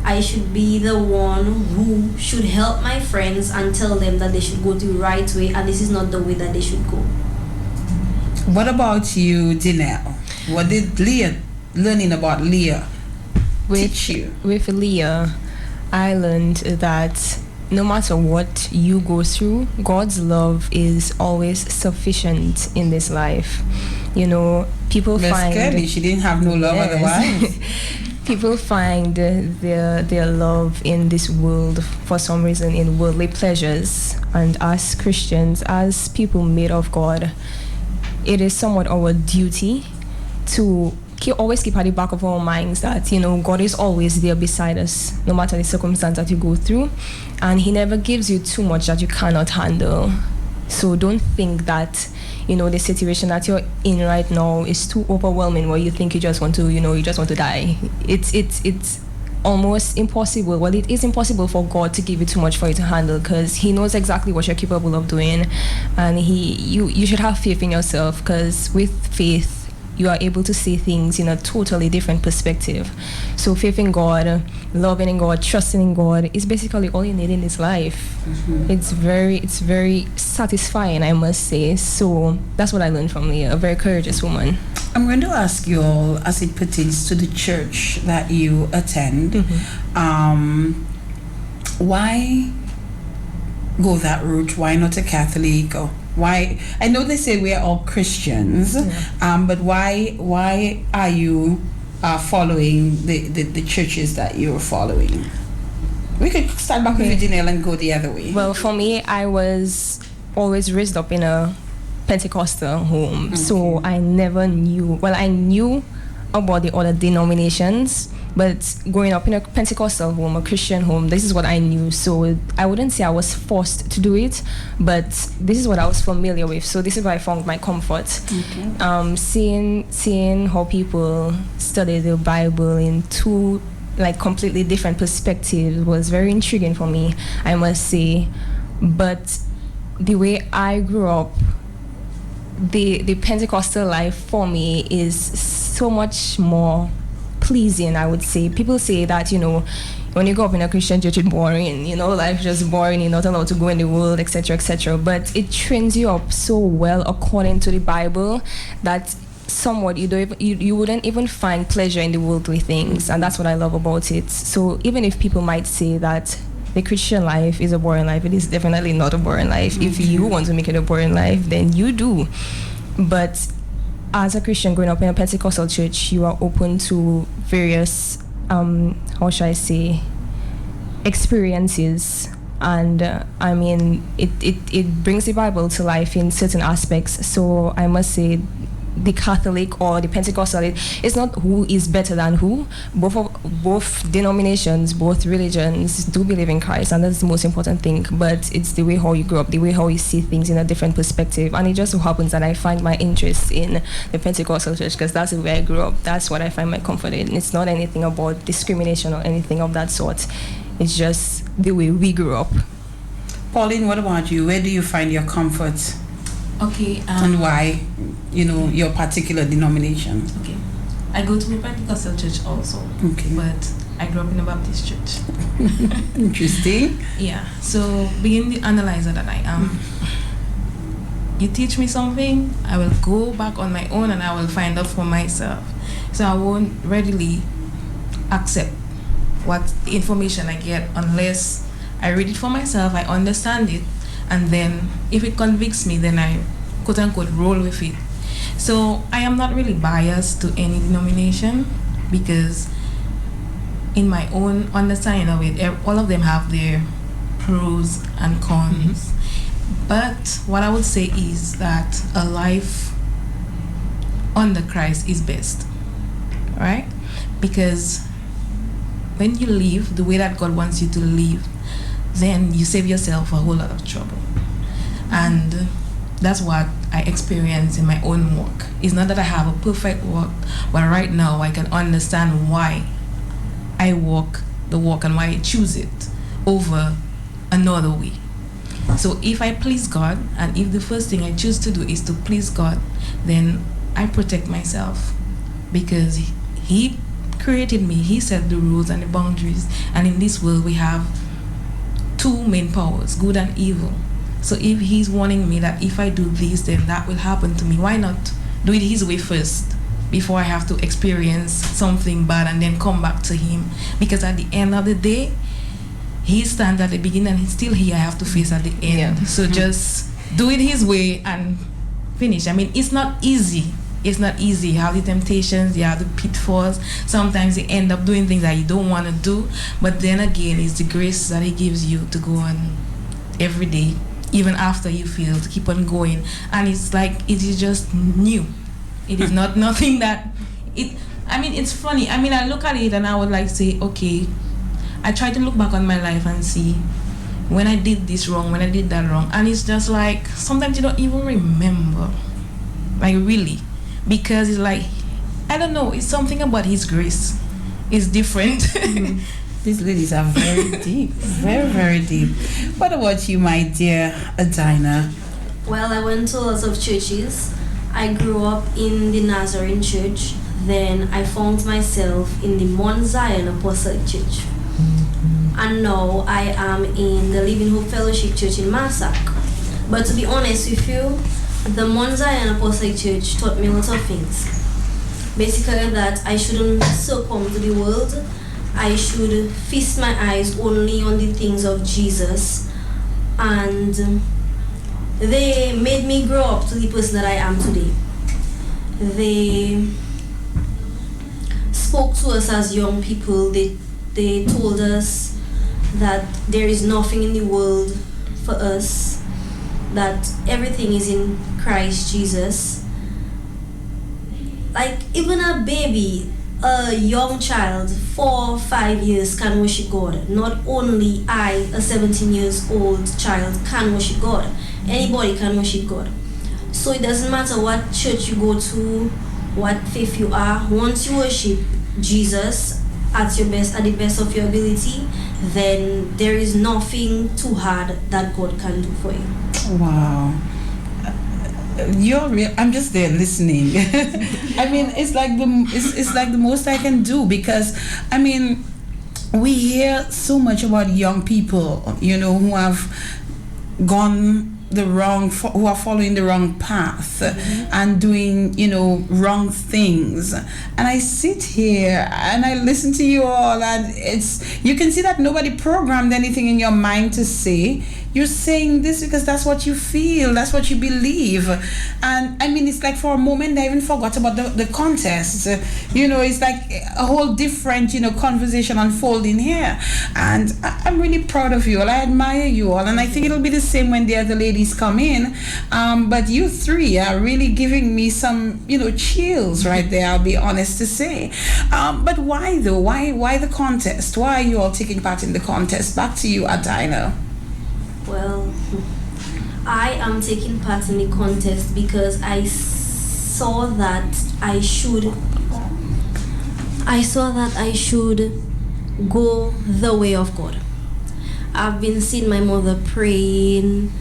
I should be the one who should help my friends and tell them that they should go the right way, and this is not the way that they should go. What about you, Dinelle? What did learning about Leah teach you? With Leah, I learned that no matter what you go through, God's love is always sufficient in this life. You know, people find... Clearly, she didn't have no love otherwise. People find their love in this world, for some reason, in worldly pleasures. And as Christians, as people made of God, it is somewhat our duty to always keep at the back of our minds that, you know, God is always there beside us, no matter the circumstance that you go through, and He never gives you too much that you cannot handle. So don't think that, you know, the situation that you're in right now is too overwhelming, where you think you just want to, you know, you just want to die. It's almost impossible. Well, it is impossible for God to give you too much for you to handle, because He knows exactly what you're capable of doing, and you should have faith in yourself, because with faith you are able to see things in a totally different perspective. So faith in God, loving in God, trusting in God is basically all you need in this life. It's very satisfying, I must say. So that's what I learned from Leah, a very courageous woman. I'm going to ask you all, as it pertains to the church that you attend, why go that route? Why not a Catholic? Or why? I know they say we are all Christians, but why are you following the churches that you were following? We could start back with Janelle and go the other way. Well, for me, I was always raised up in a Pentecostal home, so I never knew. Well, I knew about the other denominations, but growing up in a Pentecostal home, a Christian home, this is what I knew. So I wouldn't say I was forced to do it, but this is what I was familiar with. So this is where I found my comfort. Seeing how people study the Bible in two completely different perspectives was very intriguing for me, I must say. But the way I grew up, the Pentecostal life for me is so much more pleasing, I would say. People say that, when you grow up in a Christian church, it's boring, life is just boring, you're not allowed to go in the world, etc., etc. But it trains you up so well according to the Bible that somewhat you wouldn't even find pleasure in the worldly things, and that's what I love about it. So even if people might say that the Christian life is a boring life, it is definitely not a boring life. If you want to make it a boring life, then you do. But as a Christian growing up in a Pentecostal church, you are open to various how should I say, experiences, and it brings the Bible to life in certain aspects. So I must say, the Catholic or the Pentecostal, it's not who is better than who. Both denominations, both religions do believe in Christ, and that's the most important thing. But it's the way how you grow up, the way how you see things in a different perspective. And it just so happens that I find my interest in the Pentecostal church because that's the way I grew up. That's what I find my comfort in. It's not anything about discrimination or anything of that sort. It's just the way we grew up. Pauline, what about you? Where do you find your comfort? Okay. And why, your particular denomination? Okay. I go to a Pentecostal church also. Okay. But I grew up in a Baptist church. Interesting. Yeah. So being the analyzer that I am, you teach me something, I will go back on my own and I will find out for myself. So I won't readily accept what information I get unless I read it for myself, I understand it, and then if it convicts me, then I quote unquote roll with it. So I am not really biased to any denomination because in my own understanding of it, all of them have their pros and cons. But what I would say is that a life under Christ is best, right? Because when you live the way that God wants you to live, then you save yourself a whole lot of trouble. And that's what I experience in my own walk. It's not that I have a perfect walk, but right now I can understand why I walk the walk and why I choose it over another way. So if I please God, and if the first thing I choose to do is to please God, then I protect myself because He created me. He set the rules and the boundaries. And in this world we have two main powers, good and evil. So if He's warning me that if I do this, then that will happen to me, why not do it His way first before I have to experience something bad and then come back to Him? Because at the end of the day, He stands at the beginning and He's still here. I have to face at the end. So just do it His way and finish. I mean, it's not easy. It's not easy. You have the temptations, you have the pitfalls. Sometimes you end up doing things that you don't want to do. But then again, it's the grace that He gives you to go on every day, even after you fail, to keep on going. And it's like, it is just new. It is not nothing that, it's funny. I mean, I look at it and I would like say, okay, I try to look back on my life and see when I did this wrong, when I did that wrong. And it's just like, sometimes you don't even remember. Like, really. Because it's like, I don't know, it's something about His grace. It's different. These ladies are very deep. Very, very deep. What about you, my dear Adina? Well, I went to lots of churches. I grew up in the Nazarene Church. Then I found myself in the Mount Zion Apostolic Church. And now I am in the Living Hope Fellowship Church in Massac. But to be honest with you, the Mount Zion Apostolic Church taught me a lot of things. Basically that I shouldn't succumb to the world. I should feast my eyes only on the things of Jesus. And they made me grow up to the person that I am today. They spoke to us as young people. They told us that there is nothing in the world for us, that everything is in Christ Jesus. Like even a baby, a young child, 4 or 5 years can worship God. Not only I, a 17 years old child, can worship God. Anybody can worship God. So it doesn't matter what church you go to, what faith you are. Once you worship Jesus at the best of your ability, then there is nothing too hard that God can do for you. Wow. You're real. I'm just there listening. I mean, it's like the most I can do, because I mean, we hear so much about young people, who have gone who are following the wrong path and doing, wrong things. And I sit here and I listen to you all, and you can see that nobody programmed anything in your mind to say. You're saying this because that's what you feel, that's what you believe. And I mean, it's like for a moment I even forgot about the contest. It's like a whole different, conversation unfolding here. And I'm really proud of you all. I admire you all. And I think it'll be the same when the other ladies come in. But you three are really giving me some, chills right there, I'll be honest to say. But why though? Why the contest? Why are you all taking part in the contest? Back to you, Adina. Well, I am taking part in the contest because I saw that I should go the way of God. I've been seeing my mother praying,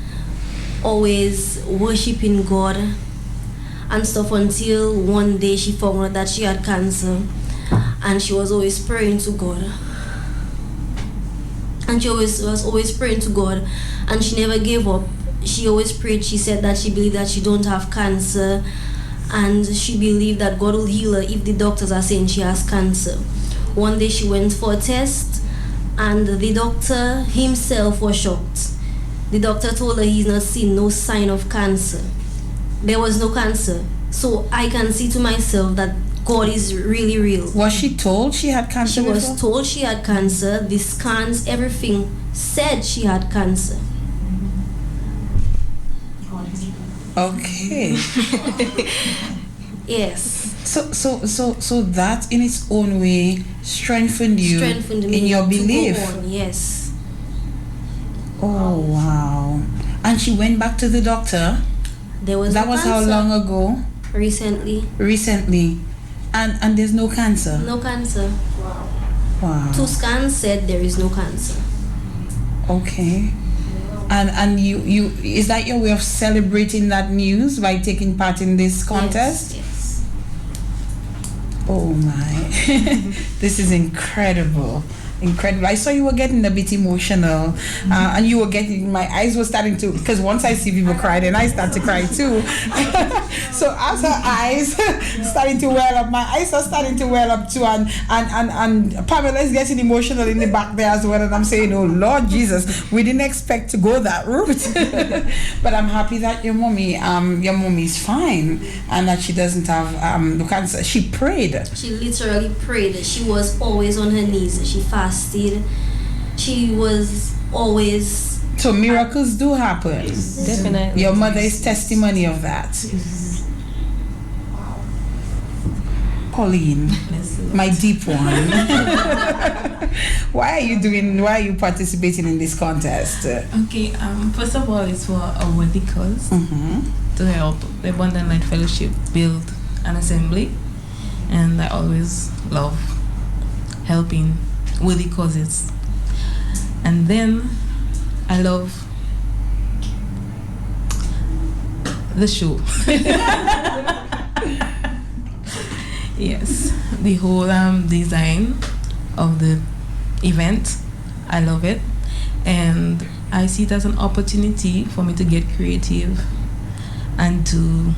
always worshiping God and stuff, until one day she found out that she had cancer, and she was always praying to God. And she was always praying to God, and she never gave up. She always prayed. She said that she believed that she don't have cancer, and she believed that God will heal her if the doctors are saying she has cancer. One day she went for a test, and the doctor himself was shocked. The doctor told her he's not seeing no sign of cancer. There was no cancer. So I can see to myself that God is really real. Was she told she had cancer? She was told she had cancer. The scans, everything said she had cancer. Okay. Yes. So that in its own way strengthened you in your belief. Yes. Oh wow. And she went back to the doctor. That was how long ago? Recently. And there's no cancer? No cancer. Wow. 2 scans said there is no cancer. Okay. And you is that your way of celebrating that news by taking part in this contest? Yes. Oh my. This is incredible. I saw you were getting a bit emotional, and you were getting, my eyes were starting to, because once I see people cry, then I start to cry too. So as her eyes starting to well up, my eyes are starting to well up too, and Pamela is getting emotional in the back there as well, and I'm saying, oh Lord Jesus, we didn't expect to go that route. But I'm happy that your mommy is fine, and that she doesn't have no cancer. She prayed. She literally prayed. She was always on her knees. She fasted. She was always. So miracles do happen. Definitely. Your mother is testimony of that. Pauline, my deep one. Why are you participating in this contest? Okay, first of all, it's for a worthy cause, to help the Abundant Light Fellowship build an assembly, and I always love helping worthy causes. And then I love the show. Yes, the whole design of the event, I love it, and I see it as an opportunity for me to get creative and to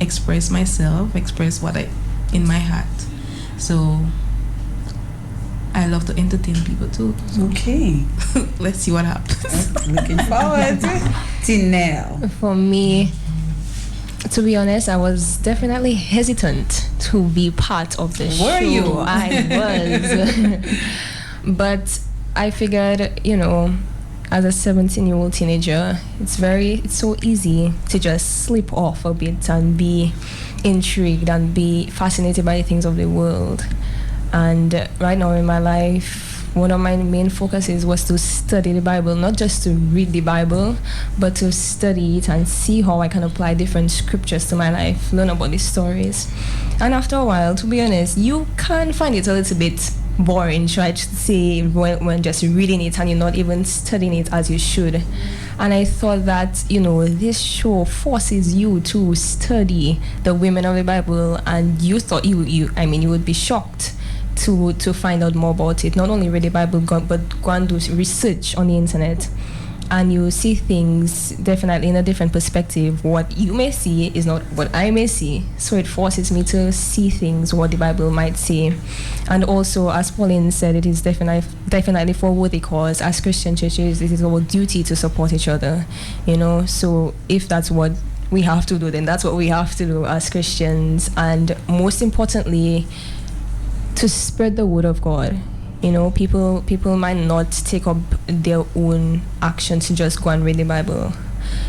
express myself, express what I in my heart. So I love to entertain people too. Okay. Let's see what happens. Looking forward. Tinel. For me, To be honest, I was definitely hesitant to be part of the show. Were you? I was. But I figured, as a 17-year-old teenager, it's so easy to just slip off a bit and be intrigued and be fascinated by the things of the world. And right now in my life, one of my main focuses was to study the Bible, not just to read the Bible, but to study it and see how I can apply different scriptures to my life, learn about the stories. And after a while, to be honest, you can find it a little bit boring, try to say, when just reading it and you're not even studying it as you should. And I thought that, this show forces you to study the women of the Bible, and you thought you would be shocked to find out more about it. Not only read the Bible, but go and do research on the internet, and you see things definitely in a different perspective. What you may see is not what I may see, so it forces me to see things what the Bible might say. And also, as Pauline said, it is definitely for a worthy cause. As Christian churches, it is our duty to support each other, so if that's what we have to do, then that's what we have to do as Christians. And most importantly, to spread the word of God. People might not take up their own action to just go and read the Bible.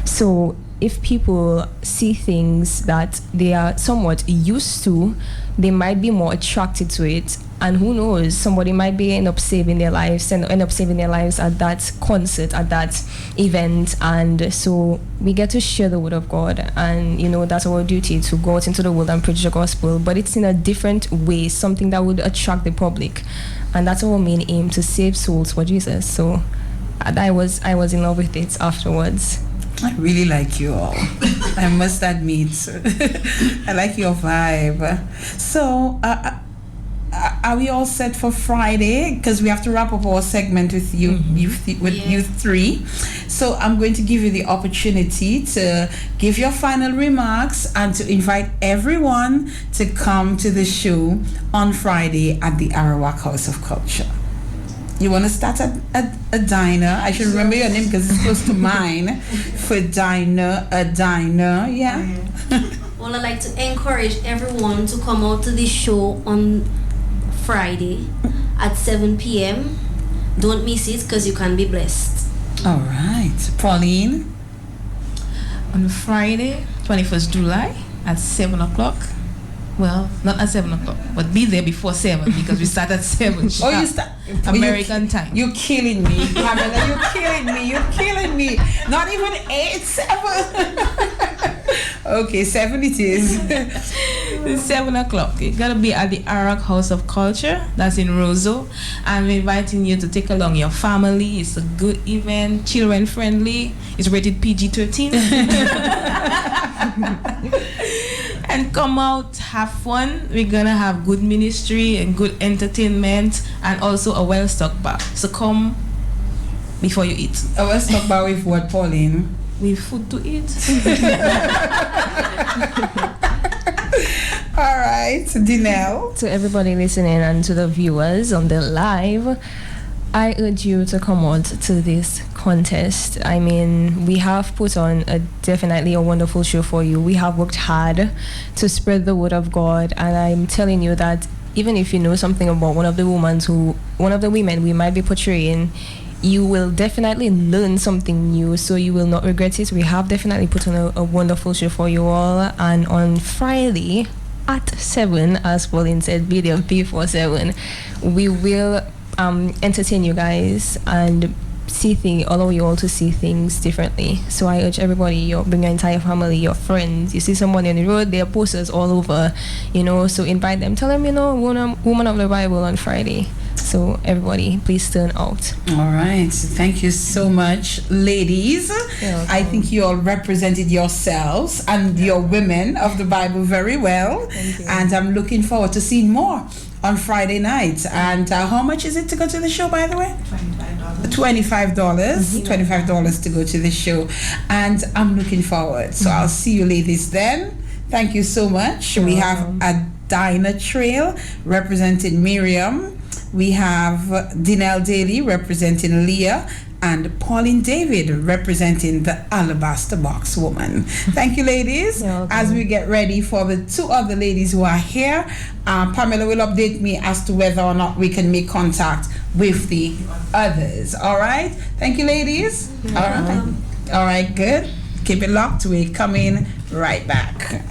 So if people see things that they are somewhat used to, they might be more attracted to it. And who knows, somebody might end up saving their lives at that concert, at that event. And so we get to share the word of God, and that's our duty, to go out into the world and preach the gospel, but it's in a different way, something that would attract the public. And that's our main aim, to save souls for Jesus. So I was in love with it afterwards. I really like you all. I must admit. I like your vibe. So are we all set for Friday? Because we have to wrap up our segment with you three. So I'm going to give you the opportunity to give your final remarks and to invite everyone to come to the show on Friday at the Arawak House of Culture. You want to start at a diner? I should remember your name because it's close to mine. For diner, a diner, yeah. Well, I'd like to encourage everyone to come out to the show on Friday at 7 p.m. Don't miss it, because you can be blessed. All right. Pauline? On Friday, 21st July at 7 o'clock. Well, not at 7 o'clock, but be there before 7, because we start at 7. Oh, you start American time. You're killing me, Pamela. You're killing me. Not even 8, 7. Okay, 7 it is. It's 7 o'clock. You gotta be at the Arawak House of Culture. That's in Roseau. I'm inviting you to take along your family. It's a good event, children friendly. It's rated PG-13. And come out, have fun. We're gonna have good ministry and good entertainment, and also a well-stocked bar. So come before you eat. A well-stocked bar with what, Pauline? With food to eat. All right, Dinelle. To everybody listening and to the viewers on the live, I urge you to come out to this contest. I mean, we have put on definitely a wonderful show for you. We have worked hard to spread the word of God, and I'm telling you that even if you know something about one of the women we might be portraying, you will definitely learn something new, so you will not regret it. We have definitely put on a wonderful show for you all, and on Friday at 7, as Pauline said, be there before 7, we will entertain you guys and allow you all to see things differently. So I urge everybody, bring your entire family, your friends. You see someone on the road, there are posters all over, so invite them, tell them, woman of the Bible on Friday. So everybody, please turn out. All right, thank you so much, ladies. I think you all represented yourselves and your women of the Bible very well. And I'm looking forward to seeing more on Friday night. And how much is it to go to the show, by the way? $25. $25 to go to the show. And I'm looking forward. So I'll see you ladies then. Thank you so much. We have a Diner Trail representing Miriam. We have Dinelle Daly representing Leah, and Pauline David representing the Alabaster Box Woman. Thank you, ladies. As we get ready for the two other ladies who are here, Pamela will update me as to whether or not we can make contact with the others. All right? Thank you, ladies. All right, good. Keep it locked. We're coming right back.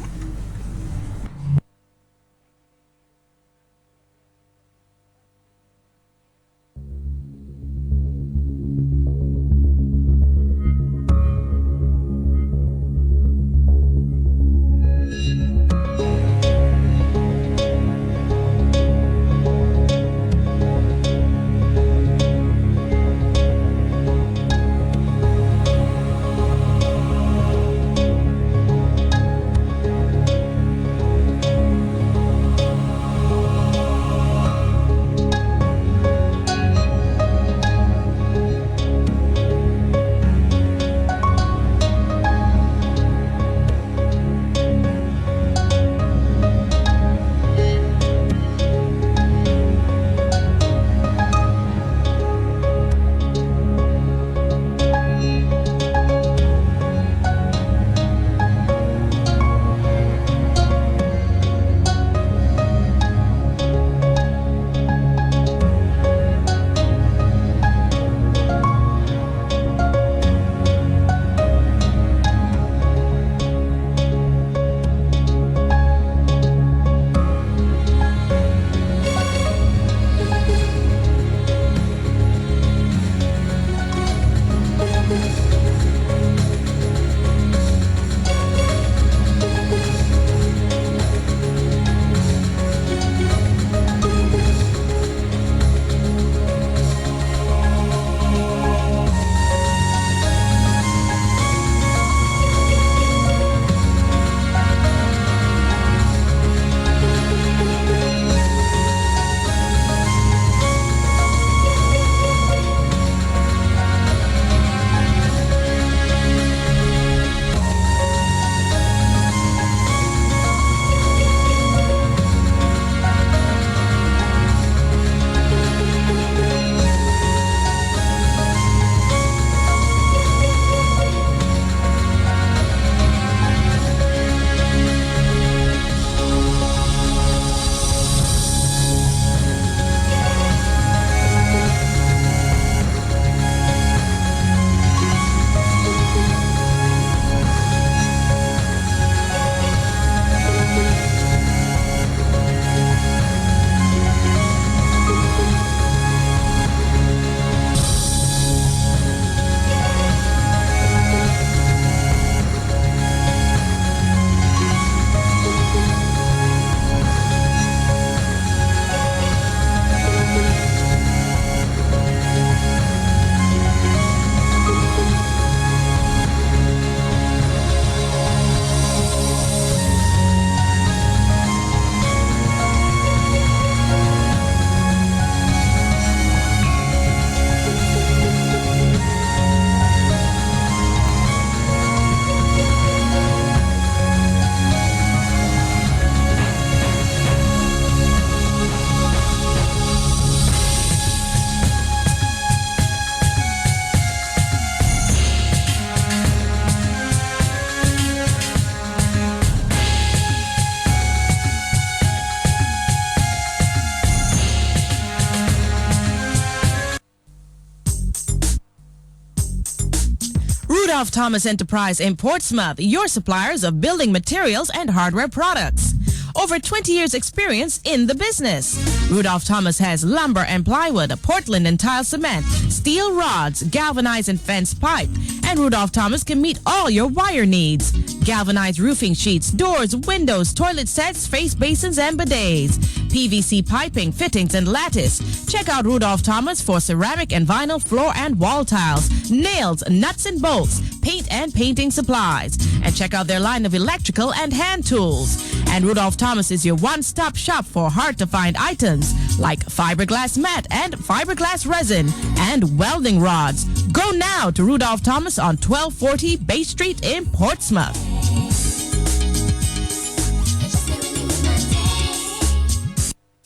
Rudolph Thomas Enterprise in Portsmouth, your suppliers of building materials and hardware products. Over 20 years experience in the business. Rudolph Thomas has lumber and plywood, Portland and tile cement, steel rods, galvanized and fence pipe, and Rudolph Thomas can meet all your wire needs. Galvanized roofing sheets, doors, windows, toilet sets, face basins, and bidets. PVC piping, fittings, and lattice. Check out Rudolph Thomas for ceramic and vinyl floor and wall tiles, nails, nuts and bolts, paint and painting supplies. And check out their line of electrical and hand tools. And Rudolph Thomas is your one-stop shop for hard-to-find items like fiberglass mat and fiberglass resin and welding rods. Go now to Rudolph Thomas on 1240 Bay Street in Portsmouth.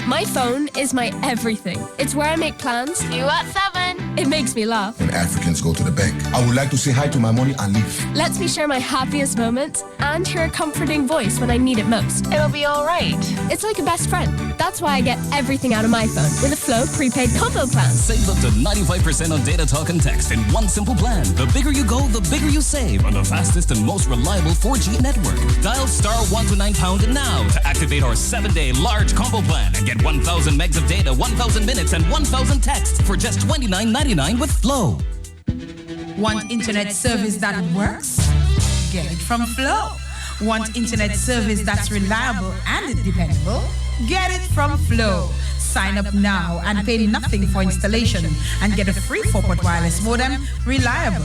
My phone is my everything. It's where I make plans. You at 7. It makes me laugh. When Africans go to the bank, I would like to say hi to my money and leave. Lets me share my happiest moments and hear a comforting voice when I need it most. It'll be all right. It's like a best friend. That's why I get everything out of my phone with a Flow prepaid combo plan. Save up to 95% on data, talk, and text in one simple plan. The bigger you go, the bigger you save on the fastest and most reliable 4G network. Dial *129# now to activate our 7-day large combo plan and get 1,000 megs of data, 1,000 minutes, and 1,000 texts for just $29.99 with Flow. Want internet service that works? Get it from Flow. Want internet service that's reliable and dependable? Get it from Flow. Sign up now and pay nothing for installation and get a free 4-port wireless modem, reliable,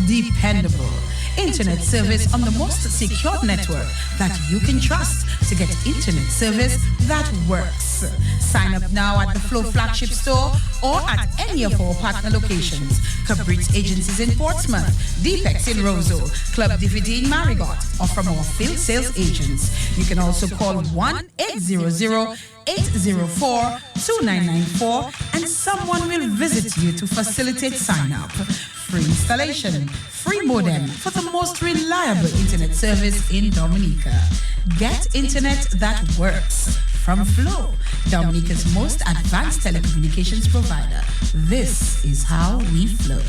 dependable internet service on the most secure network that you can trust to get internet service that works. Sign up now at the Flow flagship store or at any of our partner locations. Cabrit's agencies in Portsmouth, Deepex in Roseau, Club DVD in Marigot, or from our field sales agents. You can also call 1-800-804-2994 and someone will visit you to facilitate sign up. Free installation, free modem for the most reliable internet service in Dominica. Get internet that works from Flow, Dominica's most advanced telecommunications provider. This is how we flow.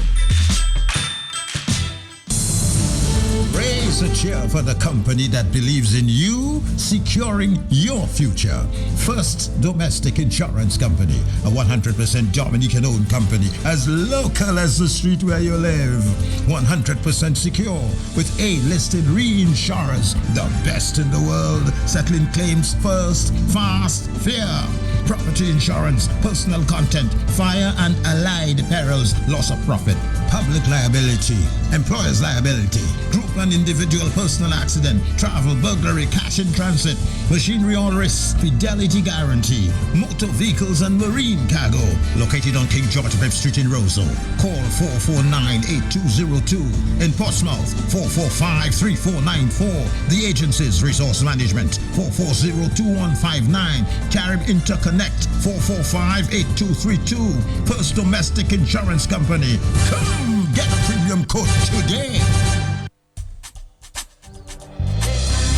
Raise a cheer for the company that believes in you, securing your future. First Domestic Insurance Company, a 100% Dominican-owned company, as local as the street where you live. 100% secure, with A-listed reinsurers, the best in the world, settling claims first, fast, fair. Property insurance, personal content, fire and allied perils, loss of profit, public liability, employer's liability, group and individual personal accident, travel, burglary, cash in transit, machinery all risks, fidelity guarantee, motor vehicles and marine cargo. Located on King George V Street in Roseau. Call 449-8202. In Portsmouth, 445-3494. The agency's resource management, 440-2159. Carib Interconnect, 445-8232. First Domestic Insurance Company. Come get a premium quote today.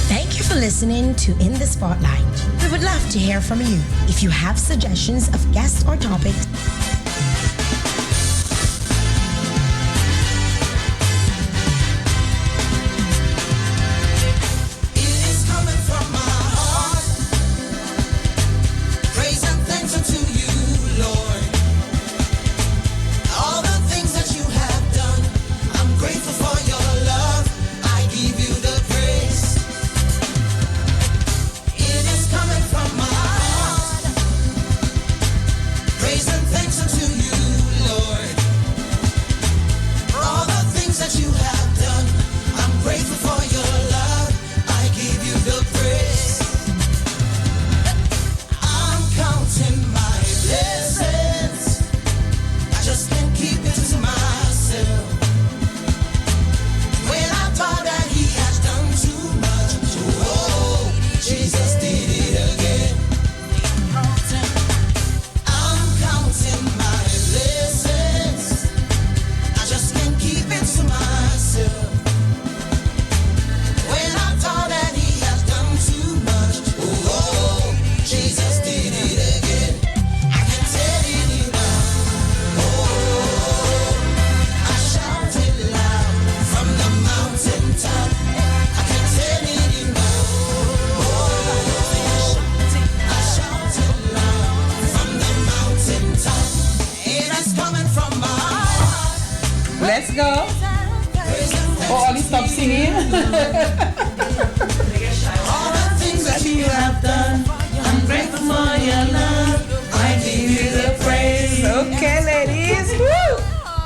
Thank you for listening to In the Spotlight. We would love to hear from you. If you have suggestions of guests or topics, Let's go. Oh, Ollie, stop singing. All the things that you have done, I'm grateful for your love. I give you the praise. Okay, ladies. Woo!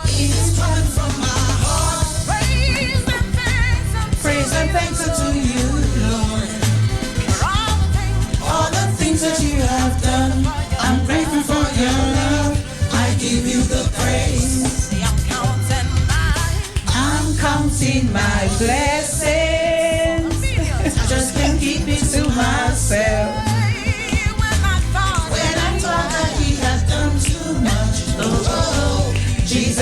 It's coming from my heart. Praise and thanks unto you, Lord. All the things that you have done, I'm grateful for your love. I give you the praise. Counting my blessings, I just can't keep it to myself. When I thought that he has done too much, oh, Jesus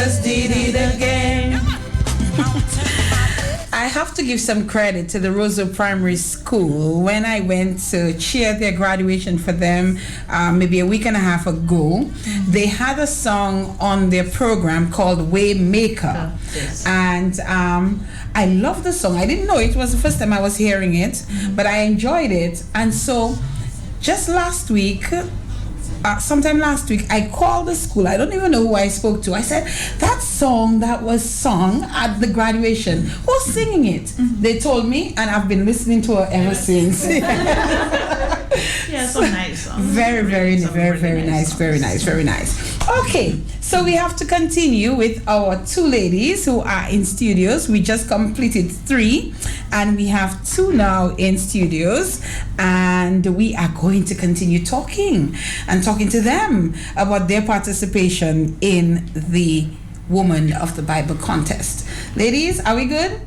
have to give some credit to the Roseau Primary School. When I went to cheer their graduation for them maybe a week and a half ago, they had a song on their program called Waymaker. Yes. And I love the song. I didn't know it was the first time I was hearing it, but I enjoyed it. And so just last week, sometime last week, I called the school. I don't even know who I spoke to. I said, that song that was sung at the graduation, who's singing it? They told me, and I've been listening to her ever since. Yeah, so nice. Very nice. Okay, so we have to continue with our two ladies who are in studios. We just completed 3, and we have 2 now in studios, and we are going to continue talking to them about their participation in the Woman of the Bible contest. Ladies, are we good?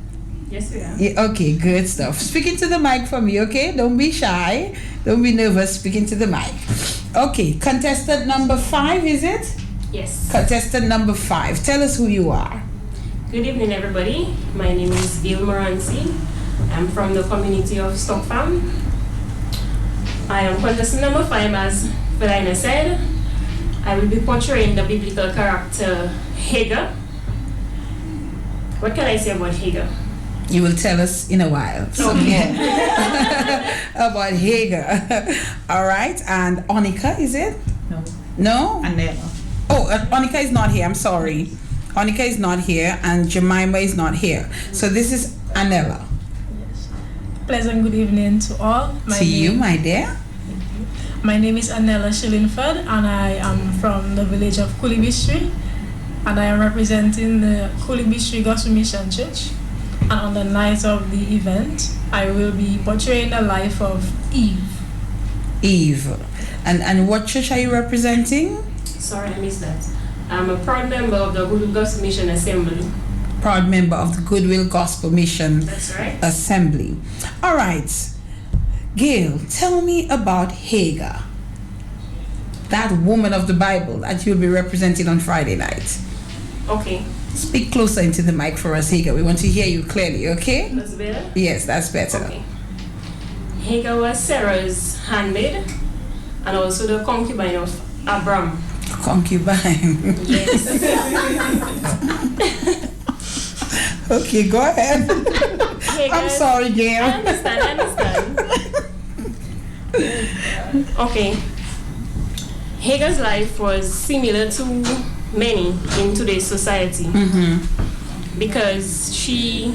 Yes, we are. Yeah, okay, good stuff. Speaking to the mic for me, okay? Don't be shy. Don't be nervous. Speaking to the mic. Okay, contestant number 5, is it? Yes. Contestant number 5. Tell us who you are. Good evening, everybody. My name is Gail Moranci. I'm from the community of Stock Farm. I am contestant number 5, as Felina said. I will be portraying the biblical character Hagar. What can I say about Hagar? You will tell us in a while. So about Hagar. All right. And Onika, is it? No. No? Anela. Oh, Onika is not here. I'm sorry. Onika is not here, and Jemima is not here. So this is Anela. Pleasant good evening to all. You, my dear. My name is Anela Shillingford, and I am from the village of Kulibistri, and I am representing the Kulibistri Gospel Mission Church. And on the night of the event, I will be portraying the life of Eve. Eve. And what church are you representing? Sorry, I missed that. I'm a proud member of the Goodwill Gospel Mission Assembly. Proud member of the Goodwill Gospel Mission That's right. Assembly. All right. Gail, tell me about Hagar, that woman of the Bible that you'll be representing on Friday night. Okay. Speak closer into the mic for us, Hagar. We want to hear you clearly, okay? That's better? Yes, that's better. Okay. Hagar was Sarah's handmaid and also the concubine of Abram. Concubine. Yes. Okay, go ahead. I'm sorry, Gail. I understand. Okay. Hagar's life was similar to many in today's society because she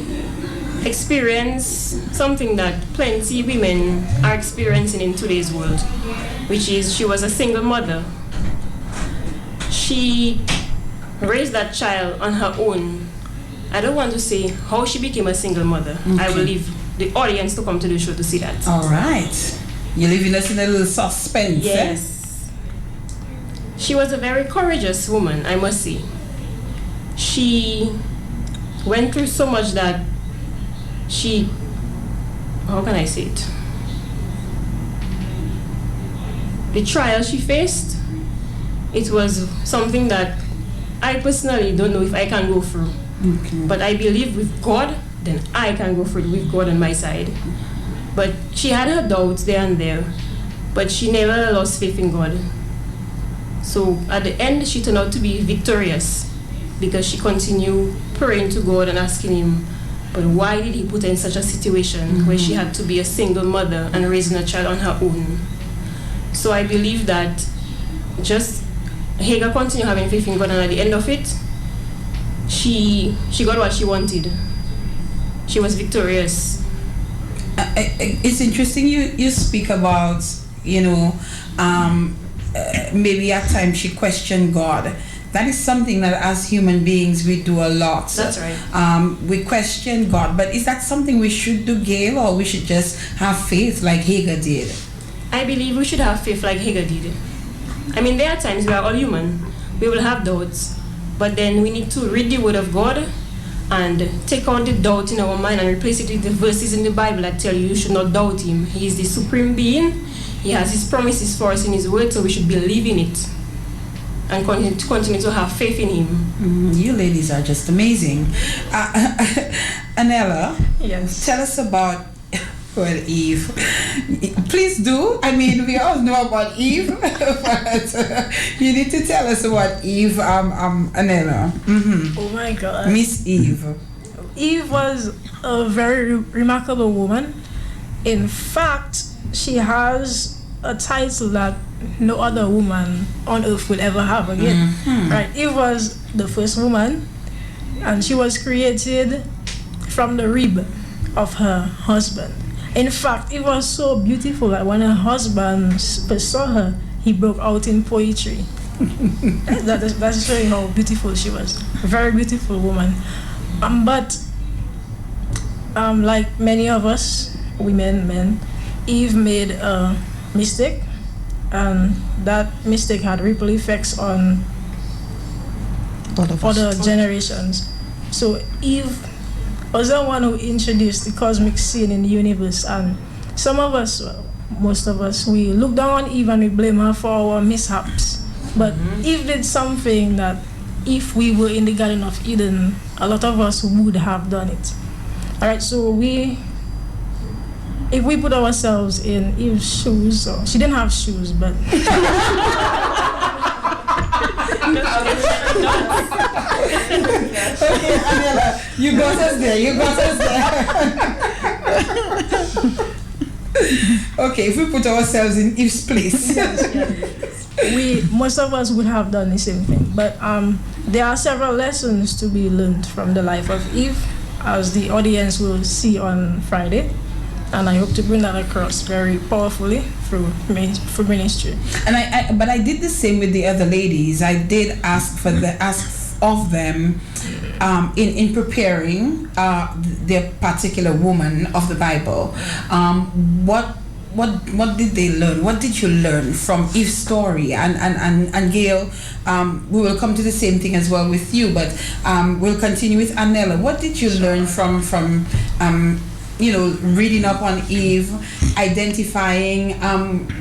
experienced something that plenty women are experiencing in today's world, which is she was a single mother. She raised that child on her own. I don't want to say how she became a single mother. I will leave the audience to come to the show to see that. All right. You're leaving us in a little suspense. Yes. She was a very courageous woman, I must say. She went through so much that she, how can I say it? The trial she faced, it was something that I personally don't know if I can go through. Okay. But I believe with God, then I can go through it with God on my side. But she had her doubts there and there, but she never lost faith in God. So at the end, she turned out to be victorious because she continued praying to God and asking Him, but why did He put her in such a situation where she had to be a single mother and raising a child on her own? So I believe that just Hagar continued having faith in God, and at the end of it, she got what she wanted. She was victorious. It's interesting you speak about, maybe at times she questioned God. That is something that as human beings we do a lot. That's right. We question God, but is that something we should do, Gail, or we should just have faith like Hagar did? I believe we should have faith like Hagar did. I mean, there are times we are all human. We will have doubts, but then we need to read the Word of God and take out the doubt in our mind and replace it with the verses in the Bible that tell you should not doubt Him. He is the supreme being. He has His promises for us in His Word, so we should believe in it and continue to have faith in Him. You ladies are just amazing. Anela, Yes. Tell us about, well, Eve. Please do. I mean, we all know about Eve, but you need to tell us about Eve, Anela. Mm-hmm. Oh my God. Miss Eve. Eve was a very remarkable woman. In fact, she has a title that no other woman on earth will ever have again. Mm-hmm. Right? Eve was the first woman, and she was created from the rib of her husband. In fact, it was so beautiful that when her husband first saw her, he broke out in poetry. That's showing how beautiful she was. A very beautiful woman. But like many of us, women, men, Eve made a mistake, and that mistake had ripple effects on other generations. So Eve was the one who introduced the cosmic scene in the universe, and some of us, well, most of us, we look down on Eve and we blame her for our mishaps. But Eve did something that if we were in the Garden of Eden, a lot of us would have done it. All right, so if we put ourselves in Eve's shoes, or she didn't have shoes, but Okay, Anela, you got us there. Okay, if we put ourselves in Eve's place. Most of us would have done the same thing. But there are several lessons to be learned from the life of Eve, as the audience will see on Friday. And I hope to bring that across very powerfully through ministry. And but I did the same with the other ladies. I did ask of them in preparing their particular woman of the Bible. What did they learn? What did you learn from Eve's story? And Gail, we will come to the same thing as well with you, but we'll continue with Anela. What did you learn from reading up on Eve, identifying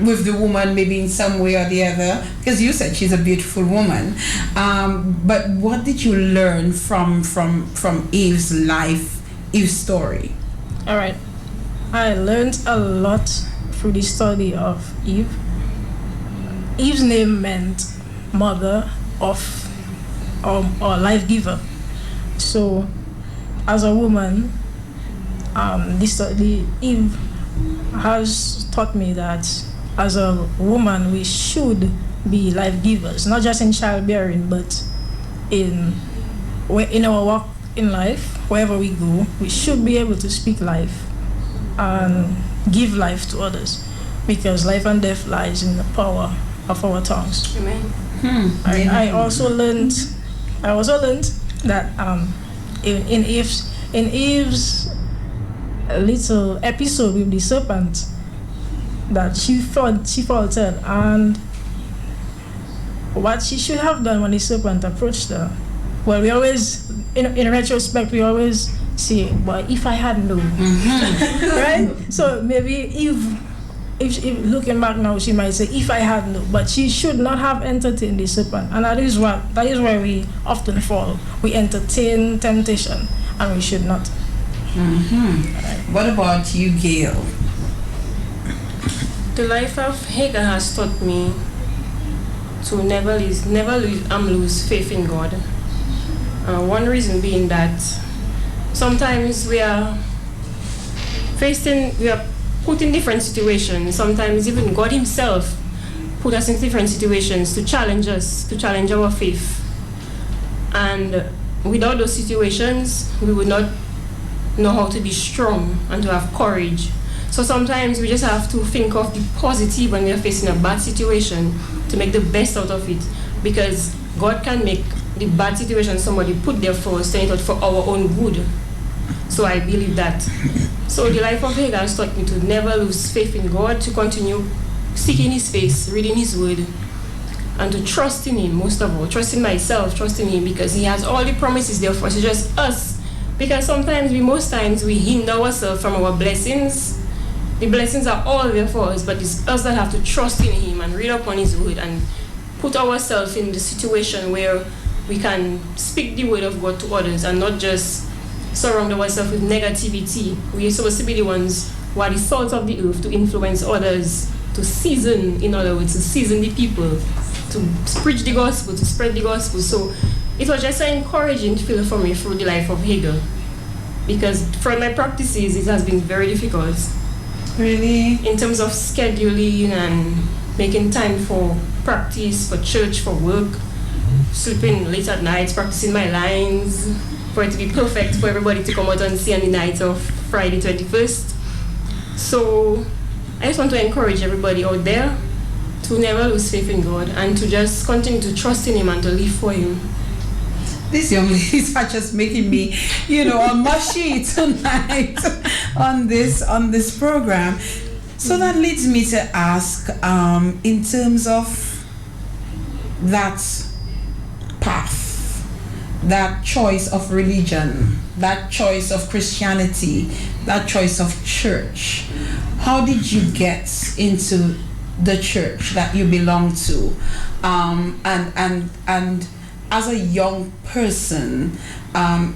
with the woman maybe in some way or the other? Because you said she's a beautiful woman. But what did you learn from Eve's life, Eve's story? All right. I learned a lot through the study of Eve. Eve's name meant mother of or life giver. So as a woman, Eve has taught me that as a woman we should be life givers, not just in childbearing, but in our walk in life, wherever we go, we should be able to speak life and give life to others, because life and death lies in the power of our tongues. Amen. I also learned that in Eve's little episode with the serpent, that she faltered, and what she should have done when the serpent approached her. Well, we always, in retrospect, we always say, "Well, if I had known," right? So maybe if looking back now, she might say, "If I had known," but she should not have entertained the serpent, and that is where we often fall. We entertain temptation, and we should not. What about you, Gail? The life of Hagar has taught me to never lose faith in God. One reason being that sometimes we are put in different situations. Sometimes even God Himself put us in different situations to challenge us, to challenge our faith. And without those situations, we would not know how to be strong and to have courage. So sometimes we just have to think of the positive when we are facing a bad situation to make the best out of it, because God can make the bad situation somebody put there for us, turn it out for our own good. So I believe that. So the life of Hagar has taught me to never lose faith in God, to continue seeking His face, reading His word, and to trust in Him, most of all, trust in myself, trust in Him, because He has all the promises there for us. It's just us. Because sometimes most times we hinder ourselves from our blessings. The blessings are all there for us, but it's us that have to trust in Him and read up on His word and put ourselves in the situation where we can speak the word of God to others and not just surround ourselves with negativity. We are supposed to be the ones who are the salt of the earth to influence others, to season, in other words, to season the people, to preach the gospel, to spread the gospel. So it was just an encouraging feel for me through the life of Hagel. Because from my practices, it has been very difficult. Really? In terms of scheduling and making time for practice, for church, for work, sleeping late at night, practicing my lines, for it to be perfect for everybody to come out and see on the night of Friday 21st. So I just want to encourage everybody out there to never lose faith in God and to just continue to trust in Him and to live for Him. These young ladies are just making me, all mushy tonight on this program. So that leads me to ask, in terms of that path, that choice of religion, that choice of Christianity, that choice of church, how did you get into the church that you belong to? And as a young person,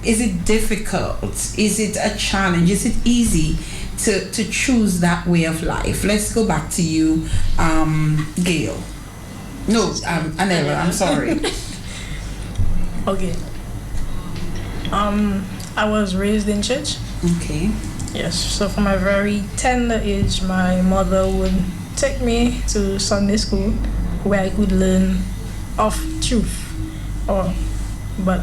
is it difficult? Is it a challenge? Is it easy to choose that way of life? Let's go back to you, Gail. No, Anela, I'm sorry. Okay. I was raised in church. Okay. Yes, so from a very tender age, my mother would take me to Sunday school where I could learn of truth. But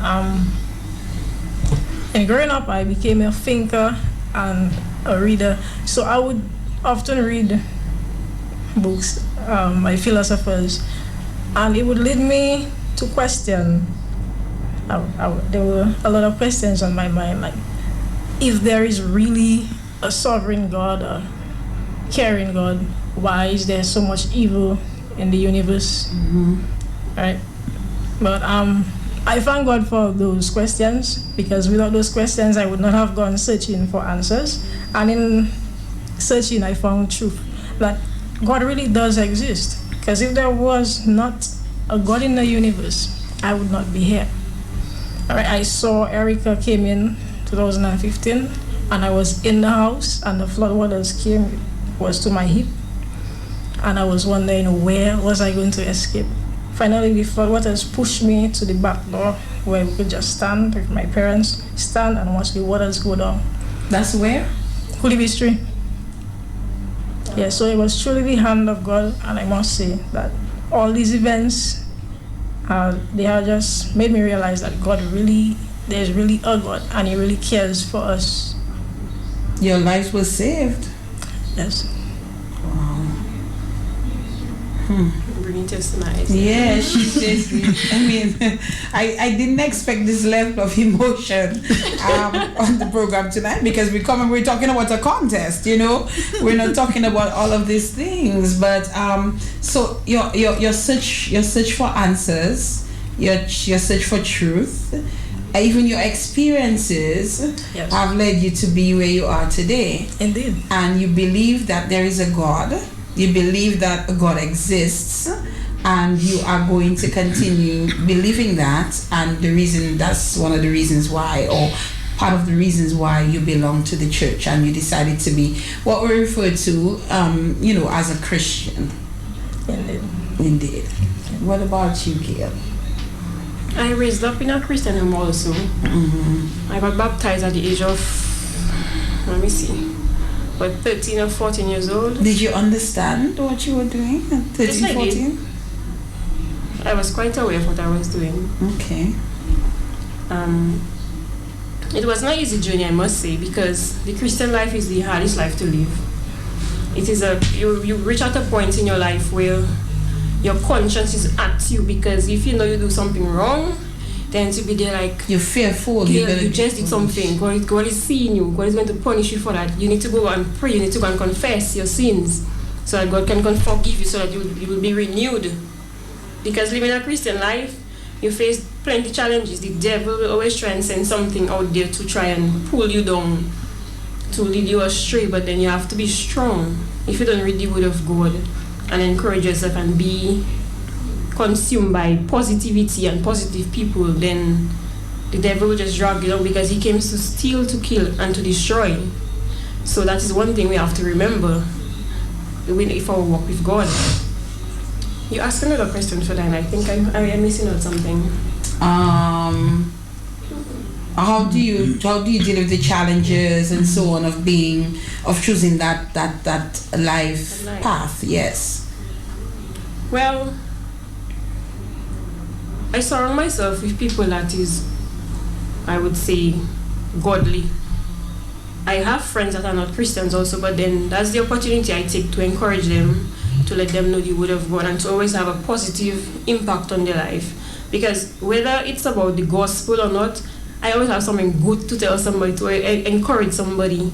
in growing up, I became a thinker and a reader. So I would often read books by philosophers, and it would lead me to question. There were a lot of questions on my mind, like if there is really a sovereign God, a caring God, why is there so much evil in the universe? Right? But I thank God for those questions, because without those questions I would not have gone searching for answers. And in searching I found truth, that God really does exist. Because if there was not a God in the universe, I would not be here. Alright, I saw Erica came in 2015, and I was in the house and the floodwaters was to my hip, and I was wondering where was I going to escape. Finally, the floodwaters pushed me to the back door where we could just stand with my parents, stand and watch the waters go down. That's where? Kulibistri. Yeah, so it was truly the hand of God, and I must say that all these events, they have just made me realize that there's really a God, and He really cares for us. Your lives were saved. Yes. Wow. Bringing testimonies. Yeah, she says. I mean, I didn't expect this level of emotion on the program tonight, because we're talking about a contest. We're not talking about all of these things. But so your search for answers, your search for truth, even your experiences have led you to be where you are today. Indeed. And you believe that there is a God. You believe that a God exists, and you are going to continue believing that. And that's one of the reasons why, or part of the reasons why, you belong to the church and you decided to be what we refer to, as a Christian. Indeed. What about you, Gail? I raised up in a Christian home also. I got baptized at the age of, 13 or 14 years old. Did you understand what you were doing at 13, yes, 14? I was quite aware of what I was doing. Okay. It was not an easy journey, I must say, because the Christian life is the hardest life to live. It is you reach at a point in your life where your conscience is at you, because if you know you do something wrong, then to be there like you're fearful, you just did something, God is seeing you, God is going to punish you for that. You need to go and pray, you need to go and confess your sins so that God can forgive you, so that you will be renewed. Because living a Christian life, you face plenty of challenges. The devil will always try and send something out there to try and pull you down, to lead you astray, but then you have to be strong. If you don't read the word of God and encourage yourself and be consumed by positivity and positive people, then the devil will just drag you down because he came to steal, to kill, and to destroy. So that is one thing we have to remember if our walk with God. You asked another question for that, and I think I'm missing out something. How do you deal with the challenges and so on of choosing that life path? Yes. Well, I surround myself with people that is, I would say, godly. I have friends that are not Christians also, but then that's the opportunity I take to encourage them, to let them know the word of God, and to always have a positive impact on their life. Because whether it's about the gospel or not, I always have something good to tell somebody, to encourage somebody.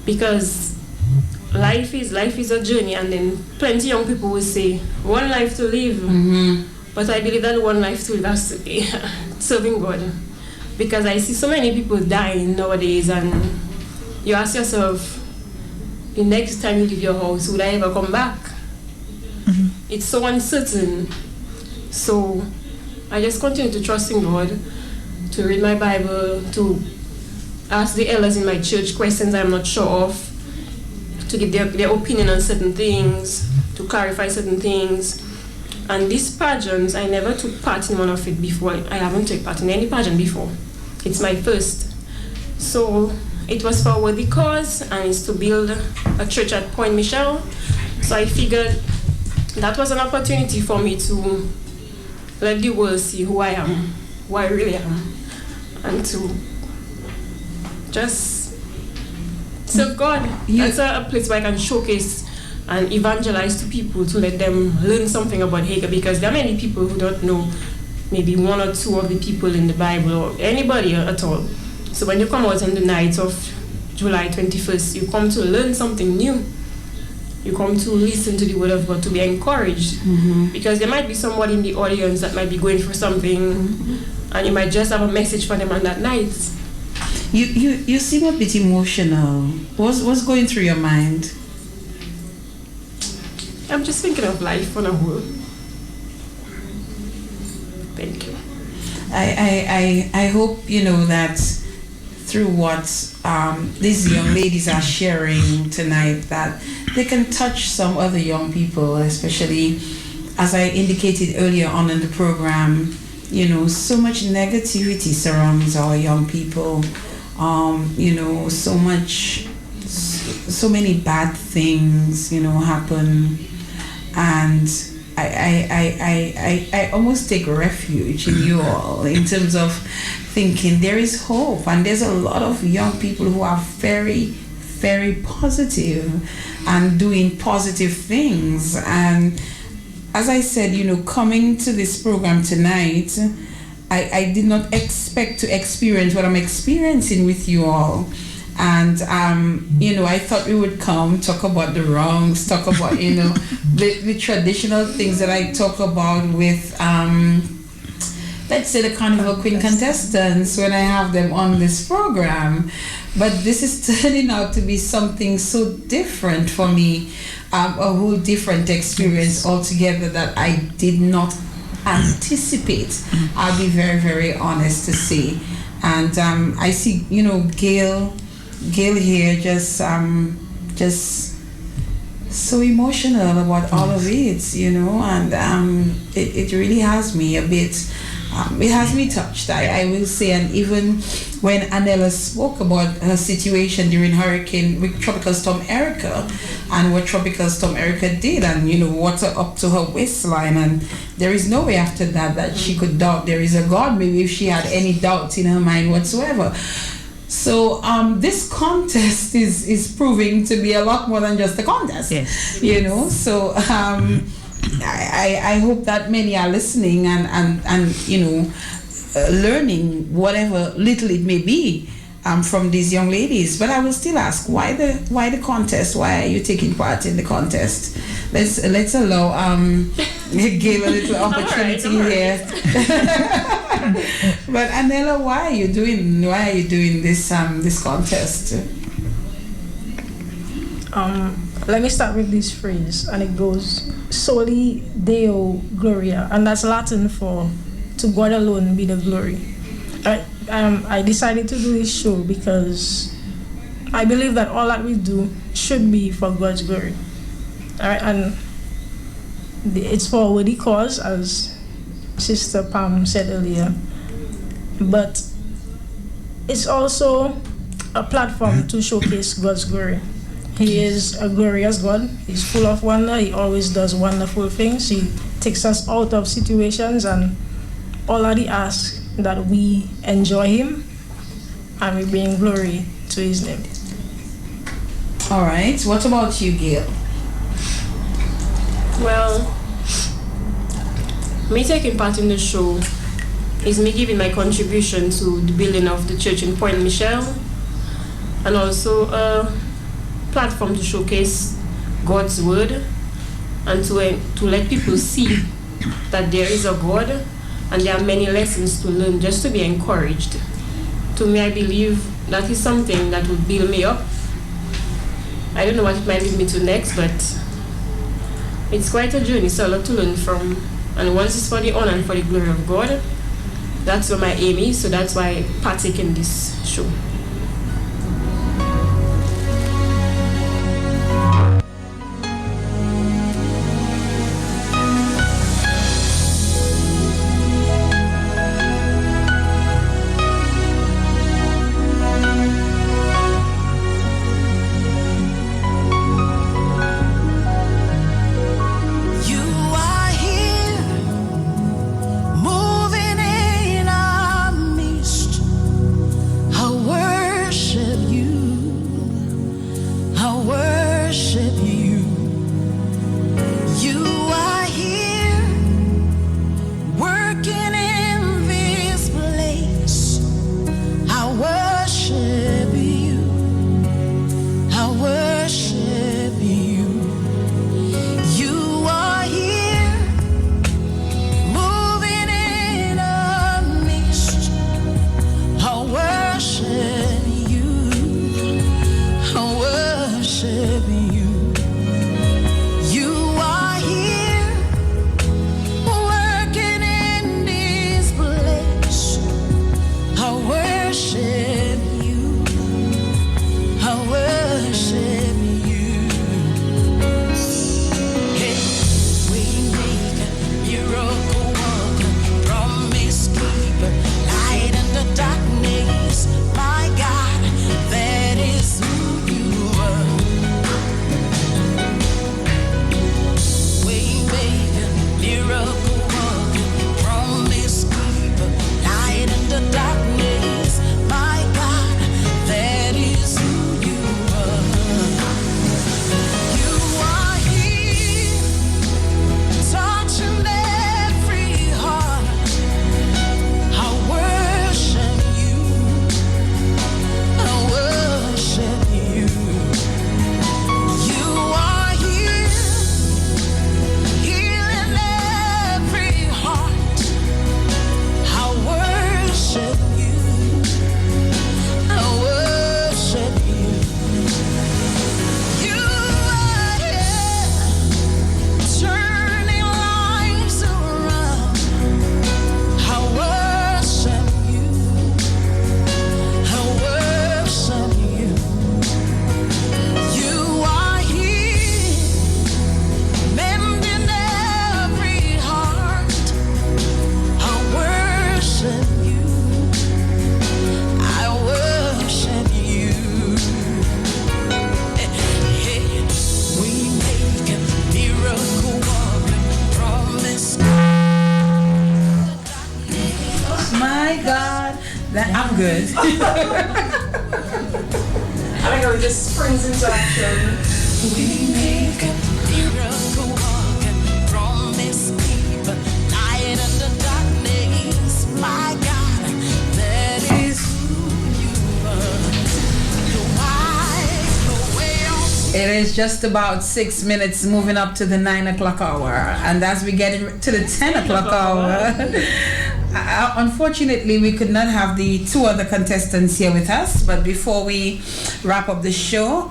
Because life is a journey, and then plenty of young people will say, one life to live. But I believe that one life to live has to be serving God. Because I see so many people dying nowadays, and you ask yourself, the next time you leave your house, would I ever come back? It's so uncertain. So I just continue to trust in God, to read my Bible, to ask the elders in my church questions I'm not sure of, to give their opinion on certain things, to clarify certain things. And these pageants, I never took part in one of it before. I haven't taken part in any pageant before. It's my first. So it was for a worthy cause, and it's to build a church at Point Michel. So I figured that was an opportunity for me to let the world see who I am, who I really am, and to just serve God. That's a place where I can showcase and evangelize to people, to let them learn something about Hagar, because there are many people who don't know maybe one or two of the people in the Bible, or anybody at all. So when you come out on the night of July 21st, you come to learn something new. You come to listen to the word of God, to be encouraged. Because there might be somebody in the audience that might be going through something, and you might just have a message for them on that night. You seem a bit emotional. What's going through your mind? I'm just thinking of life on a whole. Thank you. I hope you know that through what these young ladies are sharing tonight, that they can touch some other young people, especially as I indicated earlier on in the program. You know, so much negativity surrounds our young people. You know, so many bad things, you know, happen, and I almost take refuge in you all in terms of thinking there is hope, and there's a lot of young people who are very, very positive and doing positive things. And as I said, you know, coming to this program tonight, I did not expect to experience what I'm experiencing with you all. And, you know, I thought we would come, talk about the wrongs, talk about, you know, the traditional things that I talk about with, let's say, the Carnival Queen contestants when I have them on this program. But this is turning out to be something so different for me, a whole different experience altogether that I did not anticipate. I'll be very, very honest to say. And I see, you know, Gail here just so emotional about all of it, you know, and it really has me a bit, it has me touched, I will say. And even when Anela spoke about her situation during with Tropical Storm Erica, and what Tropical Storm Erica did, and, you know, water up to her waistline, and there is no way after that she could doubt there is a God, maybe if she had any doubts in her mind whatsoever. So this contest is proving to be a lot more than just a contest. Yes. You know, so I hope that many are listening and you know, learning whatever little it may be from these young ladies. But I will still ask, why the contest? Why are you taking part in the contest? Let's allow Gail a little opportunity here. But Anela, why are you doing this this contest? Let me start with this phrase, and it goes Soli Deo Gloria, and that's Latin for "to God alone be the glory." I decided to do this show because I believe that all that we do should be for God's glory. All right, and it's for a worthy cause, as Sister Pam said earlier, but it's also a platform to showcase God's glory. He is a glorious God. He's full of wonder. He always does wonderful things. He takes us out of situations, and all that He asks that we enjoy Him and we bring glory to His name. All right. What about you, Gail? Well, me taking part in the show is me giving my contribution to the building of the church in Point Michelle, and also a platform to showcase God's word and to let people see that there is a God and there are many lessons to learn, just to be encouraged. To me, I believe that is something that will build me up. I don't know what it might lead me to next, but it's quite a journey, so a lot to learn from. And once it's for the honor and for the glory of God, that's where my aim is, so that's why I partake in this show. good. I think it just springs into action. We make a miracle walking, promise keeper, light in the darkness. My God, that is who you are. It is just about 6 minutes moving up to the 9 o'clock hour. And as we get to the 10 o'clock hour, unfortunately, we could not have the two other contestants here with us. But before we wrap up the show,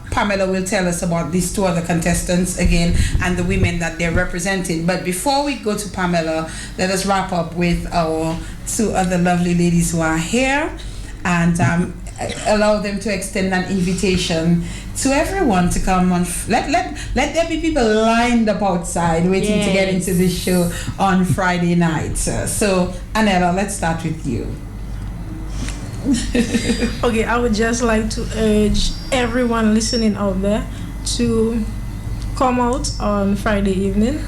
Pamela will tell us about these two other contestants again and the women that they're representing. But before we go to Pamela, let us wrap up with our two other lovely ladies who are here and allow them to extend an invitation to everyone to come on. Let there be people lined up outside waiting to get into this show on Friday night. So, Anela, let's start with you. Okay, I would just like to urge everyone listening out there to come out on Friday evening,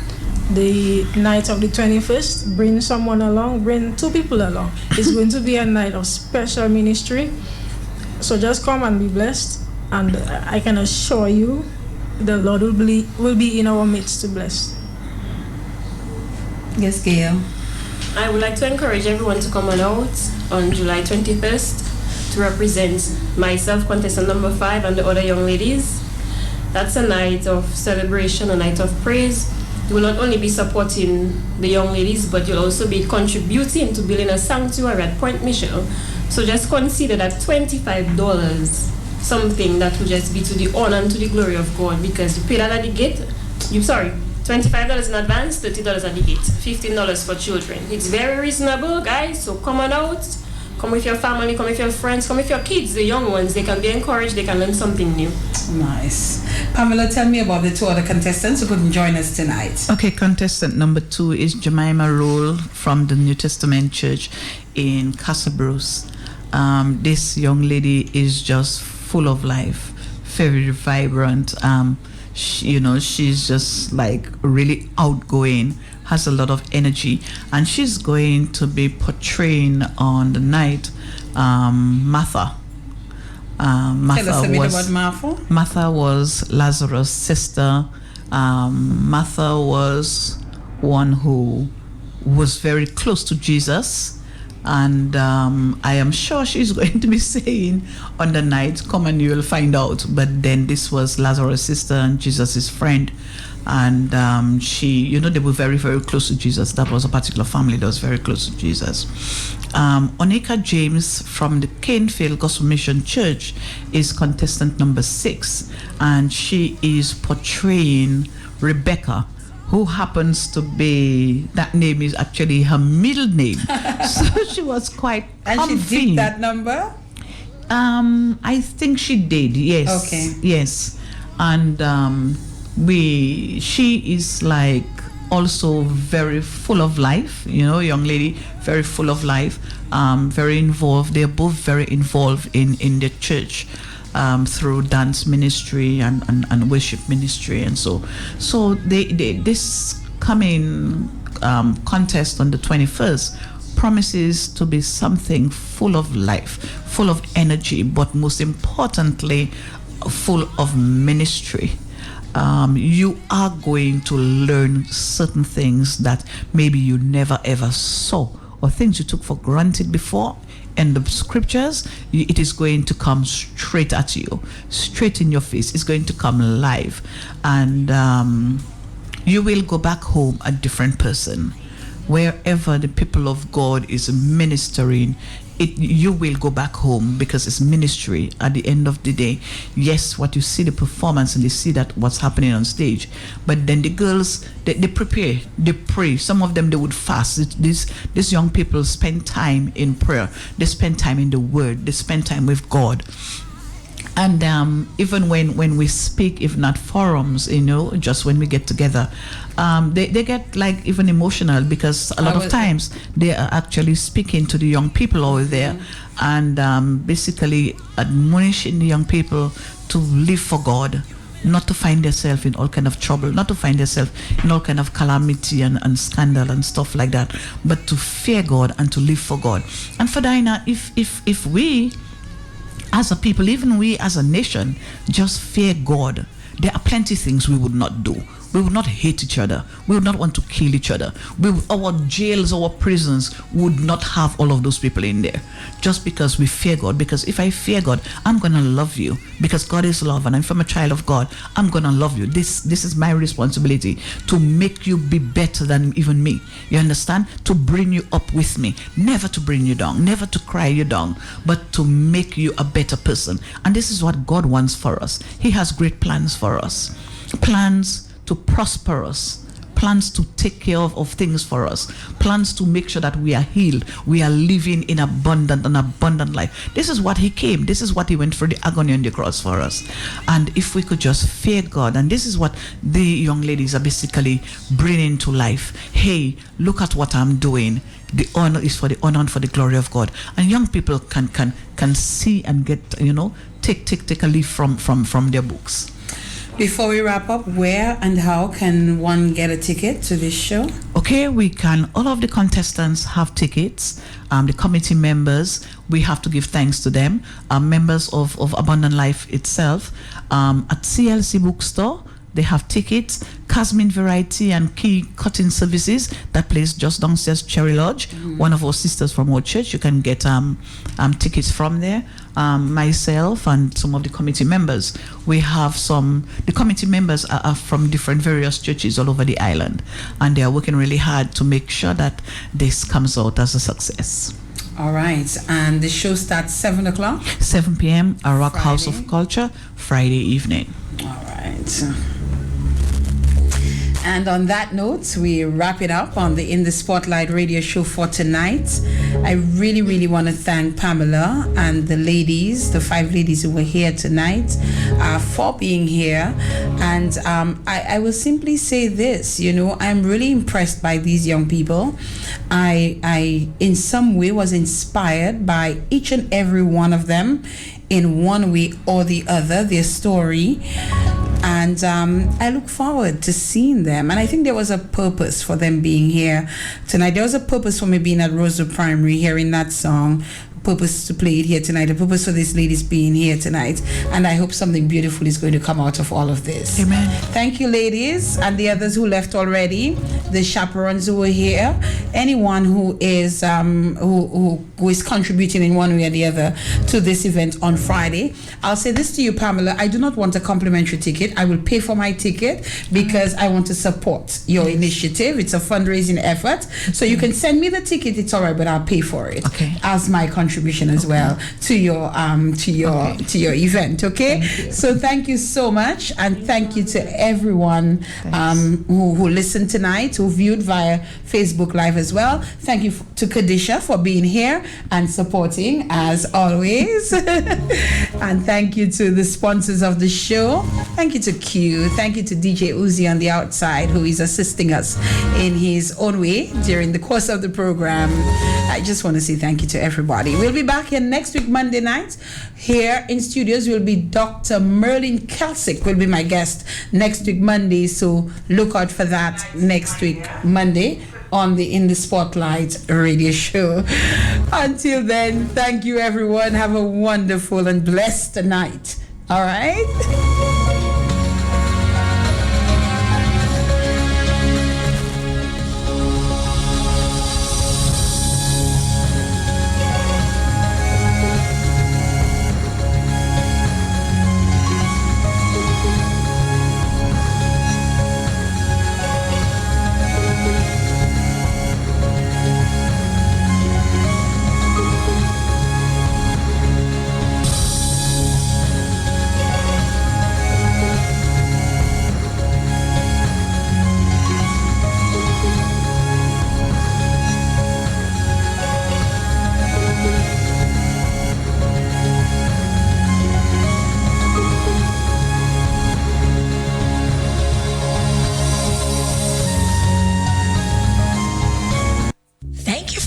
the night of the 21st. Bring someone along, bring two people along. It's going to be a night of special ministry. So just come and be blessed, and I can assure you the Lord will be in our midst to bless. Yes, Gail. I would like to encourage everyone to come on out on July 21st to represent myself, contestant number 5, and the other young ladies. That's a night of celebration, a night of praise. You will not only be supporting the young ladies, but you'll also be contributing to building a sanctuary at Point Michelle. So just consider that $25, something that will just be to the honor and to the glory of God, because you pay that at the gate. $25 in advance, $30 at the gate, $15 for children. It's very reasonable, guys. So come on out. Come with your family, come with your friends, come with your kids, the young ones. They can be encouraged, they can learn something new. Nice. Pamela, tell me about the two other contestants who couldn't join us tonight. Okay, contestant number 2 is Jemima Roll from the New Testament Church in Casa Bruce. This young lady is just full of life, very vibrant. She's just like really outgoing, has a lot of energy, and she's going to be portraying on the night Martha. Tell us a bit about Martha. Martha was Lazarus' sister. Martha was one who was very close to Jesus. And I am sure she's going to be saying on the night, come and you will find out. But then this was Lazarus' sister and Jesus' friend. And she, they were very, very close to Jesus. That was a particular family that was very close to Jesus. Onika James from the Canefield Gospel Mission Church is contestant number 6. And she is portraying Rebecca, who happens to be, that name is actually her middle name. So she was quite and comfy. She did that number? I think she did, yes. Okay. Yes. And she is like also very full of life, young lady, very full of life, very involved. They're both very involved in the church. Through dance ministry and worship ministry, and so this coming contest on the 21st promises to be something full of life, full of energy, but most importantly, full of ministry. You are going to learn certain things that maybe you never ever saw, or things you took for granted before. And the scriptures, it is going to come straight at you, straight in your face. It's going to come live. And you will go back home a different person. Wherever the people of God is ministering, you will go back home because it's ministry at the end of the day. Yes, what you see, the performance, and they see that what's happening on stage. But then the girls, they prepare, they pray. Some of them, they would fast. These young people spend time in prayer. They spend time in the Word. They spend time with God. And even when we speak, if not forums, just when we get together, they get like even emotional, because a lot of times they are actually speaking to the young people over there, and basically admonishing the young people to live for God, not to find themselves in all kind of trouble, not to find themselves in all kind of calamity and scandal and stuff like that, but to fear God and to live for God. And for Dinah, if we as a people, even we as a nation, just fear God, there are plenty things we would not do. We would not hate each other. We would not want to kill each other. Our jails, our prisons would not have all of those people in there. Just because we fear God. Because if I fear God, I'm going to love you. Because God is love. And if I'm a child of God, I'm going to love you. This is my responsibility, to make you be better than even me. You understand? To bring you up with me. Never to bring you down. Never to cry you down. But to make you a better person. And this is what God wants for us. He has great plans for us. Plans to prosper us. Plans to take care of things for us. Plans to make sure that we are healed. We are living in an abundant life. This is what he came. This is what he went through the agony on the cross for us. And if we could just fear God, and this is what the young ladies are basically bringing to life. Hey, look at what I'm doing. The honor is for the honor and for the glory of God. And young people can see and get, take a leaf from their books. Before we wrap up, where and how can one get a ticket to this show? Okay, all of the contestants have tickets. The committee members, we have to give thanks to them. Members of Abundant Life itself, at CLC Bookstore, they have tickets. Casmin Variety and Key Cutting Services, that place just downstairs, Cherry Lodge. One of our sisters from our church, you can get tickets from there. Myself and some of the committee members, the committee members are from different various churches all over the island, and they are working really hard to make sure that this comes out as a success. All right, and the show starts 7 o'clock? 7 p.m. at Rock House of Culture, Friday evening. All right. And on that note, we wrap it up on the In the Spotlight radio show for tonight. I really, really want to thank Pamela and the ladies, the 5 ladies who were here tonight, for being here. And I will simply say this, I'm really impressed by these young people. I in some way was inspired by each and every one of them in one way or the other, their story. And I look forward to seeing them. And I think there was a purpose for them being here tonight. There was a purpose for me being at Rosewood Primary, hearing that song. Purpose to play it here tonight, a purpose for these ladies being here tonight, and I hope something beautiful is going to come out of all of this. Amen. Thank you, ladies, and the others who left already, the chaperones who were here, anyone who is who is contributing in one way or the other to this event on Friday. I'll say this to you, Pamela, I do not want a complimentary ticket. I will pay for my ticket because I want to support your initiative. It's a fundraising effort, so you can send me the ticket, it's all right, but I'll pay for it as my contribution as well to your event. So thank you so much, and thank you to everyone who listened tonight, who viewed via Facebook Live as well. Thank you to Kadisha for being here and supporting as always. And thank you to the sponsors of the show. Thank you to Q. Thank you to DJ Uzi on the outside, who is assisting us in his own way during the course of the program. I just want to say thank you to everybody. We'll be back here next week, Monday night. Here in studios will be Dr. Merlin Kelsick will be my guest next week, Monday. So look out for that next week, Monday, on the In the Spotlight radio show. Until then, thank you, everyone. Have a wonderful and blessed night. All right?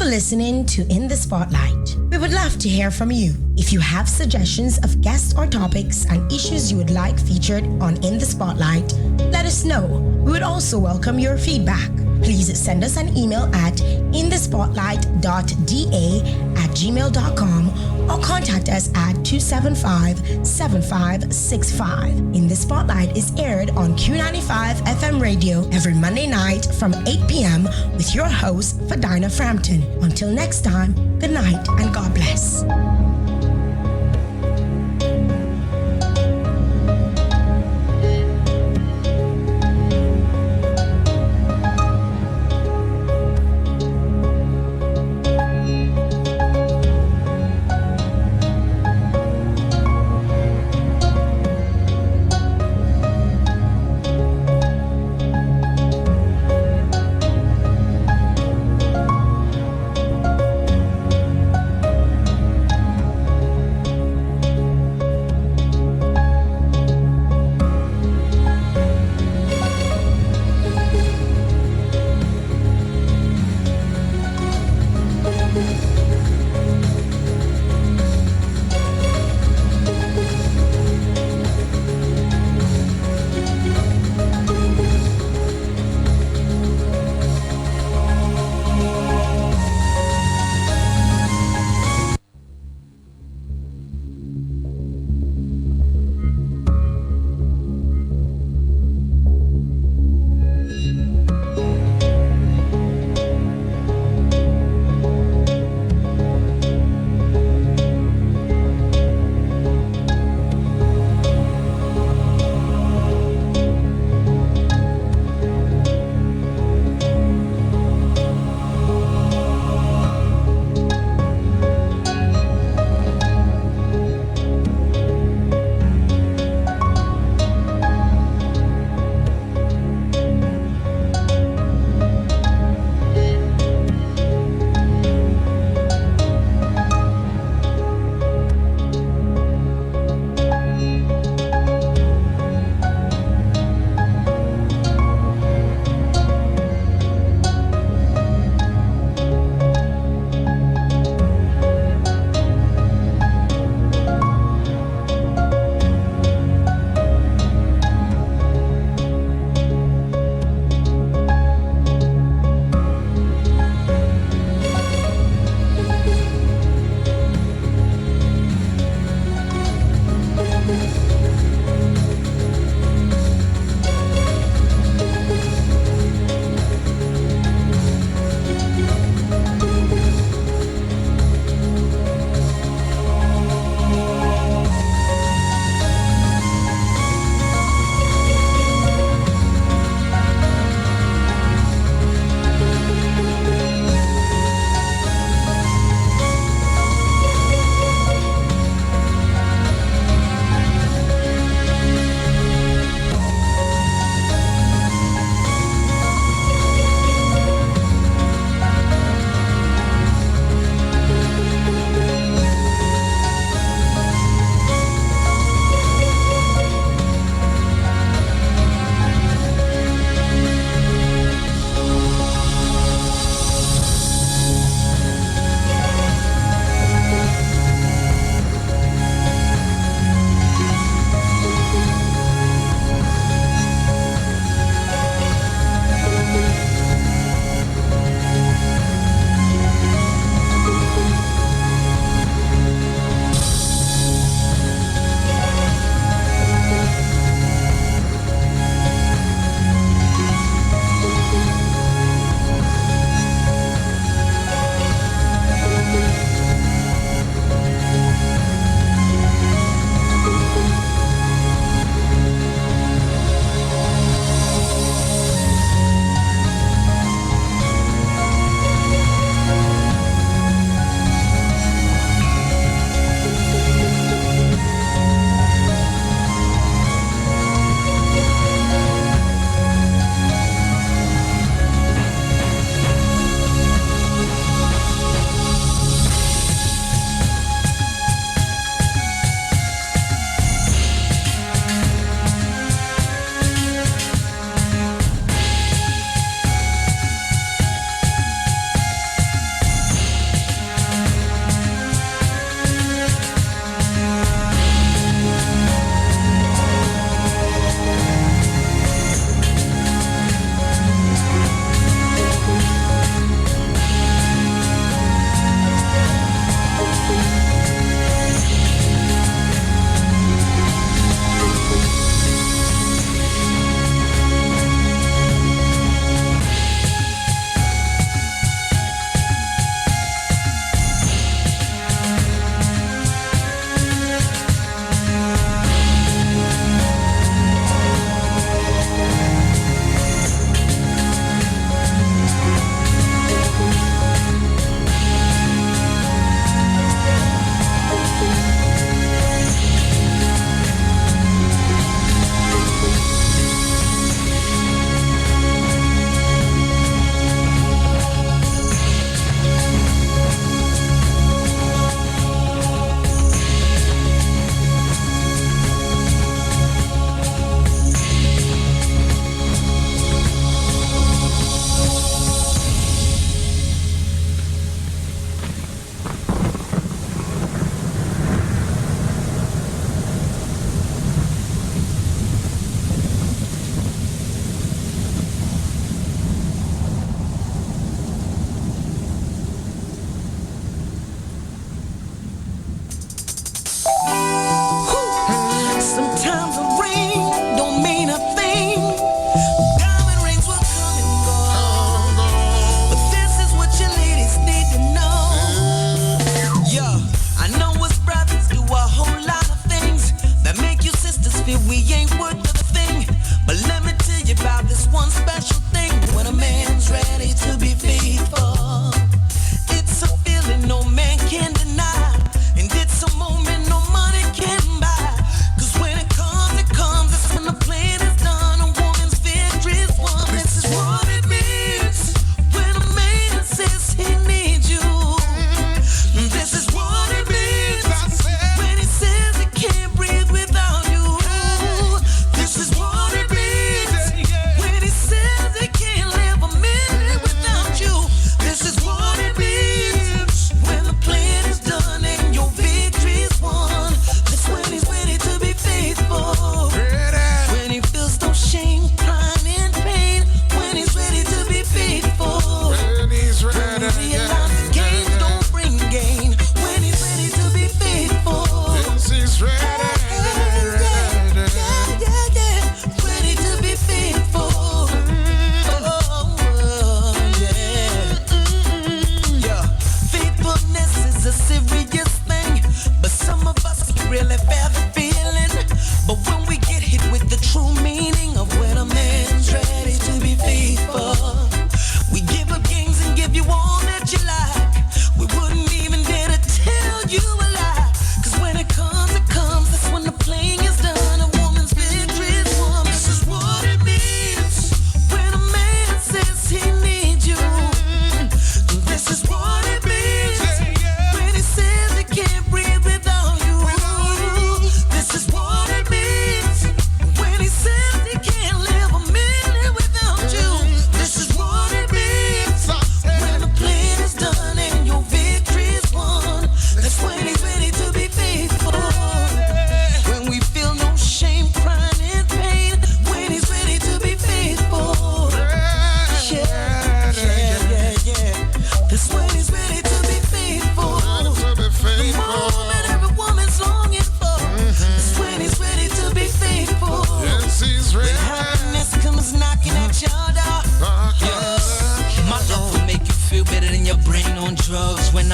Listening to In the Spotlight. We would love to hear from you. If you have suggestions of guests or topics and issues you would like featured on In the Spotlight, let us know. We would also welcome your feedback. please send us an email at inthespotlight.da@gmail.com or contact us at 275-7565. In the Spotlight is aired on Q95 FM radio every Monday night from 8 p.m. with your host, Fadina Frampton. Until next time, good night and God bless.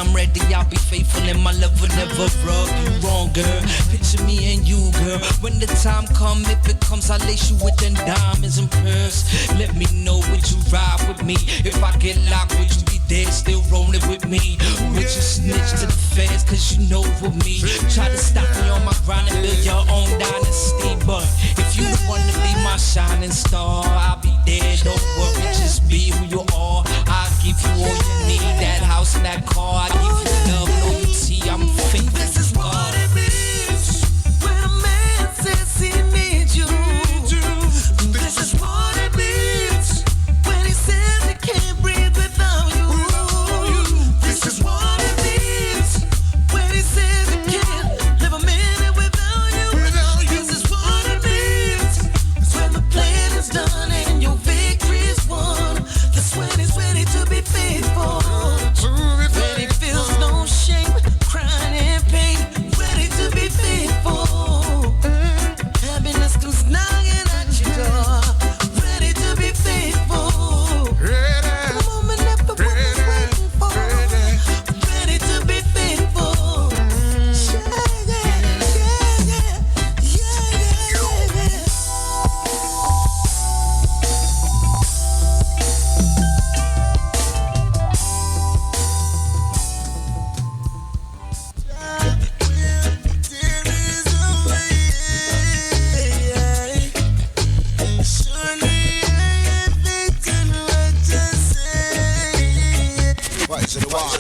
I'm ready, I'll be faithful and my love will never rub you wrong, girl. Picture me and you, girl. When the time comes, if it comes, I'll lace you with them diamonds and pearls. Let me know, would you ride with me? If I get locked, would you be there still rolling with me? Would you snitch to the feds, cause you know with me? Try to stop me on my grind and build your own dynasty. But if you want to be my shining star, I'll be there, don't worry, just be who you are. I'll give you all you need, that house and that car. I'll give you love, loyalty, I'm faithful. This is what it means when a man says he needs you. This is what it means when he says he can't breathe without you. This is what it means when he says he can't live a minute without you. This is what it means when the plan is done and your victory's won. That's when he's ready to be faithful. When he feels no shame, crying and pain, ready to be faithful. Happiness comes knocking at your door, ready to be faithful. The moment that the woman's waiting for, ready to be faithful.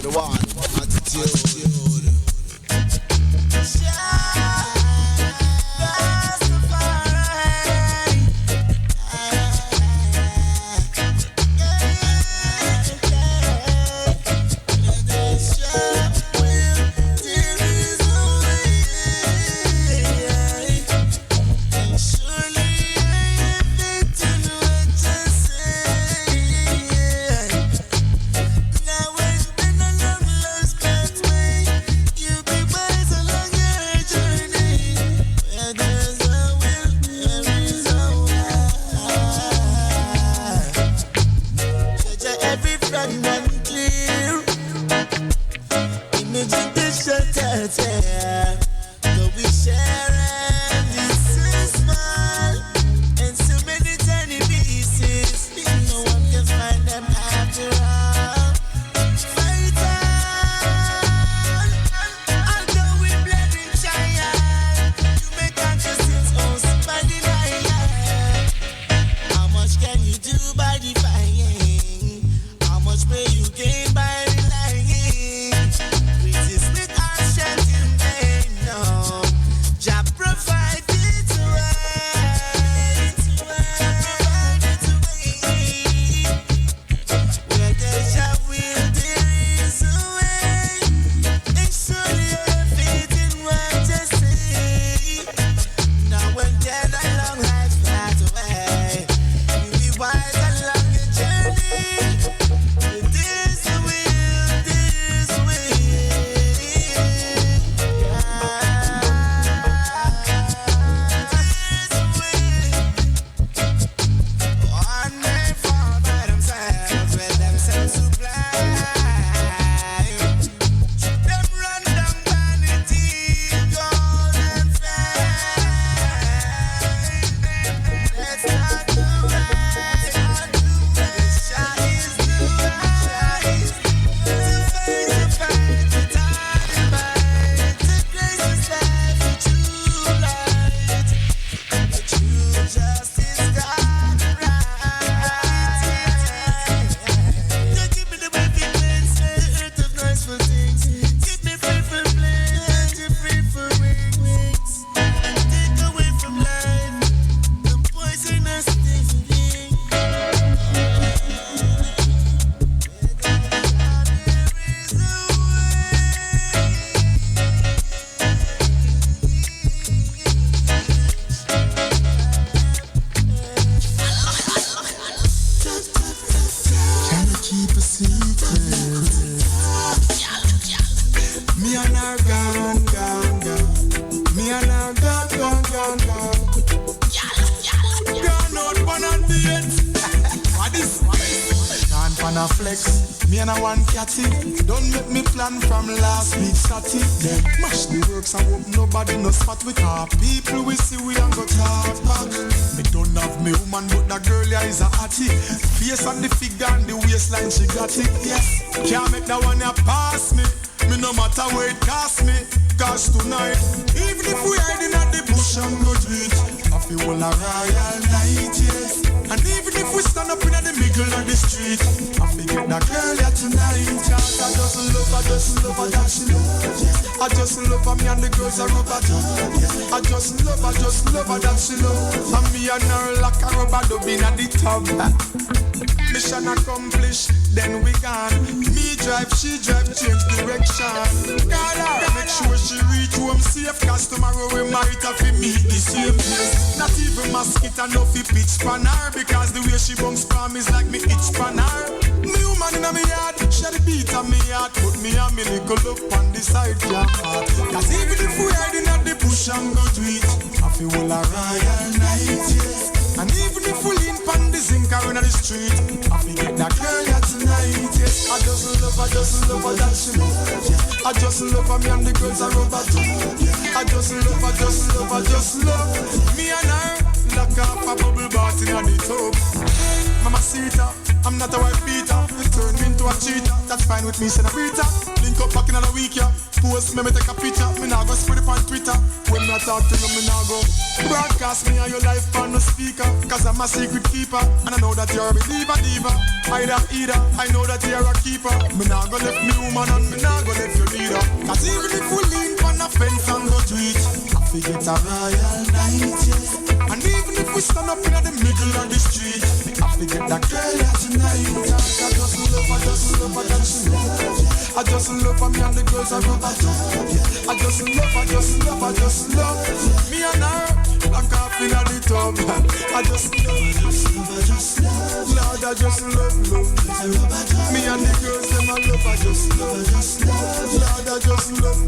The one, attitude. Me and I one catty. Don't make me plan from last week Saturday. Then mash the works and hope nobody no spot we car. People we see we and go talk back. Me don't have me woman but that girl yeah is a hottie. Face and the figure and the waistline she got it. Yes, can't make that one ya pass me. Me no matter where it cost me. Cause tonight, even if we hiding at the bush and go do it, I feel a royal night, yes. And even if we stand up in the middle of the street, I forget that girl yeah tonight. Cause I just love her that she love, yes. I just love her, me and the girls are rubber dub, yes. I just love her that she love. And me and her like a rubber dub in the tub. Mission accomplished, then we gone. Me drive, she drive, change direction. Call her, make sure she reach home safe. Cause tomorrow we might have to meet the same place. Not even mosquito no fi pitch pan her. Because the way she bumps palm is like me itch pan her. Me woman in a me yard, she the beat on me heart. Put me and me little up on the side jam heart. Cause even if we hiding at the bush and go to it, I feel a royal night, yes. And even if we lean pan the zinc around the street, I forget that girl yeah tonight, yes. I just love her that she love, yeah. I just love her, me and the girls are rubber too, yeah. I just love me and her, lock up a bubble bath in the tub. Mama Sita, I'm not a wife beater. Turn me into a cheater, that's fine with me, senorita. Link up back in another week, yeah. Post me take a picture, me now go spread it on Twitter. When me talk to you, me now go broadcast me and your life on the speaker. Cause I'm a secret keeper, and I know that you're a believer, diva. Either, I know that you're a keeper. Me now go left me woman and me now go left your leader. Cause even if we lean on the fence and go to it, I forget a royal night, yes. And even if we stand up in the middle of the street, I forget that girl yeah tonight. I just love her that she love. I just love her, me and the girls are rubber dub, yeah. I just love me and her, like off in the tub. I just love, Lord, I just love. Me and the girls, them I love, I just love, Lord, I just love.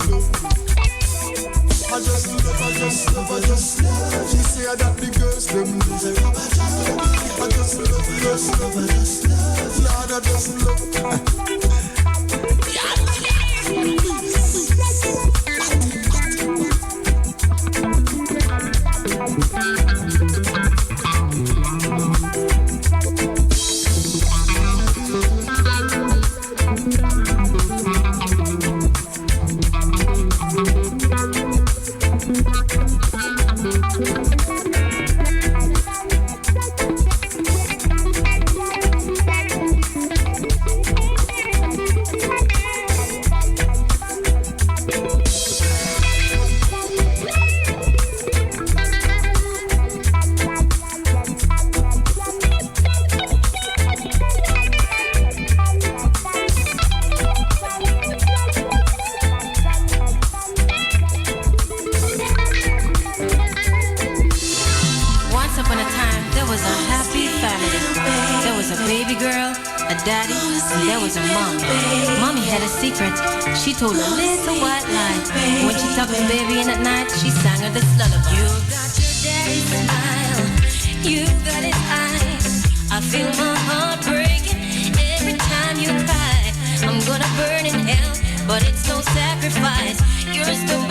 I just love. She say that the girls them lose. I just love. Lord, I just love. She told a little white lie. When she tucked the baby in at night, she sang her this lullaby. You got your daddy's smile, you got his eyes. I feel my heart breaking every time you cry. I'm gonna burn in hell, but it's no sacrifice. You're still